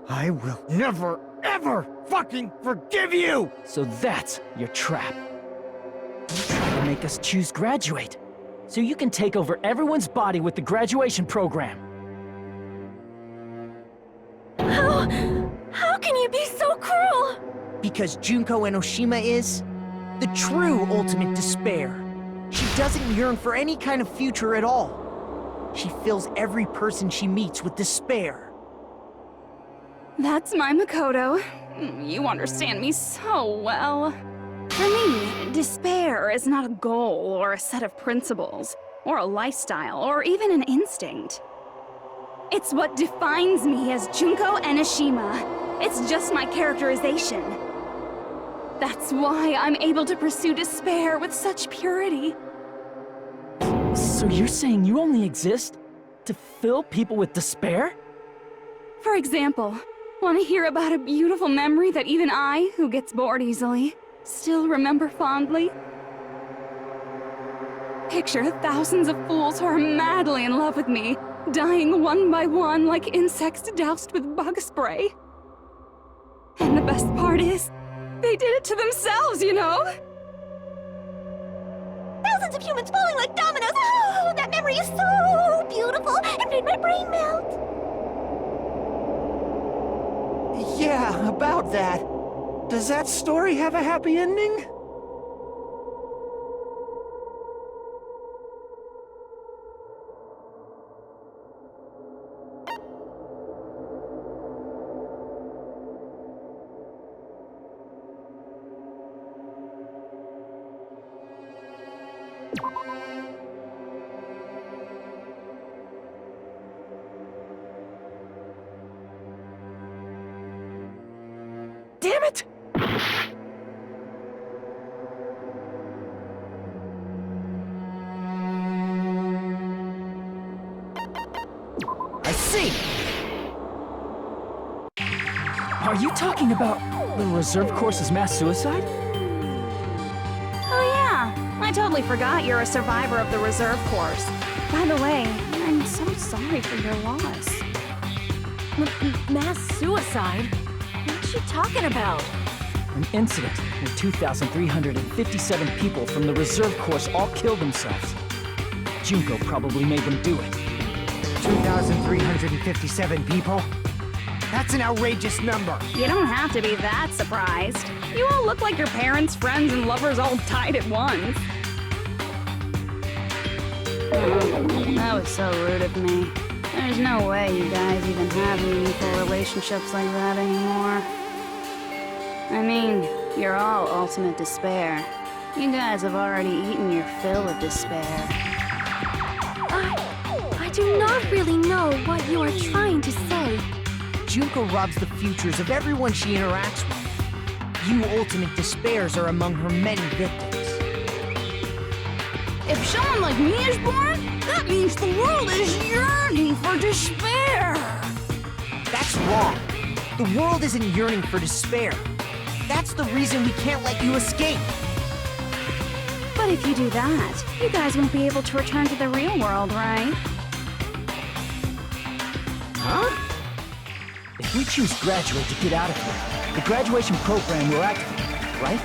I will never, ever fucking forgive you! So that's your trap. You try to make us choose graduate, so you can take over everyone's body with the graduation program. How can you be so cruel? Because Junko Enoshima is the true ultimate despair. She doesn't yearn for any kind of future at all. She fills every person she meets with despair. That's my Makoto. You understand me so well. For me, despair is not a goal or a set of principles, or a lifestyle, or even an instinct. It's what defines me as Junko Enoshima. It's just my characterization. That's why I'm able to pursue despair with such purity. So you're saying you only exist to fill people with despair? For example, want to hear about a beautiful memory that even I, who gets bored easily, still remember fondly? Picture thousands of fools who are madly in love with me, dying one by one like insects doused with bug spray. And the best part is, they did it to themselves, you know? Thousands of humans falling like dominoes. Oh, that memory is so beautiful. It made my brain melt. Yeah, about that. Does that story have a happy ending? Damn it! I see! Are you talking about the reserve course's mass suicide? Oh yeah, I totally forgot you're a survivor of the reserve course. By the way, I'm so sorry for your loss. Mass suicide? What's she talking about? An incident where 2,357 people from the reserve course all killed themselves. Junko probably made them do it. 2,357 people? That's an outrageous number! You don't have to be that surprised. You all look like your parents, friends, and lovers all died at once. That was so rude of me. There's no way you guys even have meaningful relationships like that anymore. I mean, you're all ultimate despair. You guys have already eaten your fill of despair. I do not really know what you are trying to say. Junko robs the futures of everyone she interacts with. You ultimate despairs are among her many victims. If someone like me is born, that means the world is yearning for despair. That's wrong. The world isn't yearning for despair. That's the reason we can't let you escape. But if you do that, you guys won't be able to return to the real world, right? Huh? If we choose graduate to get out of here, the graduation program will activate, right?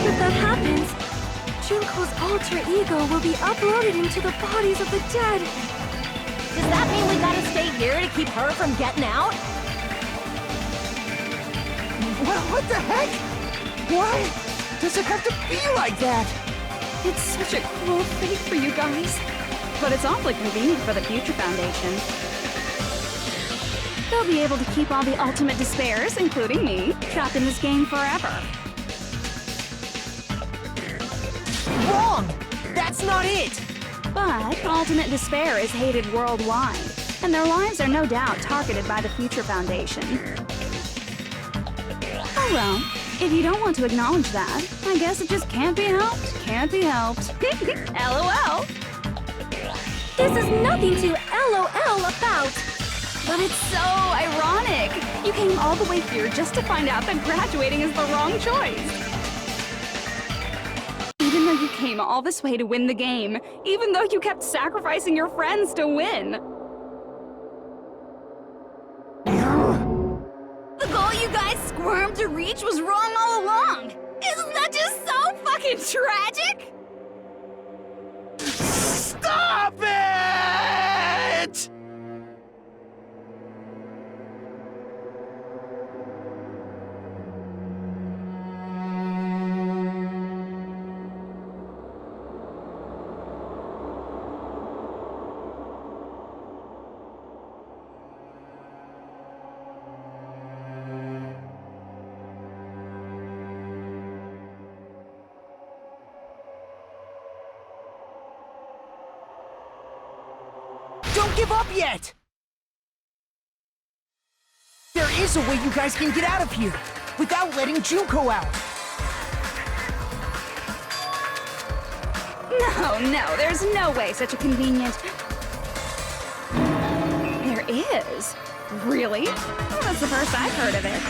If that happens, Junko's alter ego will be uploaded into the bodies of the dead. Does that mean we gotta stay here to keep her from getting out? What the heck? Why does it have to be like that? It's such a cruel fate for you guys. But it's awfully convenient for the Future Foundation. They'll be able to keep all the ultimate despairs, including me, trapped in this game forever. Wrong! That's not it! But ultimate despair is hated worldwide, and their lives are no doubt targeted by the Future Foundation. Oh well, if you don't want to acknowledge that, I guess it just can't be helped. Can't be helped. LOL. This is nothing to LOL about. But it's so ironic. You came all the way here just to find out that graduating is the wrong choice. Even though you came all this way to win the game, even though you kept sacrificing your friends to win. The goal you guys squirmed to reach was wrong all along. Isn't that just so fucking tragic? Stop it! Don't give up yet! There is a way you guys can get out of here, without letting Junko out. No, there's no way such a convenient... There is? Really? Well, that's the first I've heard of it.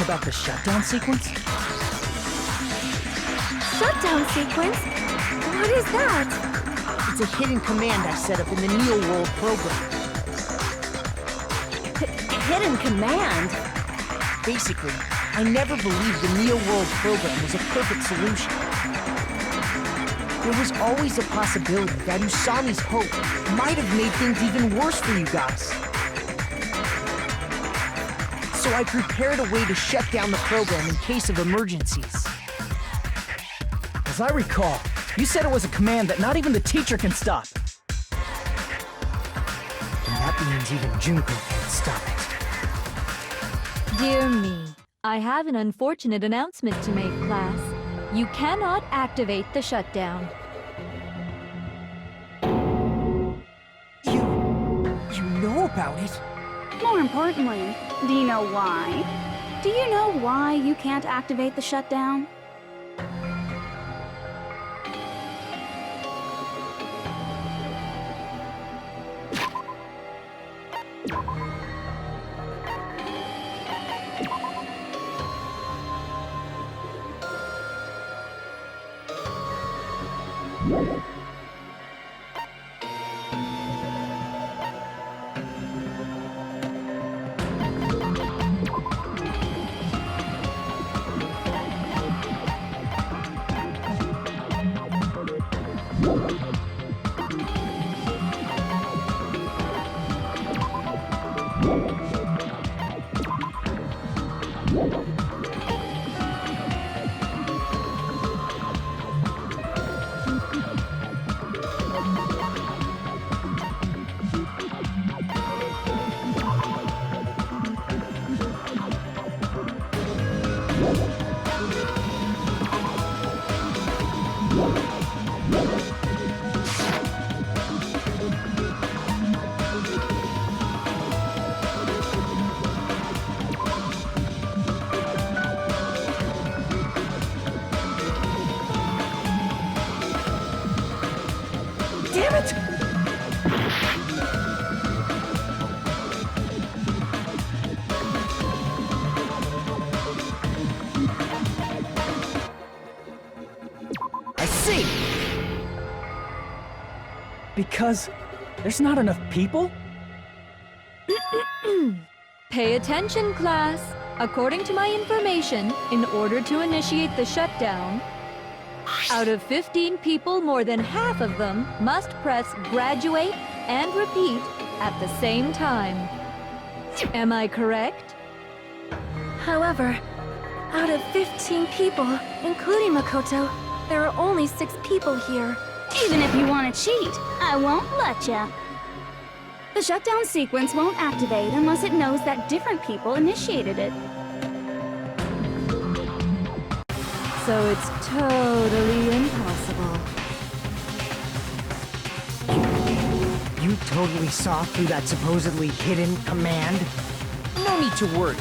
About the shutdown sequence? Shutdown sequence? What is that? It's a hidden command I set up in the Neo World program. Hidden command? Basically, I never believed the Neo World program was a perfect solution. There was always a possibility that Usami's hope might have made things even worse for you guys. So I prepared a way to shut down the program in case of emergencies. As I recall, you said it was a command that not even the teacher can stop. And that means even Junko can't stop it. Dear me, I have an unfortunate announcement to make, class. You cannot activate the shutdown. You know about it? More importantly, do you know why? Do you know why you can't activate the shutdown? see. Because there's not enough people? Pay attention, class. According to my information, in order to initiate the shutdown, out of 15 people, more than half of them must press graduate and repeat at the same time. Am I correct? However, out of 15 people, including Makoto, there are only 6 people here. Even if you want to cheat, I won't let ya. The shutdown sequence won't activate unless it knows that different people initiated it. So it's totally impossible. You totally saw through that supposedly hidden command? No need to worry.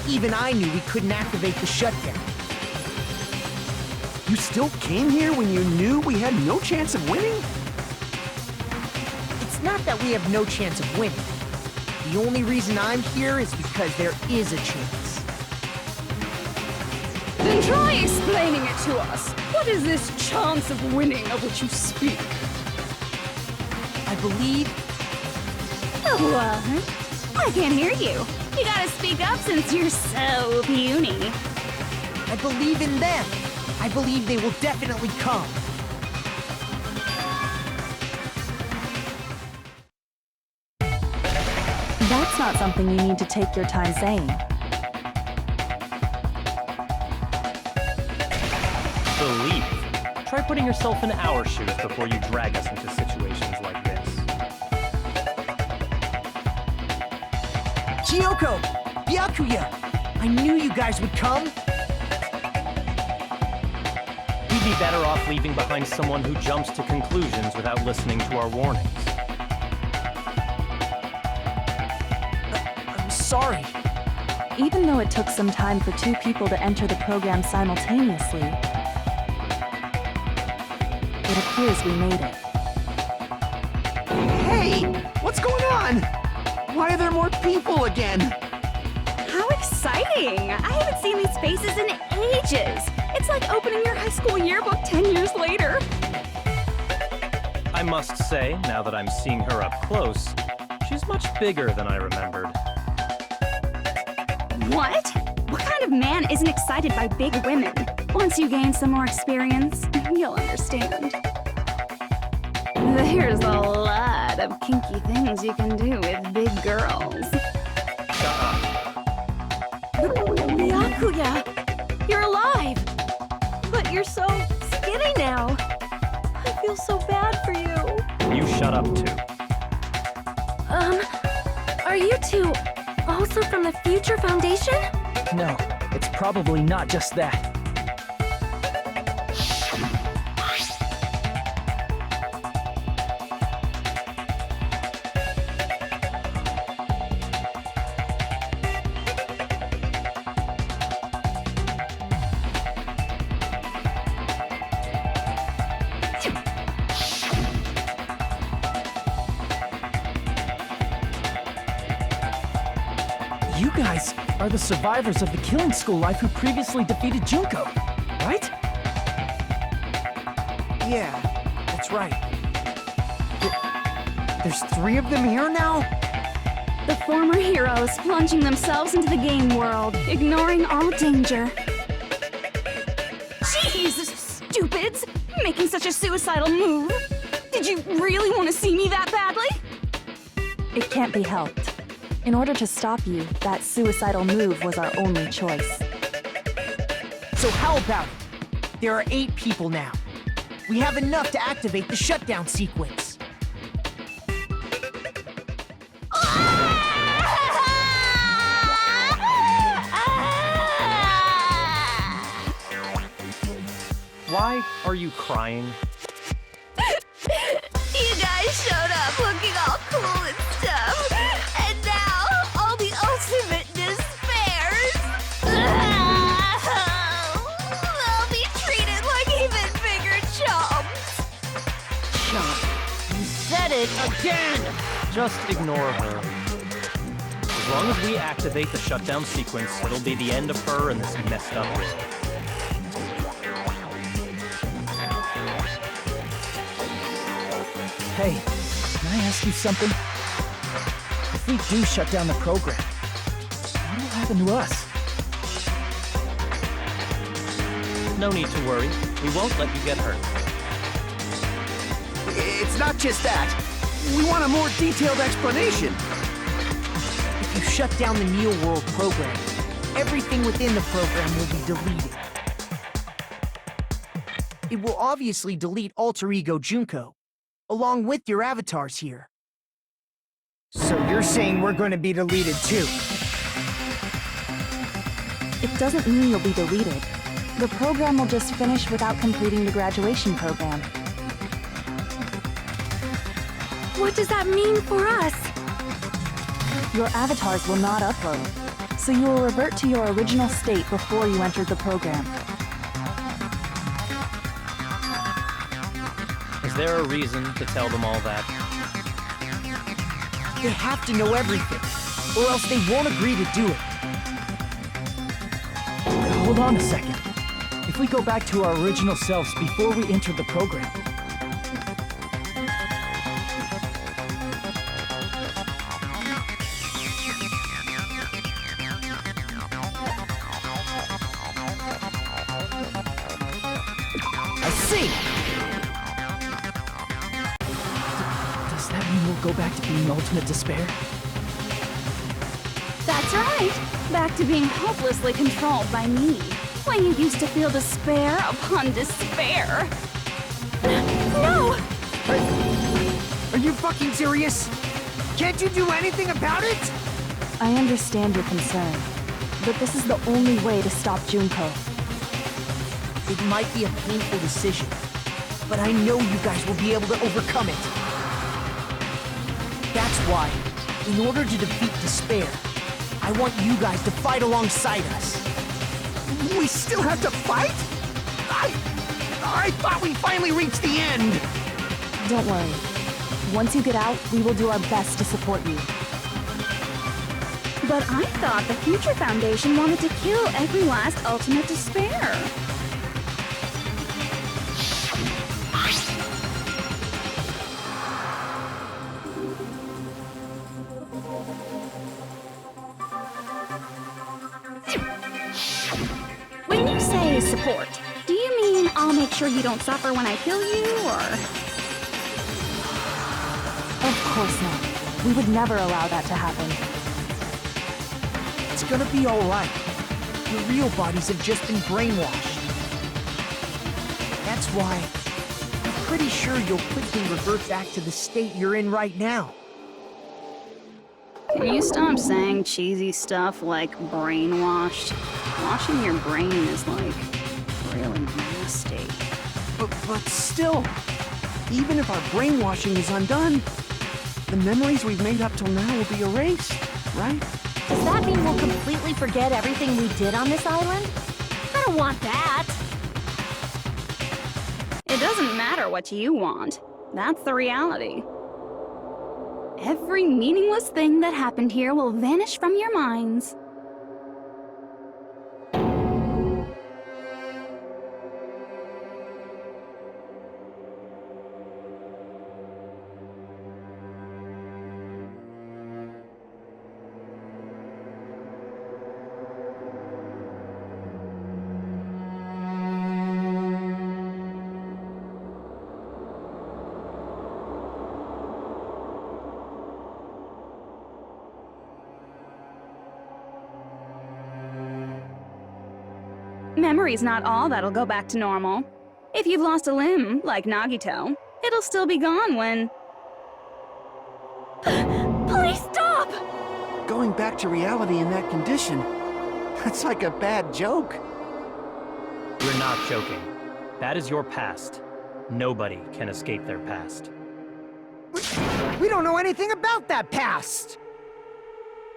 Even I knew we couldn't activate the shutdown. You still came here when you knew we had no chance of winning? It's not that we have no chance of winning. The only reason I'm here is because there is a chance. Then try explaining it to us. What is this chance of winning of which you speak? I believe What? I can't hear you. You gotta speak up since you're so puny. I believe in them. I believe they will definitely come. That's not something you need to take your time saying. Believe. Try putting yourself in our shoes before you drag us into situations like this. Kyoko! Byakuya! I knew you guys would come! We'd be better off leaving behind someone who jumps to conclusions without listening to our warnings. I'm sorry. Even though it took some time for 2 people to enter the program simultaneously, it appears we made it. Hey! What's going on? Why are there more people again? How exciting! I haven't seen these faces in ages. It's like opening your high school yearbook 10 years later. I must say, now that I'm seeing her up close, she's much bigger than I remembered. What? What kind of man isn't excited by big women? Once you gain some more experience, you'll understand. There's a lot of kinky things you can do with big girls. Shut up. Byakuya! You're alive! But you're so skinny now. I feel so bad for you. You shut up too. Are you two also from the Future Foundation? No, it's probably not just that. You guys are the survivors of the killing school life who previously defeated Junko, right? Yeah, that's right. There's 3 of them here now? The former heroes plunging themselves into the game world, ignoring all danger. Jeez, stupids! Making such a suicidal move! Did you really want to see me that badly? It can't be helped. In order to stop you, that suicidal move was our only choice. So how about it? There are 8 people now. We have enough to activate the shutdown sequence. Why are you crying? You guys showed up looking all cool and stuff, and now all the ultimate despairs. They'll be treated like even bigger chumps. You said it again! Just ignore her. As long as we activate the shutdown sequence, it'll be the end of her in this messed up world. Hey, can I ask you something? If we do shut down the program, what will happen to us? No need to worry. We won't let you get hurt. It's not just that. We want a more detailed explanation. If you shut down the Neo World program, everything within the program will be deleted. It will obviously delete Alter Ego Junko, along with your avatars here. So you're saying we're going to be deleted too? It doesn't mean you'll be deleted. The program will just finish without completing the graduation program. What does that mean for us? Your avatars will not upload, so you will revert to your original state before you entered the program. Is there a reason to tell them all that? They have to know everything, or else they won't agree to do it. Hold on a second. If we go back to our original selves before we enter the program, I see! does that mean we'll go back to being ultimate despair? That's right. Back to being hopelessly controlled by me. When you used to feel despair upon despair. No! Are you fucking serious? Can't you do anything about it? I understand your concern, but this is the only way to stop Junko. It might be a painful decision, but I know you guys will be able to overcome it. That's why, in order to defeat despair, I want you guys to fight alongside us. We still have to fight? I thought we finally reached the end! Don't worry. Once you get out, we will do our best to support you. But I thought the Future Foundation wanted to kill every last ultimate despair. When you say support, do you mean I'll make sure you don't suffer when I kill you, or...? Of course not. We would never allow that to happen. It's gonna be alright. Your real bodies have just been brainwashed. That's why I'm pretty sure you'll quickly revert back to the state you're in right now. Can you stop saying cheesy stuff like brainwashed? Washing your brain is like really nasty. But still, even if our brainwashing is undone, the memories we've made up till now will be erased, right? Does that mean we'll completely forget everything we did on this island? I don't want that! It doesn't matter what you want. That's the reality. Every meaningless thing that happened here will vanish from your minds. Memory's not all that'll go back to normal. If you've lost a limb, like Nagito, it'll still be gone when... Please stop! Going back to reality in that condition, that's like a bad joke. You're not joking. That is your past. Nobody can escape their past. We don't know anything about that past!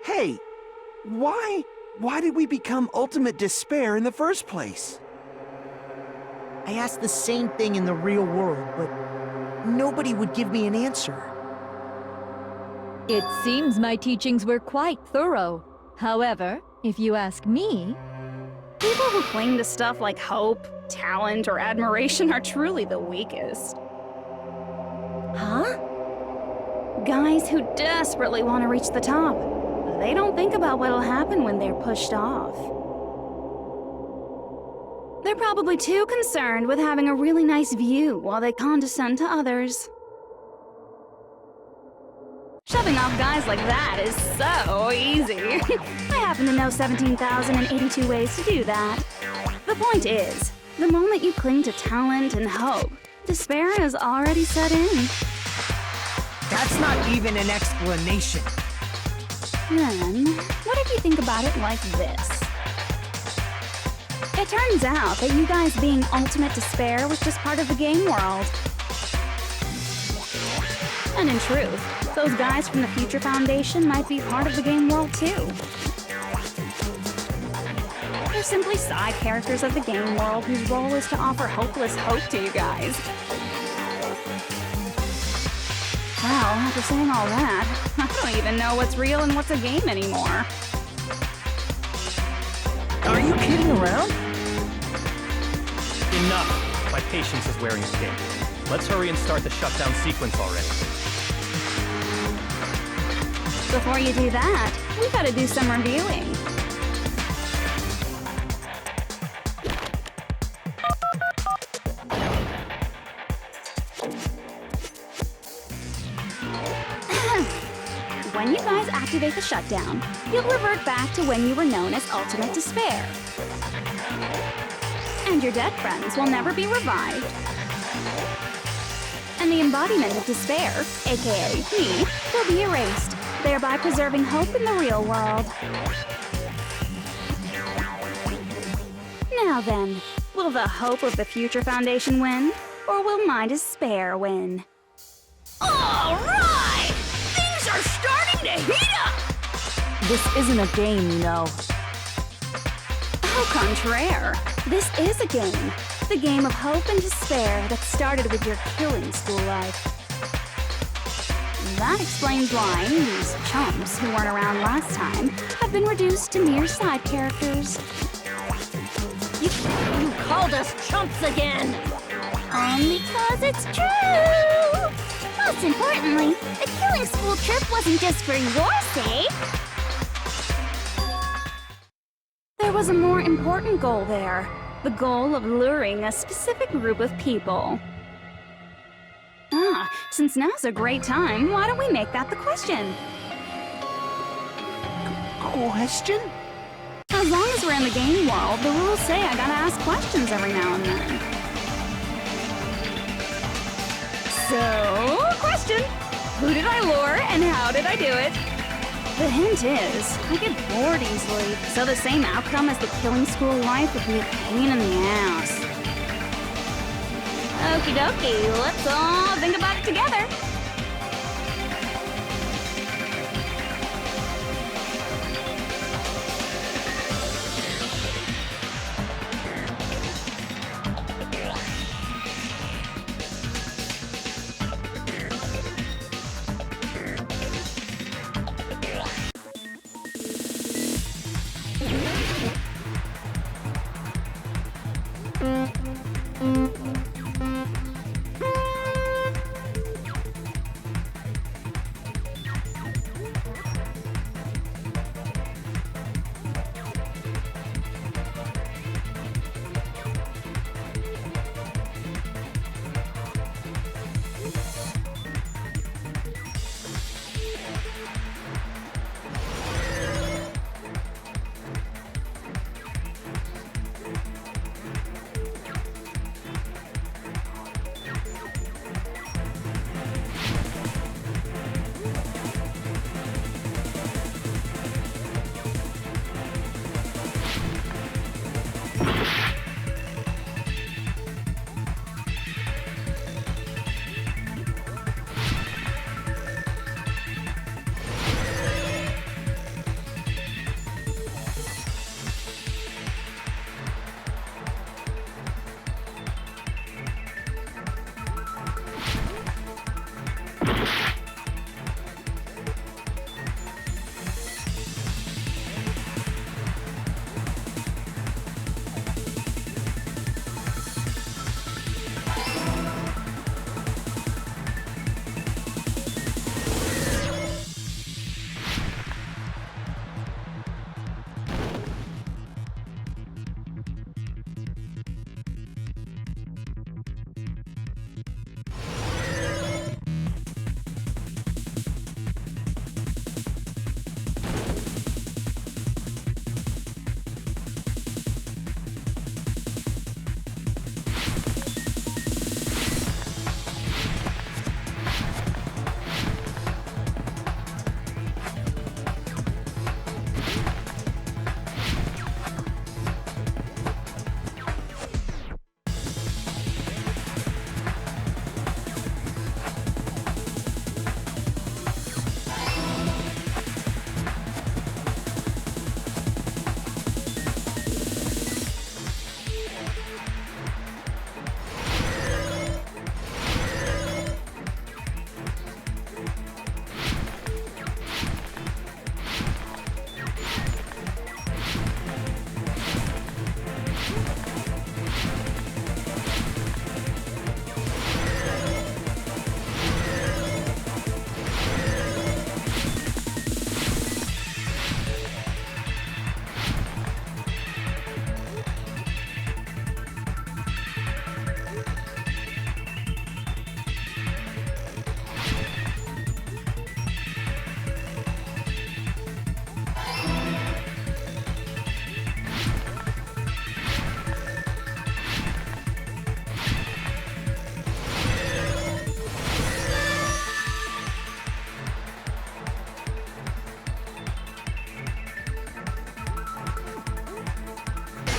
Hey, why did we become ultimate despair in the first place? I asked the same thing in the real world, but nobody would give me an answer. It seems my teachings were quite thorough. However, if you ask me, People who cling to stuff like hope, talent, or admiration are truly the weakest. Huh? Guys who desperately want to reach the top. They don't think about what'll happen when they're pushed off. They're probably too concerned with having a really nice view while they condescend to others. Shoving off guys like that is so easy. I happen to know 17,082 ways to do that. The point is, the moment you cling to talent and hope, despair has already set in. That's not even an explanation. Then, what if you think about it like this? It turns out that you guys being ultimate despair was just part of the game world. And in truth, those guys from the Future Foundation might be part of the game world too. They're simply side characters of the game world whose role is to offer hopeless hope to you guys. Well, after saying all that, I don't even know what's real and what's a game anymore. Are you kidding around? Enough! My patience is wearing thin. Let's hurry and start the shutdown sequence already. Before you do that, we gotta do some reviewing. When you guys activate the shutdown, you'll revert back to when you were known as Ultimate Despair. And your dead friends will never be revived. And the embodiment of despair, aka me, will be erased, thereby preserving hope in the real world. Now then, will the hope of the Future Foundation win, or will my despair win? All right! Things are starting to heat up! This isn't a game, you know. Au contraire, this is a game. The game of hope and despair that started with your killing school life. That explains why these chumps who weren't around last time have been reduced to mere side characters. You called us chumps again! Because it's true! Most importantly, the killing school trip wasn't just for your sake. There was a more important goal there. The goal of luring a specific group of people. Since now's a great time, why don't we make that the question? Question? As long as we're in the game world, the rules say I gotta ask questions every now and then. So, question. Who did I lure and how did I do it? The hint is, I get bored easily, so the same outcome as the killing school life would be a pain in the ass. Okie dokie, let's all think about it together.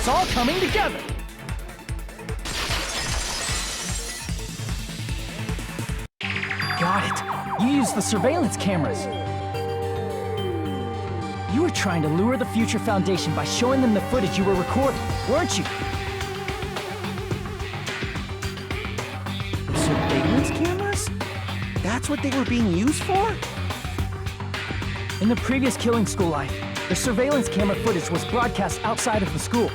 It's all coming together! Got it! You used the surveillance cameras! You were trying to lure the Future Foundation by showing them the footage you were recording, weren't you? Surveillance cameras? That's what they were being used for? In the previous killing school life, the surveillance camera footage was broadcast outside of the school.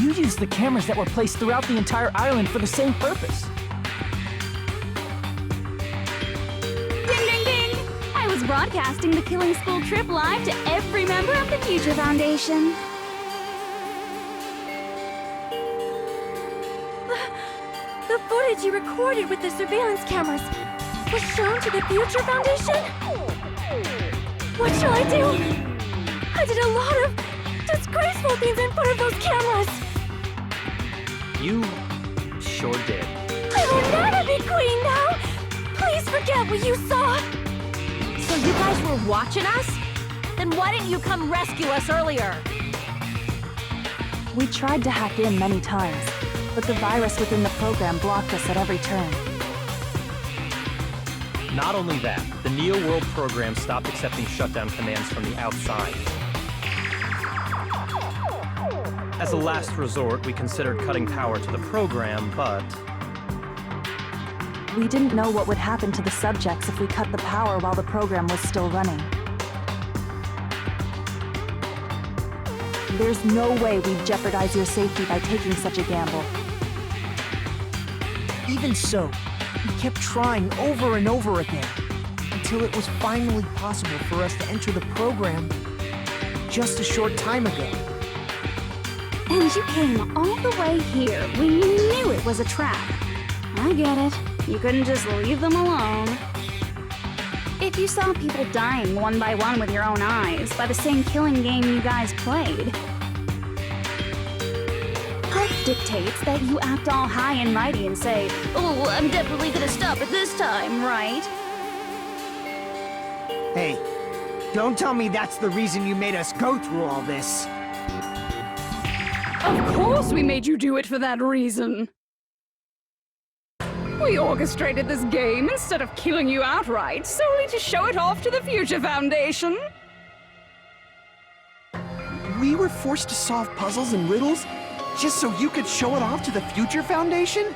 You used the cameras that were placed throughout the entire island for the same purpose. Ding, ding, ding! I was broadcasting the Killing School trip live to every member of the Future Foundation. The footage you recorded with the surveillance cameras was shown to the Future Foundation? What shall I do? I did a lot of disgraceful things in front of those cameras. You sure did. I will never be queen now. Please forget what you saw. So you guys were watching us? Then why didn't you come rescue us earlier? We tried to hack in many times, but the virus within the program blocked us at every turn. Not only that, the Neo World program stopped accepting shutdown commands from the outside. As a last resort, we considered cutting power to the program, but... We didn't know what would happen to the subjects if we cut the power while the program was still running. There's no way we'd jeopardize your safety by taking such a gamble. Even so, we kept trying over and over again, until it was finally possible for us to enter the program just a short time ago. And you came all the way here when you knew it was a trap. I get it. You couldn't just leave them alone. If you saw people dying one by one with your own eyes by the same killing game you guys played, Hope dictates that you act all high and mighty and say, "Oh, I'm definitely gonna stop it this time, right?" Hey, don't tell me that's the reason you made us go through all this. Of course we made you do it for that reason. We orchestrated this game instead of killing you outright, solely to show it off to the Future Foundation. We were forced to solve puzzles and riddles just so you could show it off to the Future Foundation?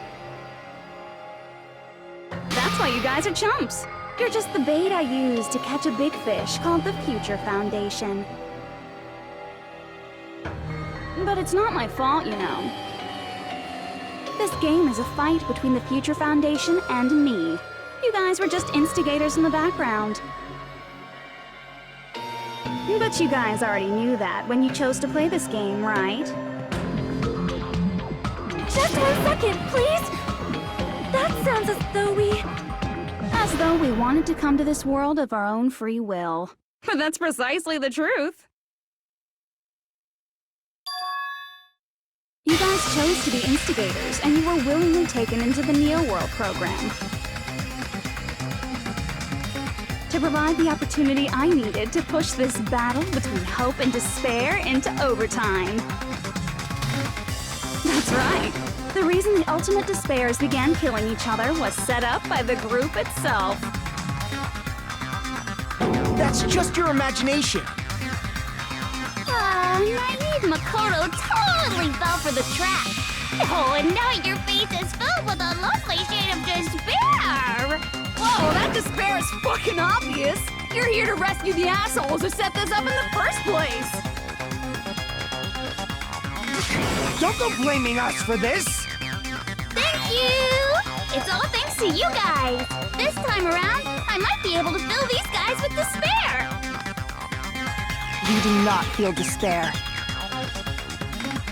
That's why you guys are chumps. You're just the bait I use to catch a big fish called the Future Foundation. But it's not my fault, you know. This game is a fight between the Future Foundation and me. You guys were just instigators in the background. But you guys already knew that when you chose to play this game, right? Just 1 second, please! That sounds as though we... As though we wanted to come to this world of our own free will. But that's precisely the truth. You guys chose to be instigators, and you were willingly taken into the Neo World program. To provide the opportunity I needed to push this battle between hope and despair into overtime. That's right. The reason the ultimate despairs began killing each other was set up by the group itself. That's just your imagination. Naive Makoto totally fell for the trap. Oh, and now your face is filled with a lovely shade of despair. Whoa, that despair is fucking obvious. You're here to rescue the assholes who set this up in the first place. Don't go blaming us for this! Thank you! It's all thanks to you guys. This time around, I might be able to fill these guys with despair. We do not feel despair.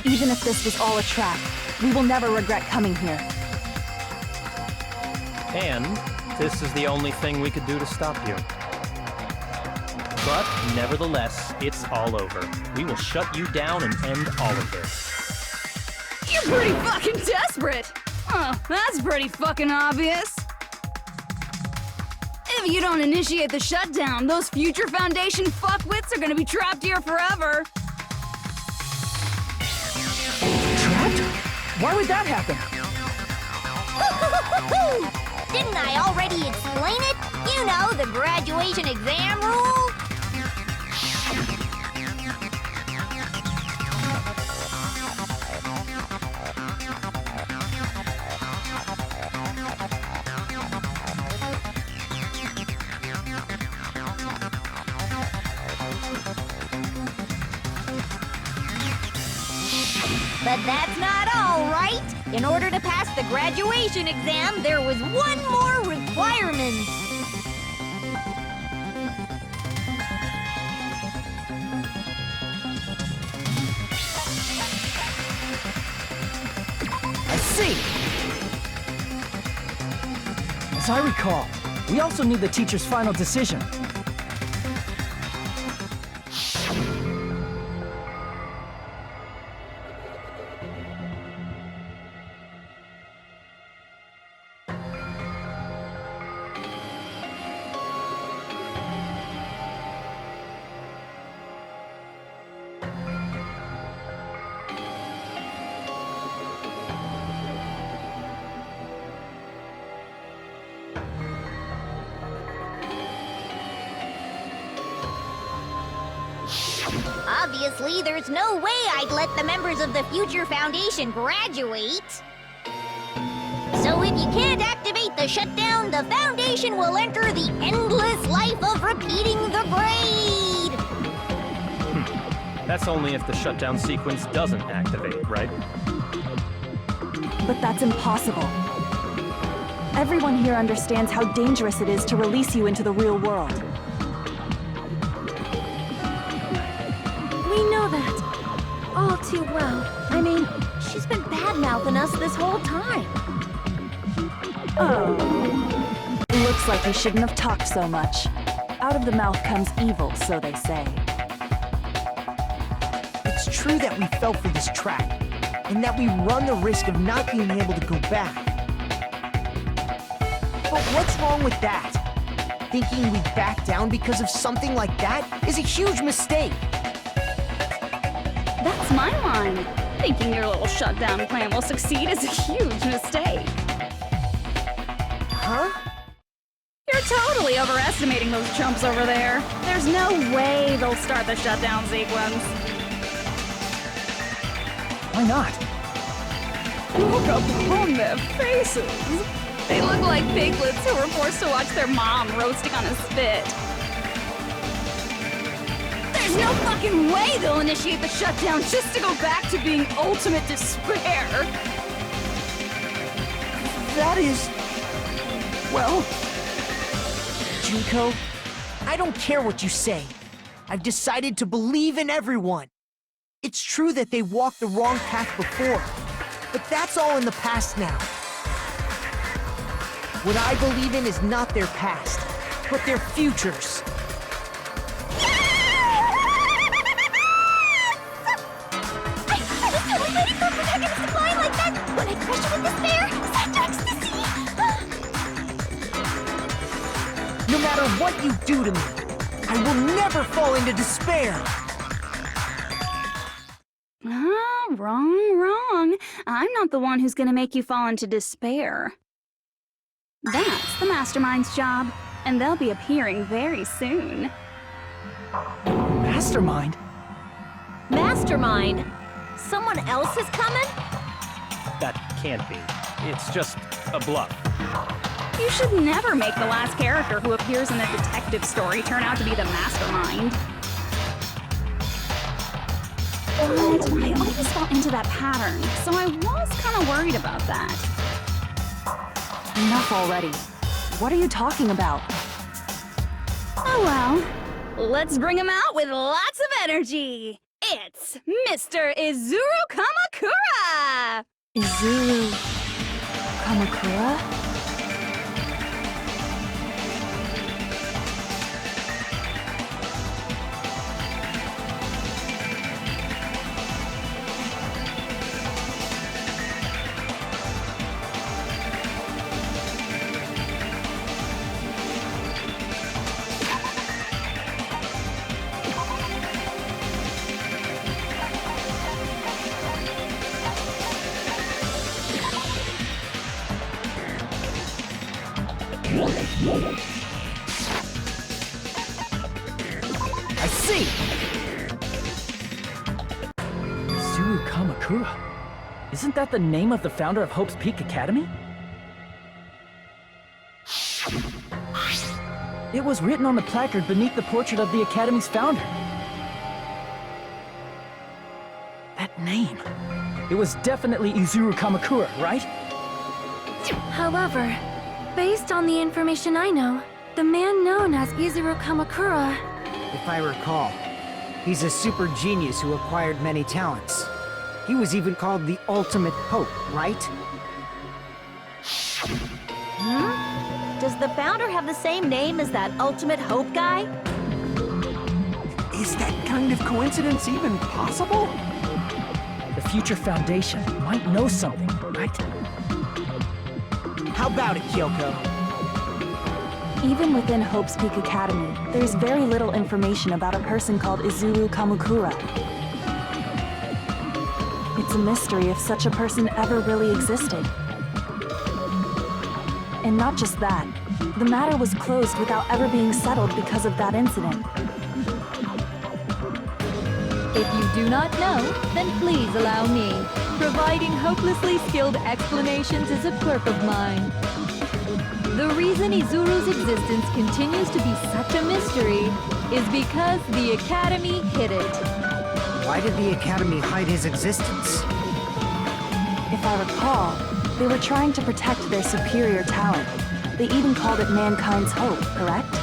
Even if this was all a trap, we will never regret coming here. And this is the only thing we could do to stop you. But nevertheless, it's all over. We will shut you down and end all of this. You're pretty fucking desperate. Oh, that's pretty fucking obvious. If you don't initiate the shutdown, those future Foundation fuckwits are gonna be trapped here forever. Trapped? Why would that happen? Didn't I already explain it? You know, the graduation exam rule. But that's not all, right? In order to pass the graduation exam, there was one more requirement. I see! As I recall, we also need the teacher's final decision. Obviously, there's no way I'd let the members of the Future Foundation graduate. So if you can't activate the shutdown, the Foundation will enter the endless life of repeating the grade! That's only if the shutdown sequence doesn't activate, right? But that's impossible. Everyone here understands how dangerous it is to release you into the real world. We know that. All too well. I mean, she's been bad-mouthing us this whole time. Oh. Looks like we shouldn't have talked so much. Out of the mouth comes evil, so they say. It's true that we fell for this trap, and that we run the risk of not being able to go back. But what's wrong with that? Thinking we'd back down because of something like that is a huge mistake. That's my line. Thinking your little shutdown plan will succeed is a huge mistake. Huh? You're totally overestimating those chumps over there. There's no way they'll start the shutdown sequence. Why not? Look upon their faces. They look like piglets who were forced to watch their mom roasting on a spit. There's no fucking way they'll initiate the shutdown just to go back to being ultimate despair. That is... well... Junko, I don't care what you say. I've decided to believe in everyone. It's true that they walked the wrong path before, but that's all in the past now. What I believe in is not their past, but their futures. I was totally waiting for a protagonist to lie like that when I crushed you with despair. No matter what you do to me, I will never fall into despair. Wrong. I'm not the one who's gonna make you fall into despair. That's the Mastermind's job, and they'll be appearing very soon. Mastermind? Mastermind? Someone else is coming? That can't be. It's just a bluff. You should never make the last character who appears in a detective story turn out to be the Mastermind. But I always fall into that pattern, so I was kind of worried about that. Enough already. What are you talking about? Oh well. Let's bring him out with lots of energy. It's Mr. Izuru Kamakura! Izuru... Kamakura? I see! Izuru Kamakura. Isn't that the name of the founder of Hope's Peak Academy? It was written on the placard beneath the portrait of the Academy's founder. That name. It was definitely Izuru Kamakura, right? However, based on the information I know, the man known as Izuru Kamakura... If I recall, he's a super genius who acquired many talents. He was even called the Ultimate Hope, right? Does the founder have the same name as that Ultimate Hope guy? Is that kind of coincidence even possible? The Future Foundation might know something, right? How about it, Kyoko? Even within Hope's Peak Academy, there's very little information about a person called Izuru Kamakura. It's a mystery if such a person ever really existed. And not just that, the matter was closed without ever being settled because of that incident. If you do not know, then please allow me. Providing hopelessly skilled explanations is a quirk of mine. The reason Izuru's existence continues to be such a mystery is because the Academy hid it. Why did the Academy hide his existence? If I recall, they were trying to protect their superior talent. They even called it mankind's hope, correct?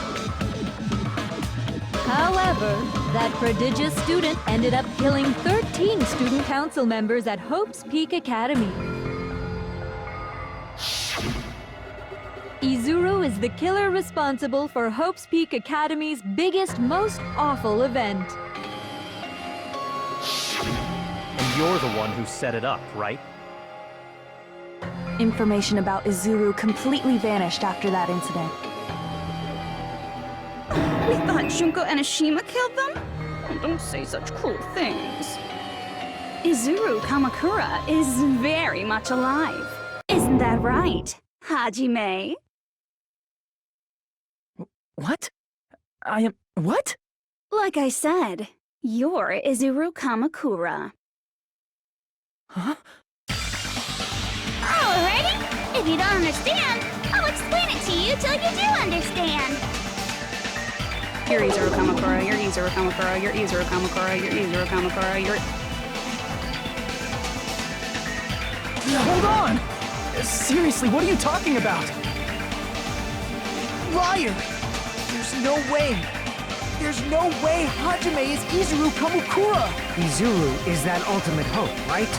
However, that prodigious student ended up killing 13 student council members at Hope's Peak Academy. Izuru is the killer responsible for Hope's Peak Academy's biggest, most awful event. And you're the one who set it up, right? Information about Izuru completely vanished after that incident. We thought Junko Enoshima killed them? Oh, don't say such cruel things. Izuru Kamakura is very much alive. Isn't that right, Hajime? What? I am... what? Like I said, you're Izuru Kamakura. Huh? Alrighty. If you don't understand, I'll explain it to you till you do understand. You're Izuru Kamakura, you're Izuru Kamakura, you're Izuru Kamakura, you're Izuru Kamakura, you're... Hold on! Seriously, what are you talking about? Liar! There's no way! There's no way Hajime is Izuru Kamakura! Izuru is that Ultimate Hope, right?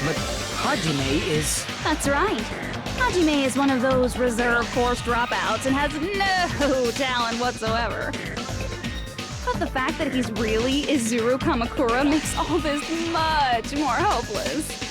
But Hajime is... That's right. Hajime is one of those reserve course dropouts and has no talent whatsoever. But the fact that he's really Izuru Kamakura makes all this much more hopeless.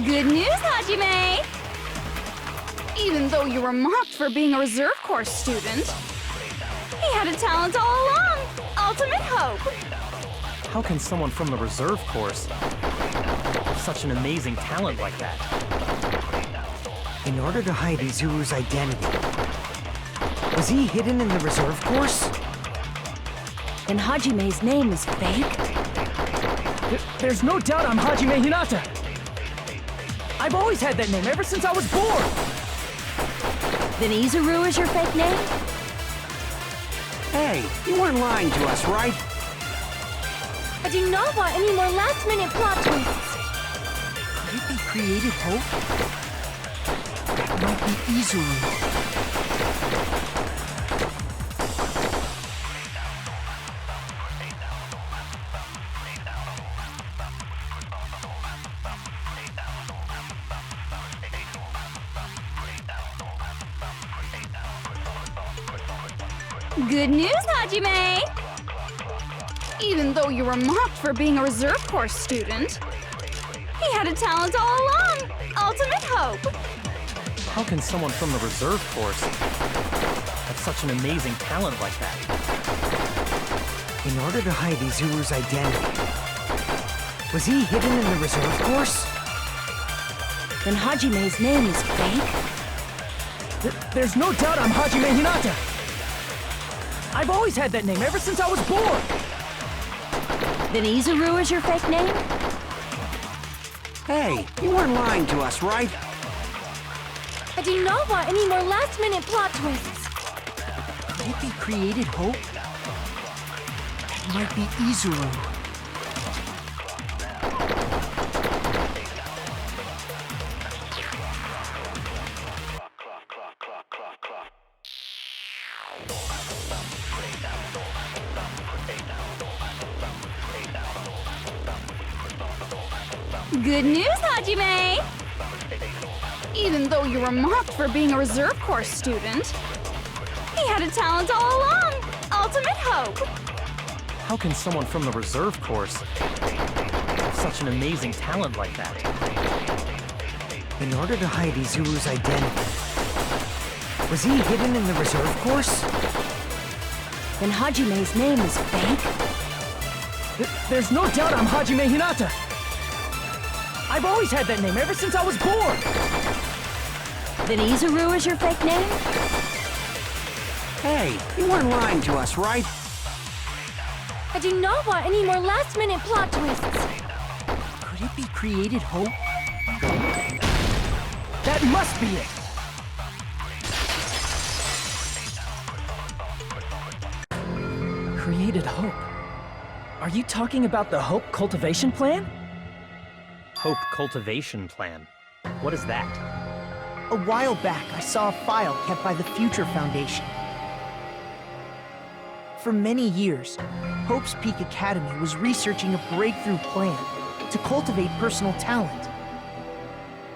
Good news, Hajime! Even though you were mocked for being a reserve course student, he had a talent all along! Ultimate Hope! How can someone from the reserve course have such an amazing talent like that? In order to hide Izuru's identity, was he hidden in the reserve course? And Hajime's name is fake? There's no doubt I'm Hajime Hinata! I've always had that name ever since I was born! Then Izuru is your fake name? Hey, you weren't lying to us, right? I do not want any more last-minute plot twists. Could it be Creative Hope? That might be Izuru. Good news, Hajime! Even though you were mocked for being a reserve course student, he had a talent all along! Ultimate hope! How can someone from the reserve course have such an amazing talent like that? In order to hide Izuru's identity, was he hidden in the reserve course? Then Hajime's name is fake? There's no doubt I'm Hajime Hinata! I've always had that name ever since I was born! Then Izuru is your fake name? Hey, you weren't lying to us, right? I do not want any more last-minute plot twists. Could it be created hope? It might be Izuru. Good news, Hajime! Even though you were mocked for being a reserve course student, he had a talent all along! Ultimate hope! How can someone from the reserve course have such an amazing talent like that? In order to hide Izuru's identity, was he hidden in the reserve course? Then Hajime's name is fake? There's no doubt I'm Hajime Hinata! I've always had that name ever since I was born! Then Izuru is your fake name? Hey, you weren't lying to us, right? I do not want any more last-minute plot twists. Could it be created hope? That must be it! Created hope. Are you talking about the Hope Cultivation Plan? Hope Cultivation Plan. What is that? A while back, I saw a file kept by the Future Foundation. For many years, Hope's Peak Academy was researching a breakthrough plan to cultivate personal talent.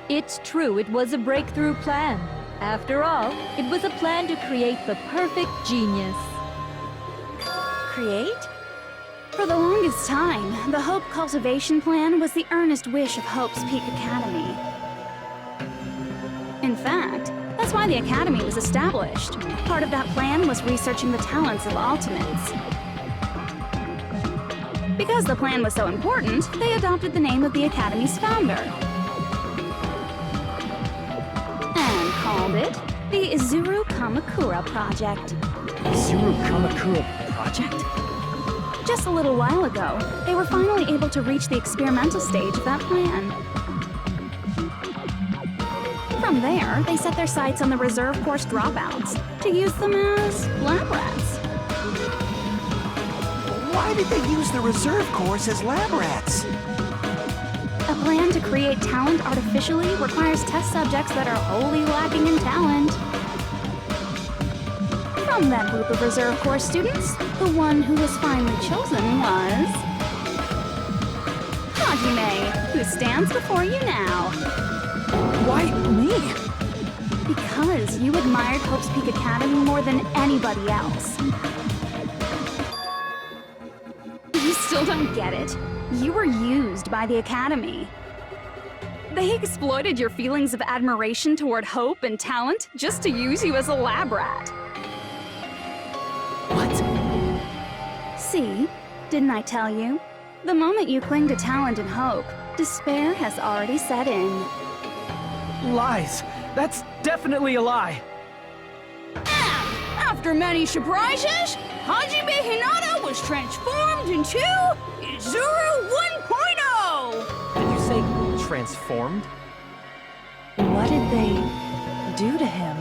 It's true, it was a breakthrough plan. After all, it was a plan to create the perfect genius. Create? For the longest time, the Hope Cultivation Plan was the earnest wish of Hope's Peak Academy. In fact, that's why the Academy was established. Part of that plan was researching the talents of Ultimates. Because the plan was so important, they adopted the name of the Academy's founder. And called it the Izuru Kamakura Project. Izuru Kamakura Project? Just a little while ago, they were finally able to reach the experimental stage of that plan. From there, they set their sights on the reserve course dropouts to use them as lab rats. Why did they use the reserve course as lab rats? A plan to create talent artificially requires test subjects that are wholly lacking in talent. From that group of reserve course students, the one who was finally chosen was Hajime, who stands before you now. Why me? Because you admired Hope's Peak Academy more than anybody else. You still don't get it. You were used by the Academy. They exploited your feelings of admiration toward hope and talent just to use you as a lab rat. What? See? Didn't I tell you? The moment you cling to talent and hope, despair has already set in. Lies. That's definitely a lie. After many surprises, Hajime Hinata was transformed into Izuru 1.0! Did you say transformed? What did they do to him?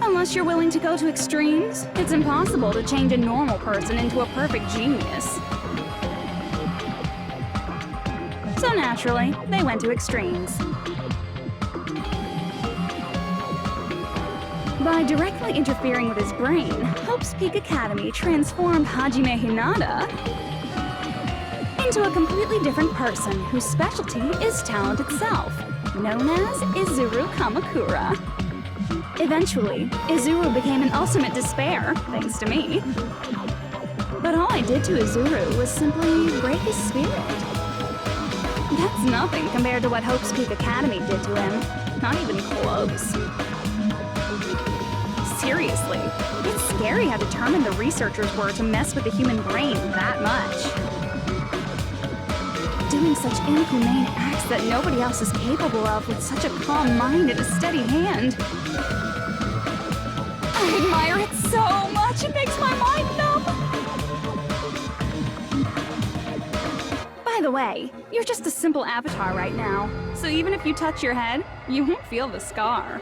Unless you're willing to go to extremes, it's impossible to change a normal person into a perfect genius. So naturally, they went to extremes. By directly interfering with his brain, Hope's Peak Academy transformed Hajime Hinata into a completely different person whose specialty is talent itself, known as Izuru Kamakura. Eventually, Izuru became an ultimate despair, thanks to me. But all I did to Izuru was simply break his spirit. That's nothing compared to what Hope's Peak Academy did to him. Not even close. Seriously, it's scary how determined the researchers were to mess with the human brain that much. Doing such inhumane acts that nobody else is capable of with such a calm mind and a steady hand. I admire it so much, it makes my mind numb. By the way, you're just a simple avatar right now, so even if you touch your head, you won't feel the scar.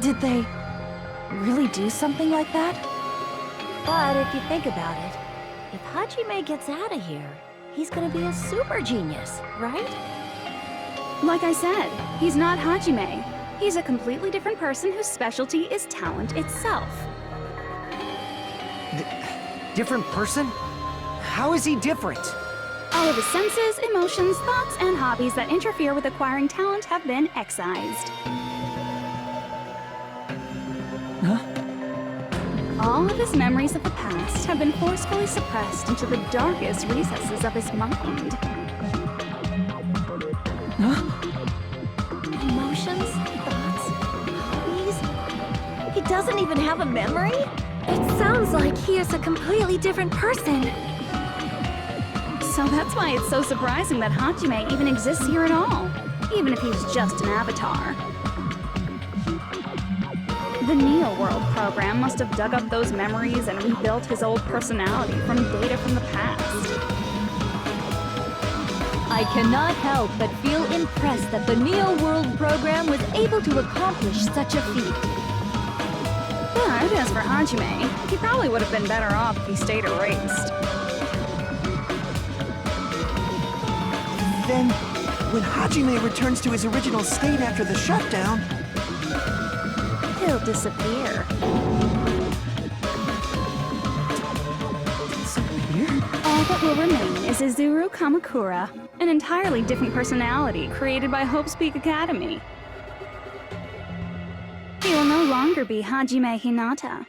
Did they really do something like that? But if you think about it, if Hajime gets out of here, he's gonna be a super genius, right? Like I said, he's not Hajime. He's a completely different person whose specialty is talent itself. Different person? How is he different? All of his senses, emotions, thoughts, and hobbies that interfere with acquiring talent have been excised. Huh? All of his memories of the past have been forcefully suppressed into the darkest recesses of his mind. Huh? Emotions, thoughts, hobbies. He doesn't even have a memory? It sounds like he is a completely different person. So that's why it's so surprising that Hajime even exists here at all, even if he's just an avatar. The Neo World program must have dug up those memories and rebuilt his old personality from data from the past. I cannot help but feel impressed that the Neo World program was able to accomplish such a feat. But as for Hajime, he probably would have been better off if he stayed erased. Then, when Hajime returns to his original state after the shutdown, He'll disappear. Disappear? All that will remain is Izuru Kamakura, an entirely different personality created by Hope's Peak Academy. He will no longer be Hajime Hinata.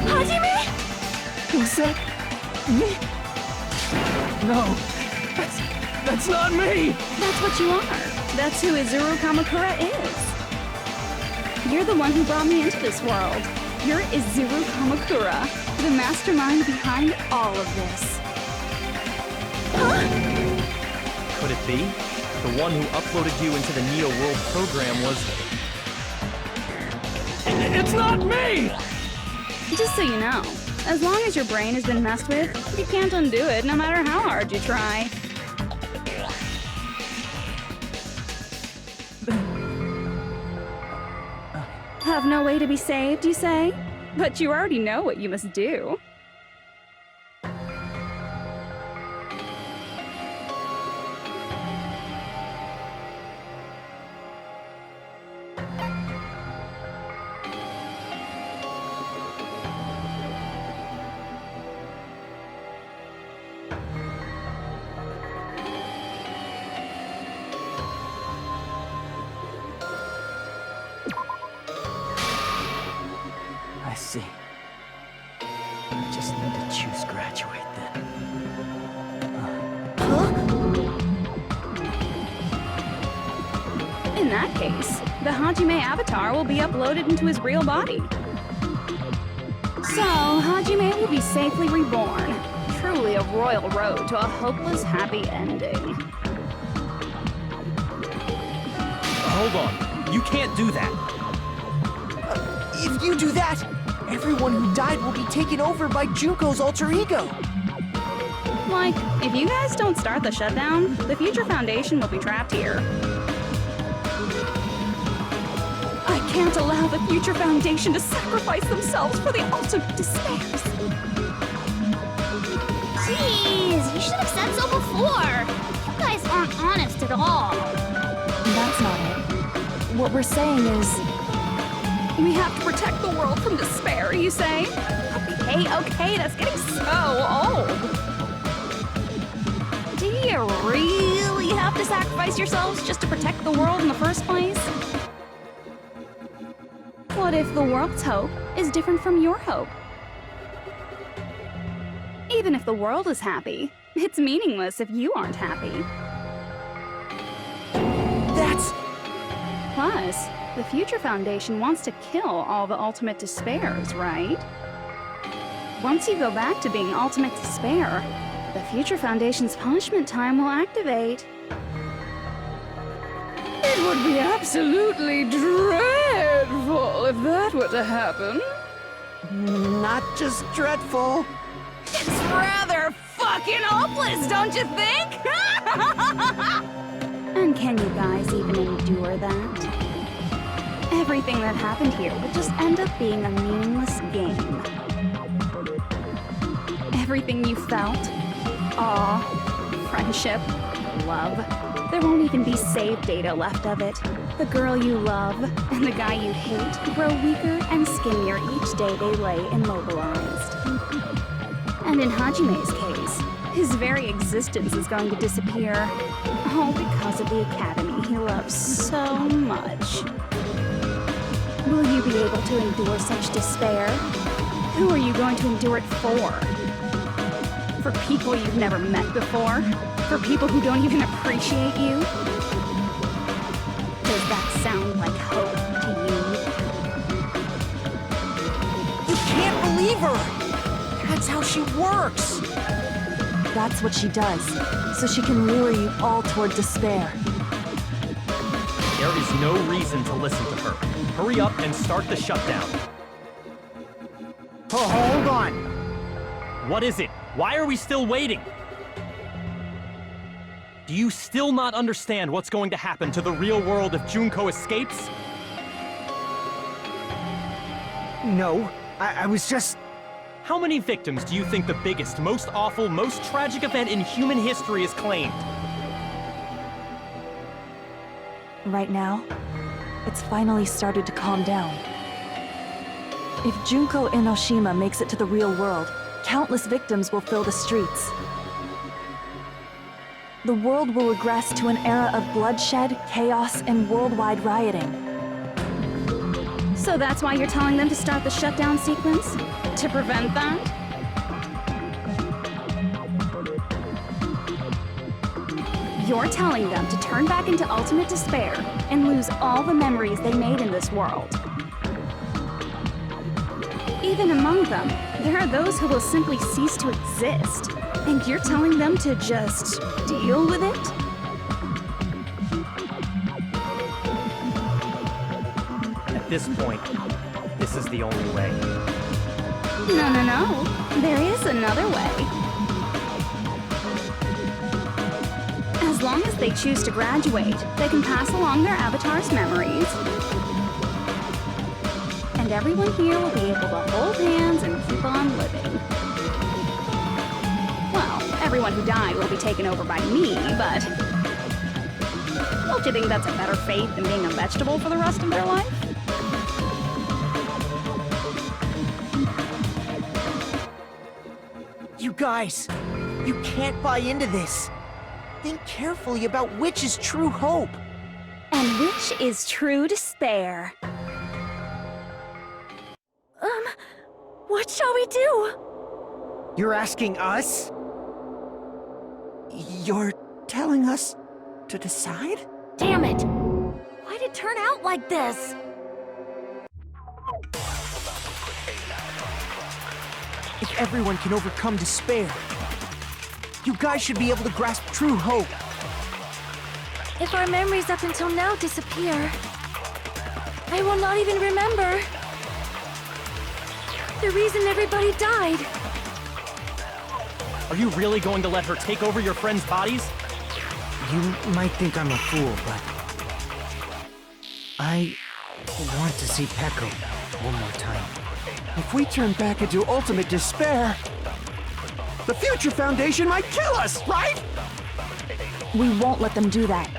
Hajime? Was that me? No, that's not me! That's what you are. That's who Izuru Kamakura is. You're the one who brought me into this world. You're Izuru Kamakura, the mastermind behind all of this. Could it be? The one who uploaded you into the Neo World program was... It's not me! Just so you know, as long as your brain has been messed with, you can't undo it no matter how hard you try. Have no way to be saved, you say? But you already know what you must do. In that case, the Hajime avatar will be uploaded into his real body. So, Hajime will be safely reborn. Truly a royal road to a hopeless happy ending. Hold on. You can't do that. If you do that, everyone who died will be taken over by Junko's alter ego. Like, if you guys don't start the shutdown, the Future Foundation will be trapped here. I can't allow the Future Foundation to sacrifice themselves for the ultimate despairs. Jeez, you should have said so before. You guys aren't honest at all. That's not it. What we're saying is... We have to protect the world from despair, you say? Okay, that's getting so old. Do you really have to sacrifice yourselves just to protect the world in the first place? What if the world's hope is different from your hope? Even if the world is happy, it's meaningless if you aren't happy. That's... Plus, the Future Foundation wants to kill all the ultimate despairs, right? Once you go back to being ultimate despair, the Future Foundation's punishment time will activate. It would be absolutely dreadful if that were to happen. Not just dreadful. It's rather fucking hopeless, don't you think? And can you guys even endure that? Everything that happened here would just end up being a meaningless game. Everything you felt, awe, friendship, love, there won't even be save data left of it. The girl you love and the guy you hate grow weaker and skinnier each day they lay immobilized. And in Hajime's case, his very existence is going to disappear, all because of the academy he loves so much. Will you be able to endure such despair? Who are you going to endure it for? For people you've never met before? For people who don't even appreciate you? Does that sound like hope to you? You can't believe her! That's how she works! That's what she does, so she can lure you all toward despair. There is no reason to listen to her. Hurry up and start the shutdown. Oh, hold on. What is it? Why are we still waiting? Do you still not understand what's going to happen to the real world if Junko escapes? No, I was just... How many victims do you think the biggest, most awful, most tragic event in human history has claimed? Right now, it's finally started to calm down. If Junko Enoshima makes it to the real world, countless victims will fill the streets. The world will regress to an era of bloodshed, chaos, and worldwide rioting. So that's why you're telling them to start the shutdown sequence? To prevent that? You're telling them to turn back into ultimate despair and lose all the memories they made in this world. Even among them, there are those who will simply cease to exist. And you're telling them to just deal with it? At this point, this is the only way. No. There is another way. As long as they choose to graduate, they can pass along their avatar's memories. And everyone here will be able to hold hands and keep on living. Well, everyone who died will be taken over by me, but... Don't you think that's a better fate than being a vegetable for the rest of their life? You guys, you can't buy into this. Think carefully about which is true hope. And which is true despair. What shall we do? You're asking us? You're telling us to decide? Damn it! Why Why'd it turn out like this? If everyone can overcome despair, you guys should be able to grasp true hope. If our memories up until now disappear, I will not even remember the reason everybody died. Are you really going to let her take over your friends' bodies? You might think I'm a fool, but I want to see Peko one more time. If we turn back into ultimate despair, the Future Foundation might kill us, right? We won't let them do that.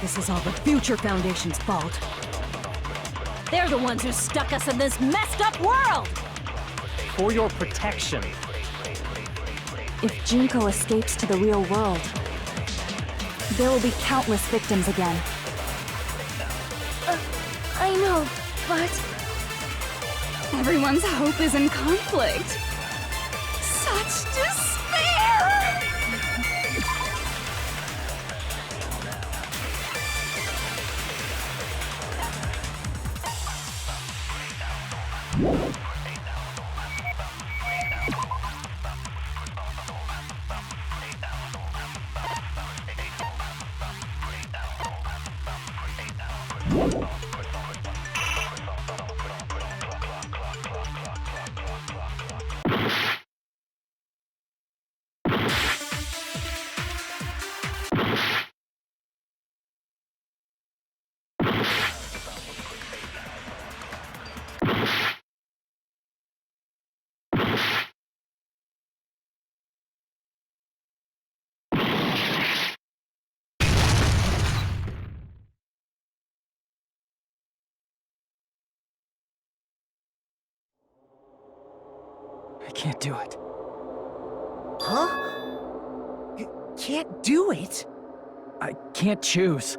This is all the Future Foundation's fault. They're the ones who stuck us in this messed up world! For your protection. If Jinko escapes to the real world, there will be countless victims again. I know, but Everyone's hope is in conflict. Such despair! I can't do it. Huh? You can't do it? I can't choose.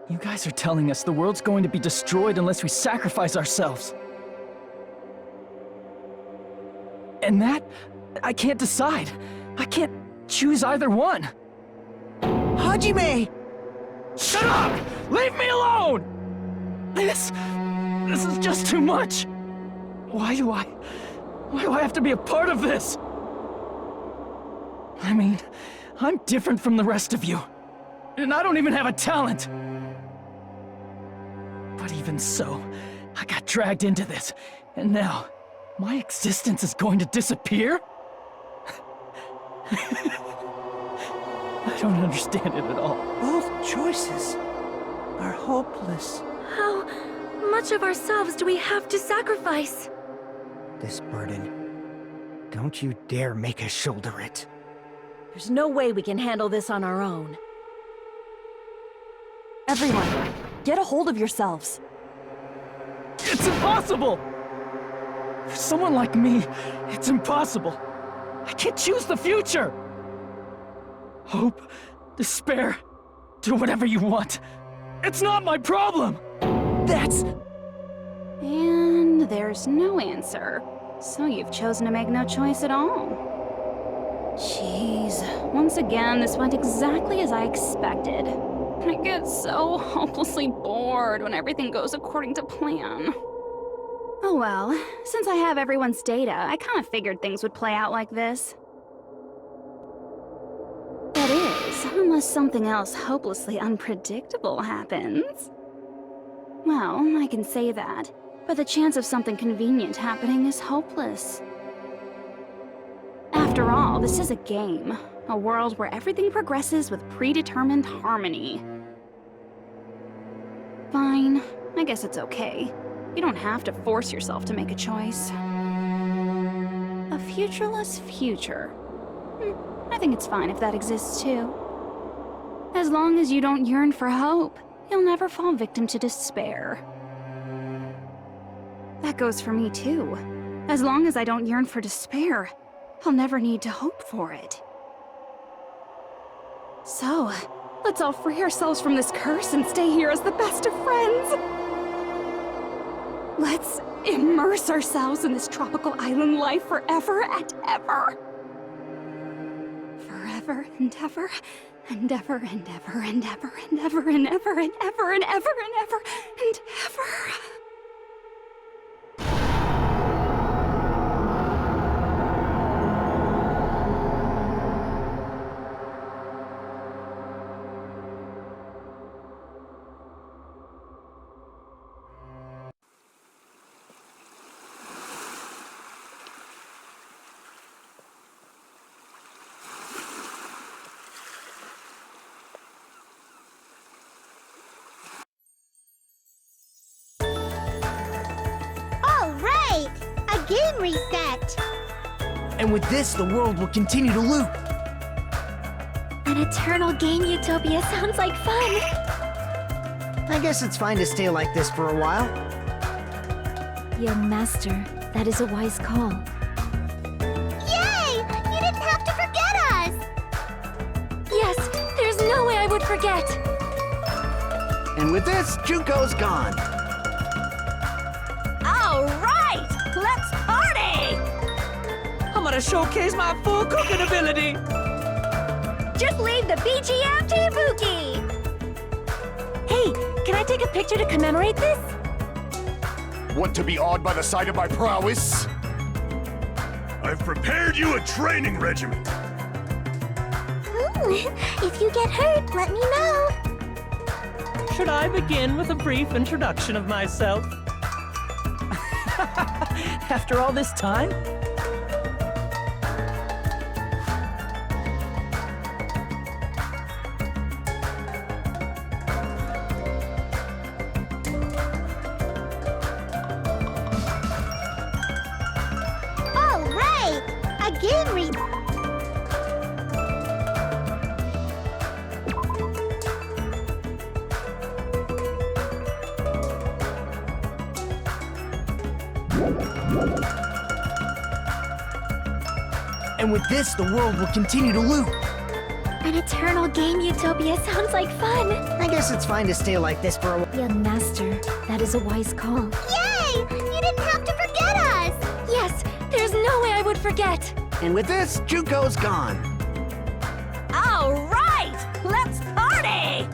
You guys are telling us the world's going to be destroyed unless we sacrifice ourselves. And that, I can't decide. I can't choose either one. Hajime! Shut up! Leave me alone! This is just too much. Why do I have to be a part of this? I mean, I'm different from the rest of you. And I don't even have a talent. But even so, I got dragged into this. And now, my existence is going to disappear? I don't understand it at all. Both choices are hopeless. how much of ourselves do we have to sacrifice? This burden, don't you dare make us shoulder it. There's no way we can handle this on our own. Everyone, get a hold of yourselves. It's impossible! For someone like me, it's impossible. I can't choose the future! Hope, despair, do whatever you want. It's not my problem! That's... And there's no answer. So you've chosen to make no choice at all. Jeez, once again, this went exactly as I expected. I get so hopelessly bored when everything goes according to plan. Oh well, since I have everyone's data, I kind of figured things would play out like this. That is, unless something else hopelessly unpredictable happens. Well, I can say that, but the chance of something convenient happening is hopeless. After all, this is a game. A world where everything progresses with predetermined harmony. Fine, I guess it's okay. You don't have to force yourself to make a choice. A futureless future. I think it's fine if that exists too. As long as you don't yearn for hope, you'll never fall victim to despair. That goes for me too. As long as I don't yearn for despair, I'll never need to hope for it. So, let's all free ourselves from this curse and stay here as the best of friends. Let's immerse ourselves in this tropical island life forever and ever. Forever and ever And ever and ever and ever and ever and ever and ever and ever and ever and ever. Game reset! And with this, the world will continue to loop. An eternal game utopia sounds like fun. I guess it's fine to stay like this for a while. Young master, that is a wise call. Yay! You didn't have to forget us! Yes, there's no way I would forget. And with this, Junko's gone. All right, let's party! I'm gonna showcase my full cooking ability. Just leave the BGM to Ibuki! Hey, can I take a picture to commemorate this? Want to be awed by the sight of my prowess? I've prepared you a training regimen. If you get hurt, let me know. Should I begin with a brief introduction of myself? After all this time? All right! A game And with this, the world will continue to loop. An eternal game utopia sounds like fun. I guess it's fine to stay like this for a while. Young master, that is a wise call. Yay! You didn't have to forget us! Yes, there's no way I would forget. And with this, Junko's gone. All right, let's party!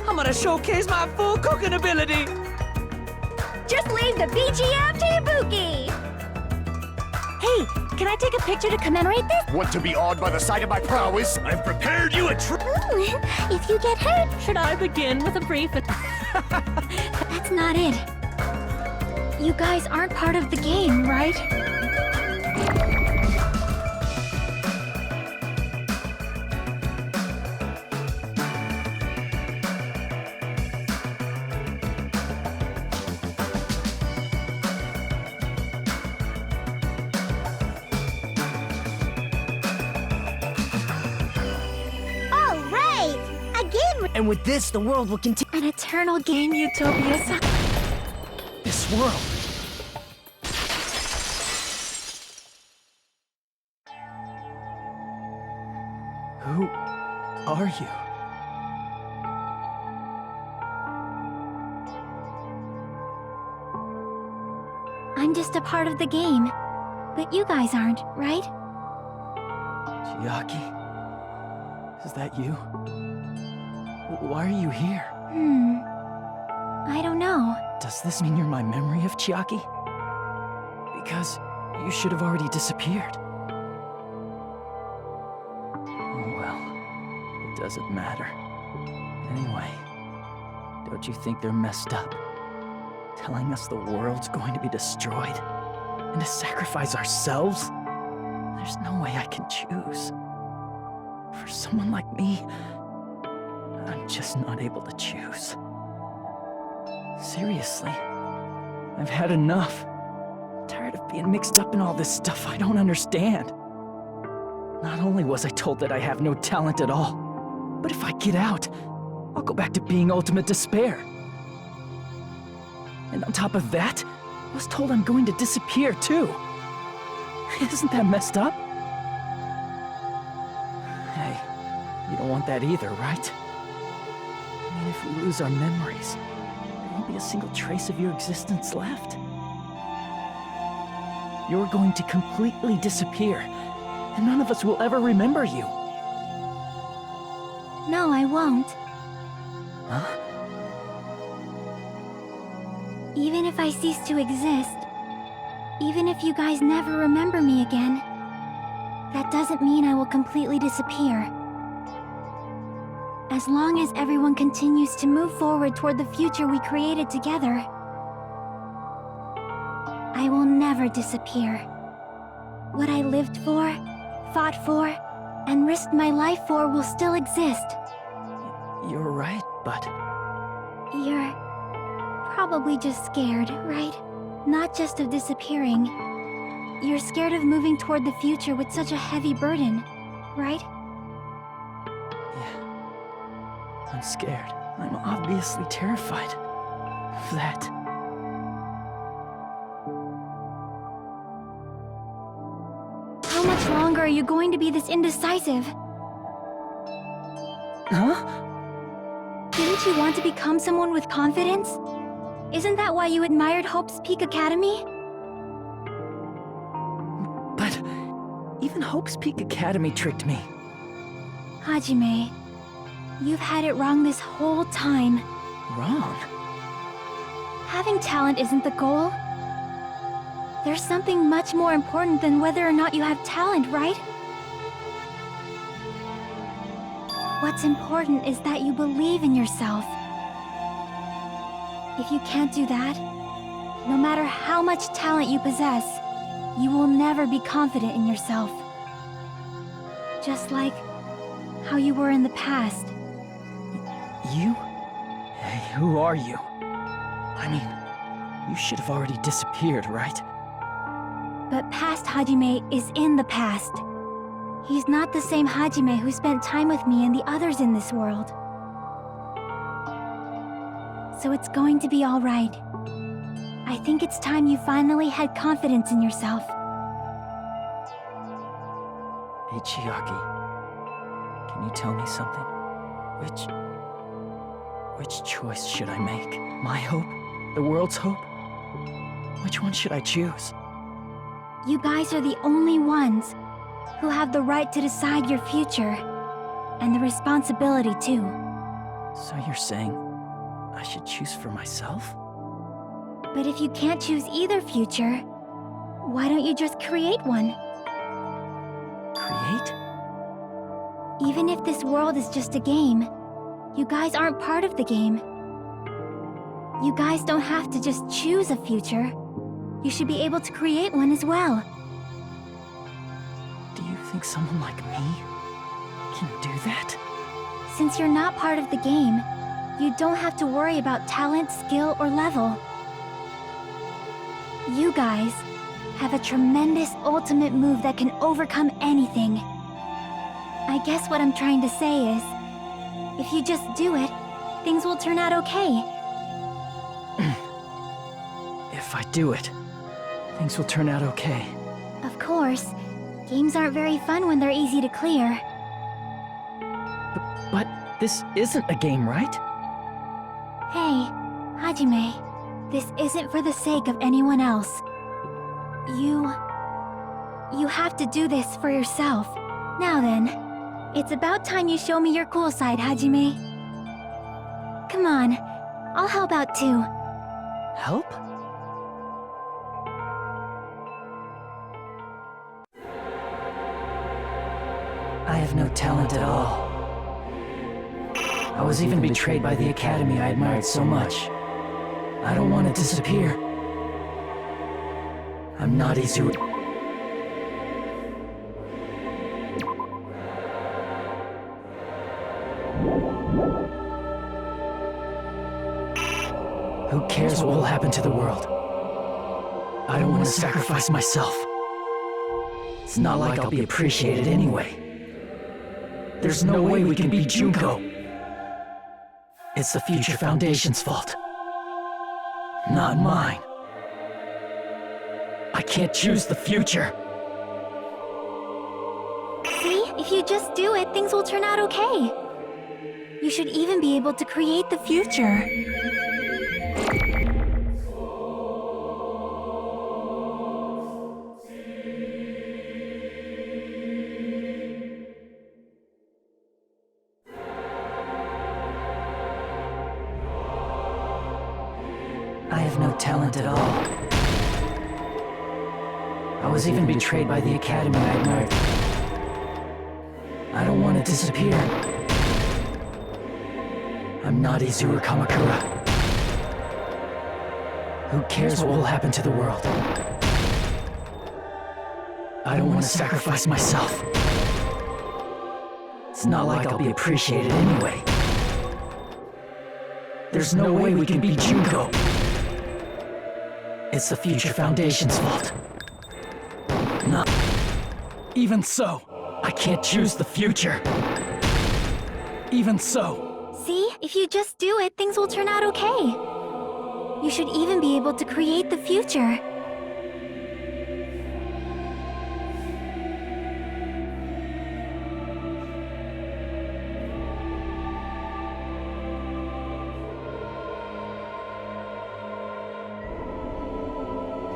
I'm gonna showcase my full cooking ability. Just leave the BGM to Ibuki! Hey, can I take a picture to commemorate this? Want to be awed by the sight of my prowess? I've prepared you a If you get hurt, Should I begin with a brief... That's not it. You guys aren't part of the game, right? And with this, the world will continue. An eternal game utopia. This world. Who are you? I'm just a part of the game. But you guys aren't, right? Chiaki? Is that you? Why are you here? I don't know. Does this mean you're my memory of Chiaki? Because you should have already disappeared. Oh well, it doesn't matter. Anyway, don't you think they're messed up? Telling us the world's going to be destroyed? And to sacrifice ourselves? There's no way I can choose. For someone like me, I'm just not able to choose. Seriously, I've had enough. I'm tired of being mixed up in all this stuff I don't understand. Not only was I told that I have no talent at all, but if I get out, I'll go back to being ultimate despair. And on top of that, I was told I'm going to disappear too. Isn't that messed up? Hey, you don't want that either, right? I mean, if we lose our memories, there won't be a single trace of your existence left. You're going to completely disappear, and none of us will ever remember you. No, I won't. Huh? Even if I cease to exist, even if you guys never remember me again, that doesn't mean I will completely disappear. As long as everyone continues to move forward toward the future we created together, I will never disappear. What I lived for, fought for, and risked my life for will still exist. You're right, but... You're probably just scared, right? Not just of disappearing. You're scared of moving toward the future with such a heavy burden, right? Yeah. I'm scared. I'm obviously terrified of that. How much longer are you going to be this indecisive? Huh? Didn't you want to become someone with confidence? Isn't that why you admired Hope's Peak Academy? But even Hope's Peak Academy tricked me. Hajime, you've had it wrong this whole time. Wrong? Having talent isn't the goal. There's something much more important than whether or not you have talent, right? What's important is that you believe in yourself. If you can't do that, no matter how much talent you possess, you will never be confident in yourself. Just like how you were in the past. You? Hey, who are you? I mean, you should have already disappeared, right? But past Hajime is in the past. He's not the same Hajime who spent time with me and the others in this world. So it's going to be all right. I think it's time you finally had confidence in yourself. Hey, Chiaki. Can you tell me something? Which choice should I make? My hope? The world's hope? Which one should I choose? You guys are the only ones who have the right to decide your future, and the responsibility too. So you're saying I should choose for myself? But if you can't choose either future, why don't you just create one? Create? Even if this world is just a game, you guys aren't part of the game. You guys don't have to just choose a future. You should be able to create one as well. Do you think someone like me can do that? Since you're not part of the game, you don't have to worry about talent, skill, or level. You guys have a tremendous ultimate move that can overcome anything. I guess what I'm trying to say is, if you just do it, things will turn out okay. If I do it, things will turn out okay. Of course, games aren't very fun when they're easy to clear. But this isn't a game, right? Hey, Hajime, this isn't for the sake of anyone else. You have to do this for yourself. Now then, it's about time you show me your cool side, Hajime. Come on, I'll help out too. Help? I have no talent at all. I was even betrayed by the academy I admired so much. I don't want to disappear. I'm not Izuru. Who cares what will happen to the world? I don't want to sacrifice myself. It's not like I'll be appreciated anyway. There's no way we can beat Junko. It's the Future Foundation's fault. Not mine. I can't choose the future. See, if you just do it, things will turn out okay. You should even be able to create the future. want it all. I was even betrayed by the academy I admired. I don't want to disappear. I'm not Izuru Kamakura. Who cares what will happen to the world? I don't want to sacrifice myself. It's not like I'll be appreciated anyway. There's no way we can beat Junko. It's the Future Foundation's fault. Not. Even so, I can't choose the future. Even so. See? If you just do it, things will turn out okay. You should even be able to create the future.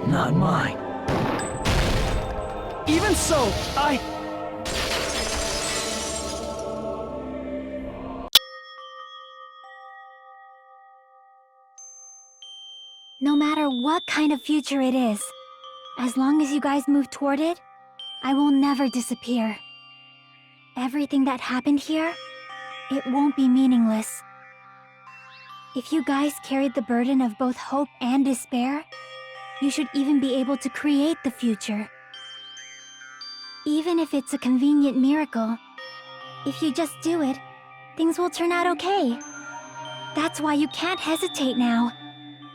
Not mine. Even so, No matter what kind of future it is, as long as you guys move toward it, I will never disappear. Everything that happened here, it won't be meaningless. If you guys carried the burden of both hope and despair, you should even be able to create the future. Even if it's a convenient miracle, if you just do it, things will turn out okay. That's why you can't hesitate now.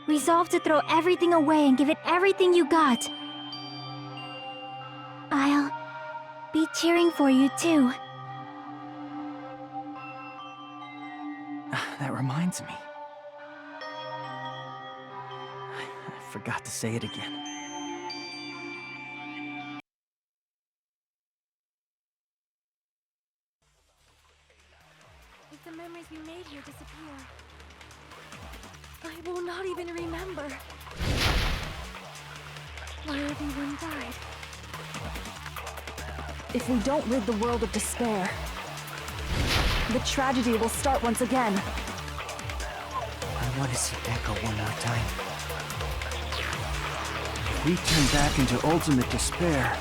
Resolve to throw everything away and give it everything you got. I'll be cheering for you too. That reminds me. I forgot to say it again. If the memories we made here disappear, I will not even remember why everyone died. If we don't rid the world of despair, the tragedy will start once again. I want to see Echo one more time. If we turn back into ultimate despair,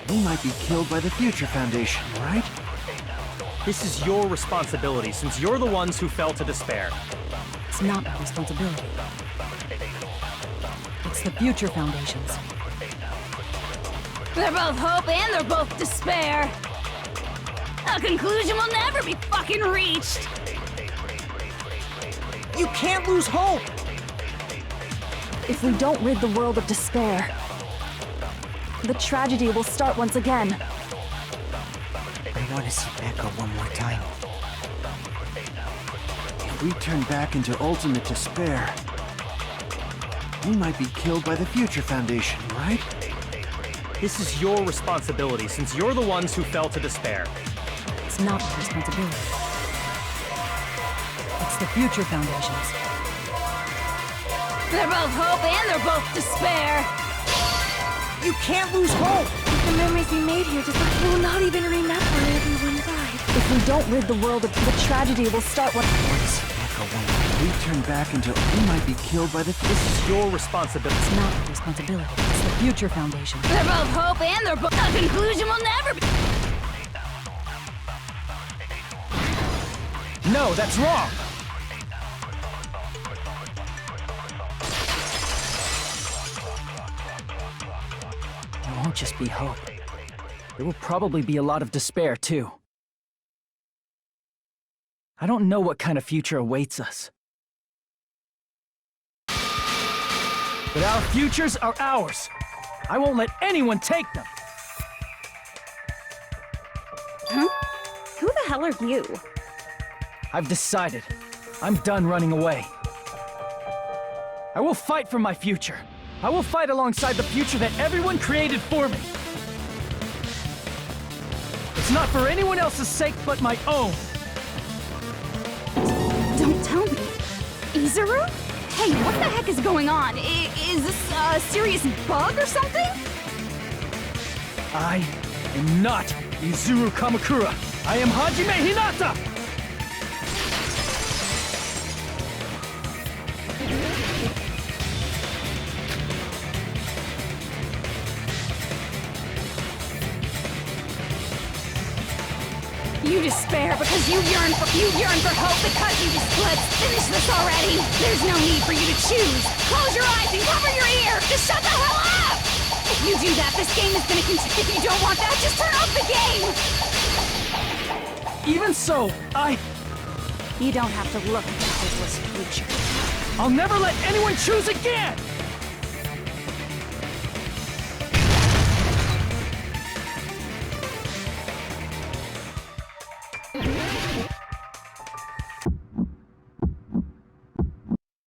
we might be killed by the Future Foundation, right? This is your responsibility, since you're the ones who fell to despair. It's not my responsibility. It's the Future Foundation's. They're both hope and they're both despair. A conclusion will never be fucking reached. You can't lose hope! If we don't rid the world of despair, the tragedy will start once again. I want to see Echo one more time. If we turn back into ultimate despair, we might be killed by the Future Foundation, right? This is your responsibility, since you're the ones who fell to despair. It's not my responsibility. It's the Future Foundation's. They're both hope and they're both despair. You can't lose hope! If the memories we made here disappear, we will not even remember why everyone died. If we don't rid the world of the tragedy will start when If we turn back into, we might be killed by the. This is your responsibility. It's not my responsibility. It's the Future Foundation. They're both hope and they're both. A conclusion will never be. No, that's wrong! It won't just be hope. There will probably be a lot of despair, too. I don't know what kind of future awaits us. But our futures are ours. I won't let anyone take them. Huh? Who the hell are you? I've decided. I'm done running away. I will fight for my future. I will fight alongside the future that everyone created for me. It's not for anyone else's sake but my own. Don't tell me. Izuru? Hey, what the heck is going on? Is this a serious bug or something? I am not Izuru Kamakura. I am Hajime Hinata! You despair because you yearn for hope because you just let's finish this already. There's no need for you to choose. Close your eyes and cover your ear. Just shut the hell up! If you do that, this game is gonna continue. If you don't want that, just turn off the game! Even so, You don't have to look at the hopeless future. I'll never let anyone choose again!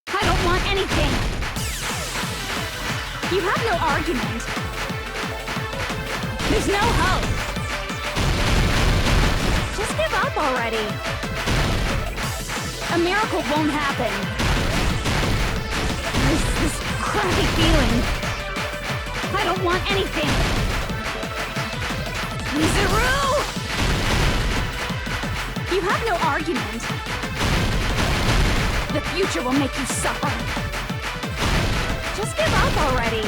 I don't want anything! You have no argument. There's no hope. Just give up already. A miracle won't happen. There's this crappy feeling. I don't want anything. Mizaru! You have no argument. The future will make you suffer. Just give up already.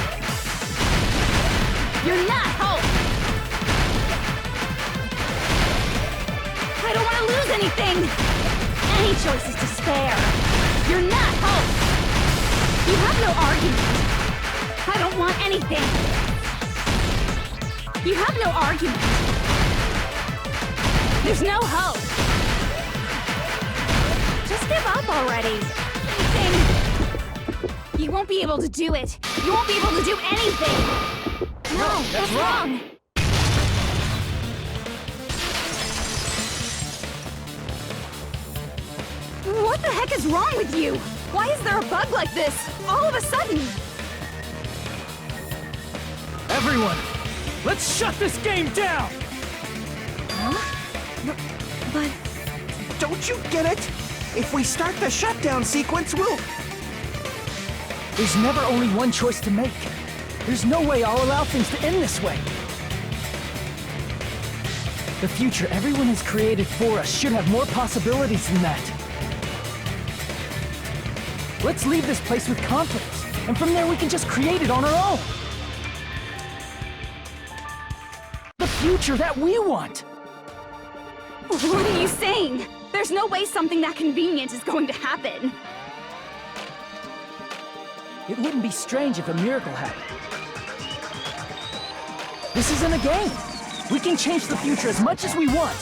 You're not hope. I don't want to lose anything. Any choice is despair. You're not hope. You have no argument. I don't want anything. You have no argument. There's no hope. Just give up already. Anything. You won't be able to do it. You won't be able to do anything. No, that's wrong. What the heck is wrong with you? Why is there a bug like this, all of a sudden? Everyone, let's shut this game down! But... Don't you get it? If we start the shutdown sequence, we'll... There's never only one choice to make. There's no way I'll allow things to end this way. The future everyone has created for us should have more possibilities than that. Let's leave this place with confidence, and from there we can just create it on our own. The future that we want! What are you saying? There's no way something that convenient is going to happen. It wouldn't be strange if a miracle happened. This isn't a game. We can change the future as much as we want.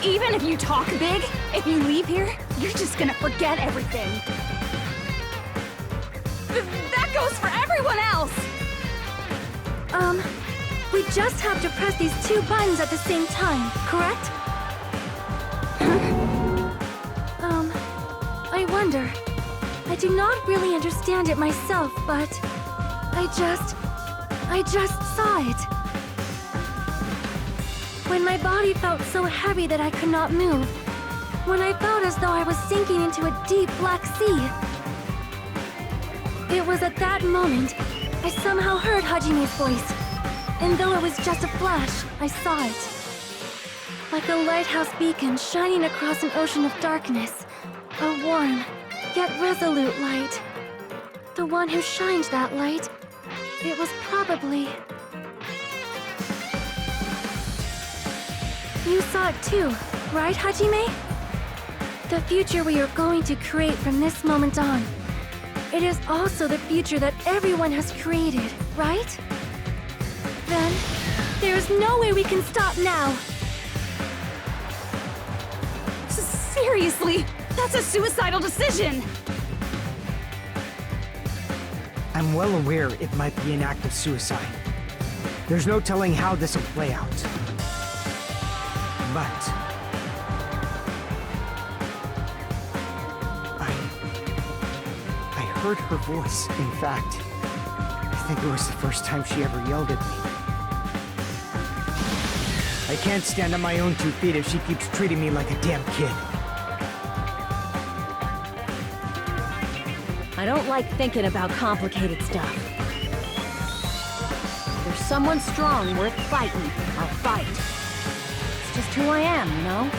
Even if you talk big, if you leave here, you're just gonna forget everything. That goes for everyone else! We just have to press these two buttons at the same time, correct? I wonder. I do not really understand it myself, but... I just saw it. When my body felt so heavy that I could not move. When I felt as though I was sinking into a deep black sea. It was at that moment I somehow heard Hajime's voice. And though it was just a flash, I saw it. Like a lighthouse beacon shining across an ocean of darkness. A warm, yet resolute light. The one who shined that light, it was probably... You saw it too, right, Hajime? The future we are going to create from this moment on. It is also the future that everyone has created, right? Then, there's no way we can stop now. Seriously, that's a suicidal decision! I'm well aware it might be an act of suicide. There's no telling how this will play out. But... I heard her voice. In fact, I think it was the first time she ever yelled at me. I can't stand on my own 2 feet if she keeps treating me like a damn kid. I don't like thinking about complicated stuff. If there's someone strong worth fighting, I'll fight. It's just who I am, you know?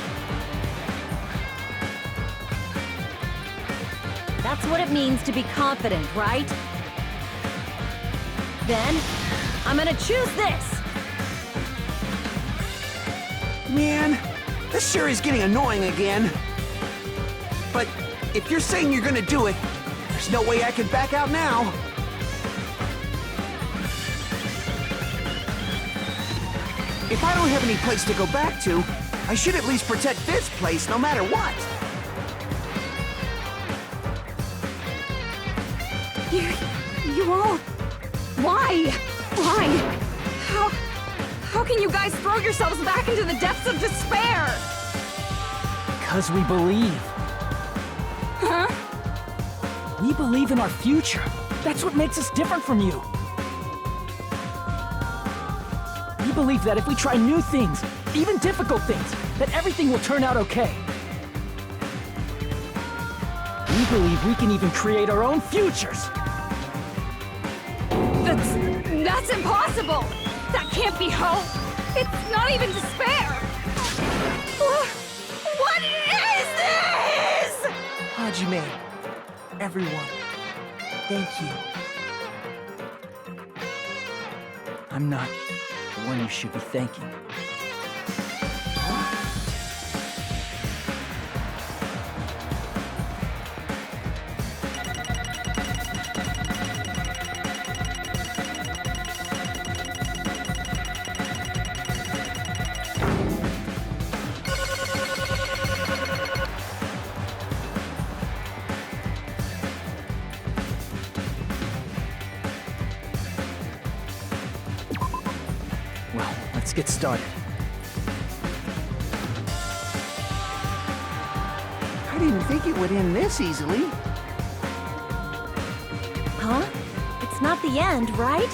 That's what it means to be confident, right? Then, I'm gonna choose this! This sure is getting annoying again. But if you're saying you're gonna do it, there's no way I can back out now. If I don't have any place to go back to, I should at least protect this place no matter what. You all... Why? Why? How can you guys throw yourselves back into the depths of despair? Because we believe. Huh? We believe in our future. That's what makes us different from you. We believe that if we try new things, even difficult things, that everything will turn out okay. We believe we can even create our own futures. That's impossible! That can't be hope! It's not even despair! What is this?! Hajime, everyone, thank you. I'm not the one you should be thanking. Well, let's get started. I didn't think it would end this easily. Huh? It's not the end, right?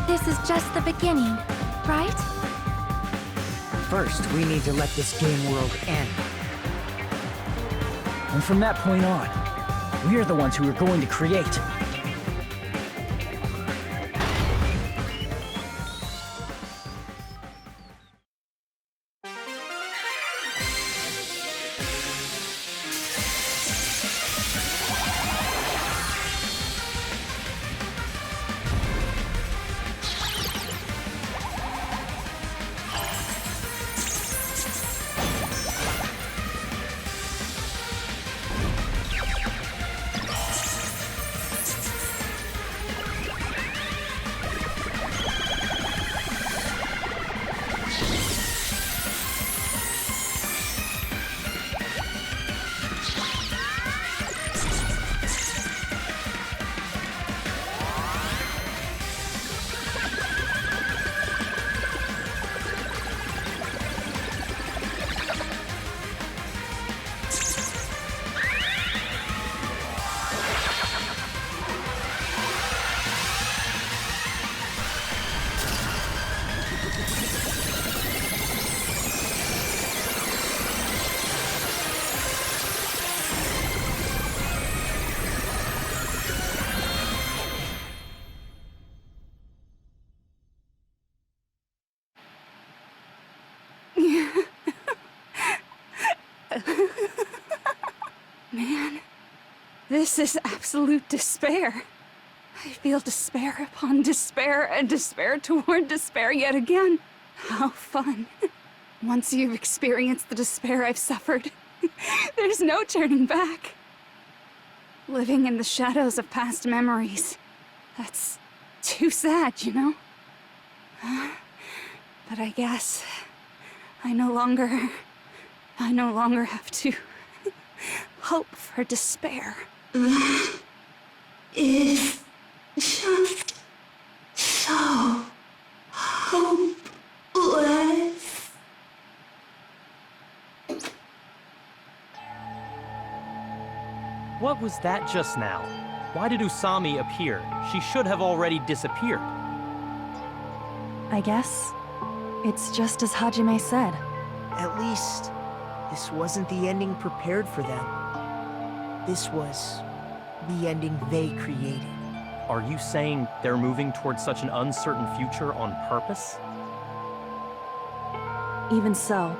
This is just the beginning, right? First, we need to let this game world end. And from that point on, we're the ones who are going to create. Man, this is absolute despair. I feel despair upon despair and despair toward despair yet again. How fun. Once you've experienced the despair I've suffered, there's no turning back. Living in the shadows of past memories. That's too sad, you know? But I guess I no longer have to hope for despair. That is just so hopeless. What was that just now? Why did Usami appear? She should have already disappeared. I guess it's just as Hajime said. At least, this wasn't the ending prepared for them. This was the ending they created. Are you saying they're moving towards such an uncertain future on purpose? Even so,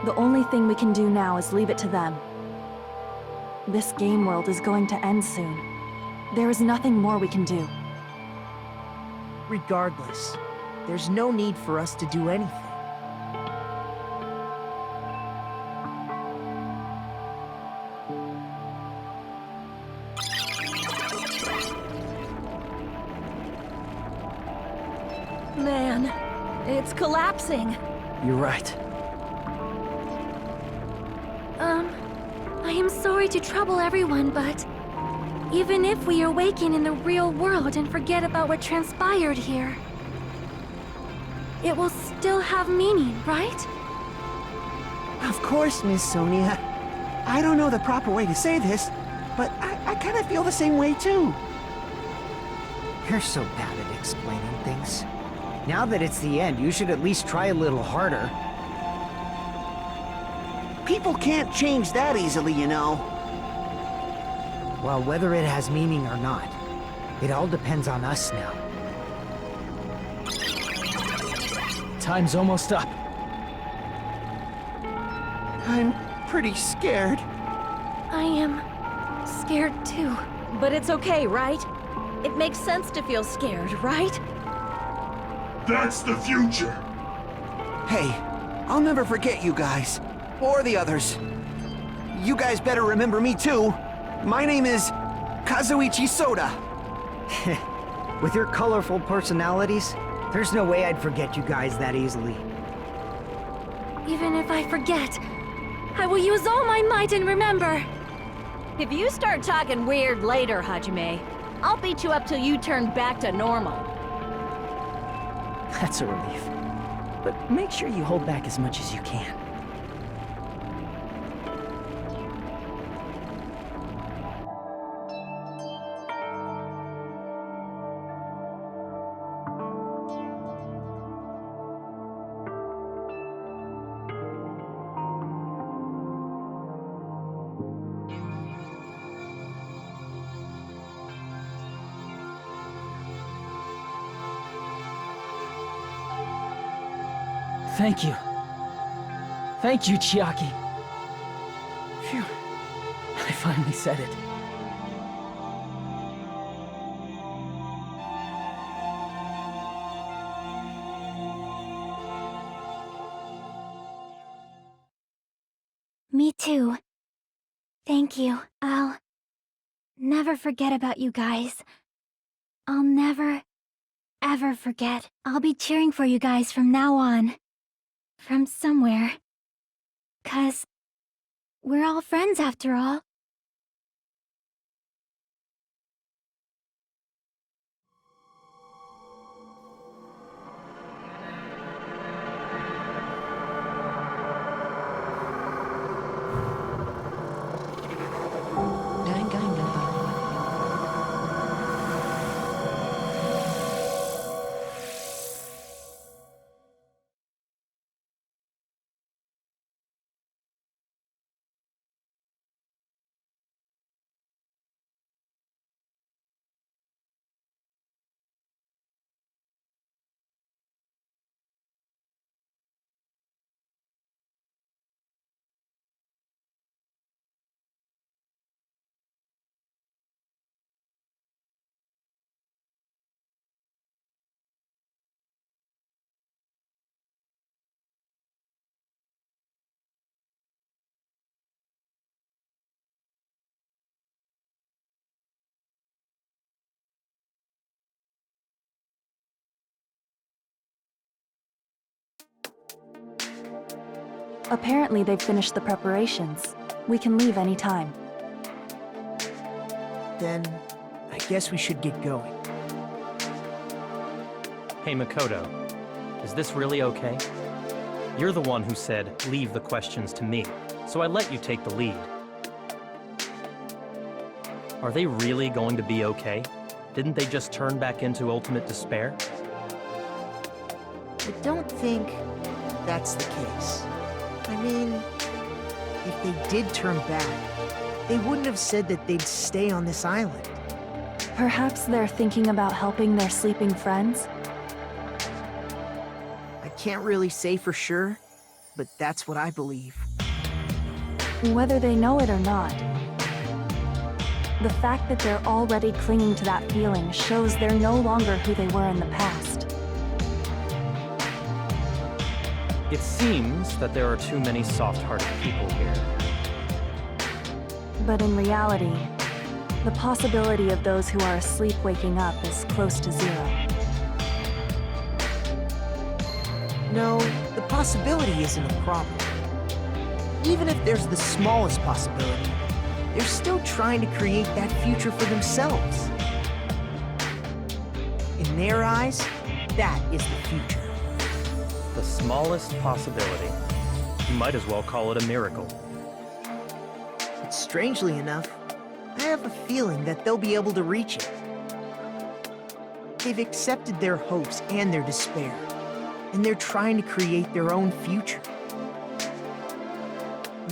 the only thing we can do now is leave it to them. This game world is going to end soon. There is nothing more we can do. Regardless, there's no need for us to do anything. It's collapsing. You're right. I am sorry to trouble everyone, but even if we awaken in the real world and forget about what transpired here, it will still have meaning, right? Of course, Miss Sonia. I don't know the proper way to say this, but I kind of feel the same way too. You're so bad at explaining things. Now that it's the end, you should at least try a little harder. People can't change that easily, you know. Well, whether it has meaning or not, it all depends on us now. Time's almost up. I'm pretty scared. I am scared too. But it's okay, right? It makes sense to feel scared, right? That's the future. Hey, I'll never forget you guys. Or the others. You guys better remember me too. My name is Kazuichi Soda. With your colorful personalities, there's no way I'd forget you guys that easily. Even if I forget, I will use all my might and remember. If you start talking weird later, Hajime, I'll beat you up till you turn back to normal. That's a relief. But make sure you hold back as much as you can. Thank you. Thank you, Chiaki. Phew. I finally said it. Me too. Thank you. I'll never forget about you guys. I'll never, ever forget. I'll be cheering for you guys from now on. From somewhere. 'Cause we're all friends after all. Apparently they've finished the preparations. We can leave any time. Then, I guess we should get going. Hey, Makoto. Is this really okay? You're the one who said, leave the questions to me, so I let you take the lead. Are they really going to be okay? Didn't they just turn back into ultimate despair? I don't think that's the case. I mean, if they did turn back, they wouldn't have said that they'd stay on this island. Perhaps they're thinking about helping their sleeping friends? I can't really say for sure, but that's what I believe. Whether they know it or not, the fact that they're already clinging to that feeling shows they're no longer who they were in the past. It seems that there are too many soft-hearted people here. But in reality, the possibility of those who are asleep waking up is close to zero. No, the possibility isn't a problem. Even if there's the smallest possibility, they're still trying to create that future for themselves. In their eyes, that is the future. The smallest possibility. You might as well call it a miracle. But strangely enough, I have a feeling that they'll be able to reach it. They've accepted their hopes and their despair, and they're trying to create their own future.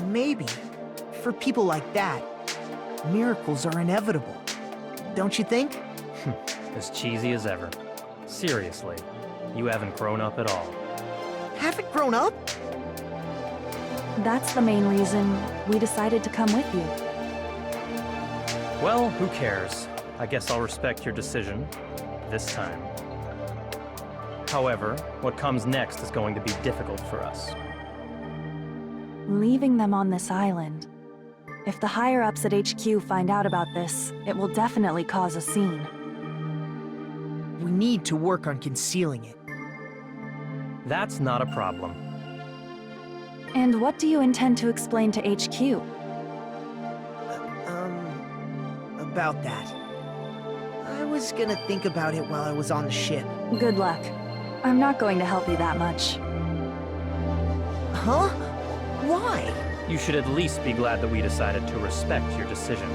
Maybe, for people like that, miracles are inevitable. Don't you think? As cheesy as ever. Seriously, you haven't grown up at all. Haven't grown up? That's the main reason we decided to come with you. Well, who cares? I guess I'll respect your decision. This time. However, what comes next is going to be difficult for us. Leaving them on this island. If the higher-ups at HQ find out about this, it will definitely cause a scene. We need to work on concealing it. That's not a problem. And what do you intend to explain to HQ? About that. I was gonna think about it while I was on the ship. Good luck. I'm not going to help you that much. Huh? Why? You should at least be glad that we decided to respect your decision.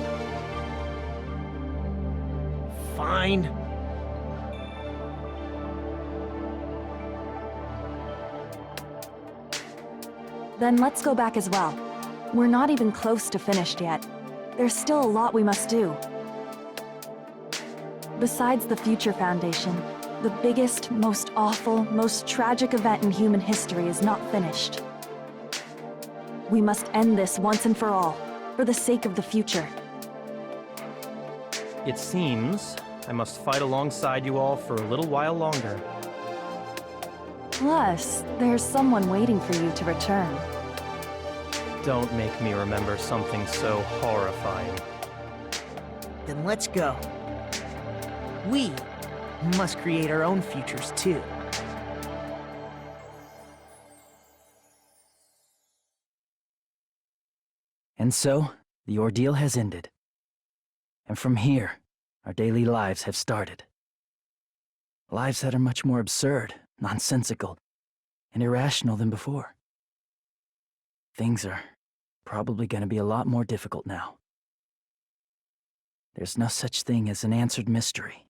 Fine. Then let's go back as well. We're not even close to finished yet. There's still a lot we must do. Besides the Future Foundation, the biggest, most awful, most tragic event in human history is not finished. We must end this once and for all, for the sake of the future. It seems I must fight alongside you all for a little while longer. Plus, there's someone waiting for you to return. Don't make me remember something so horrifying. Then let's go. We must create our own futures, too. And so, the ordeal has ended. And from here, our daily lives have started. Lives that are much more absurd, nonsensical, and irrational than before. Things are probably going to be a lot more difficult now. There's no such thing as an answered mystery.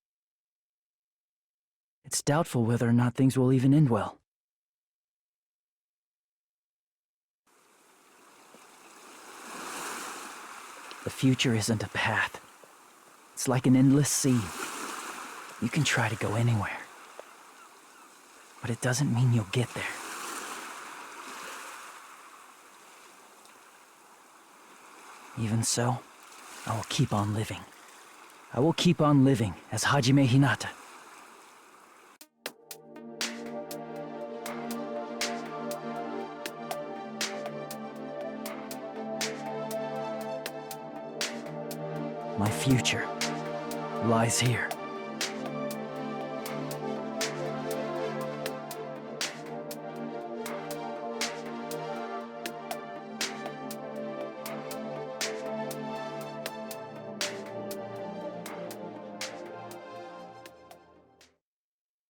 It's doubtful whether or not things will even end well. The future isn't a path. It's like an endless sea. You can try to go anywhere. But it doesn't mean you'll get there. Even so, I will keep on living. I will keep on living as Hajime Hinata. My future lies here.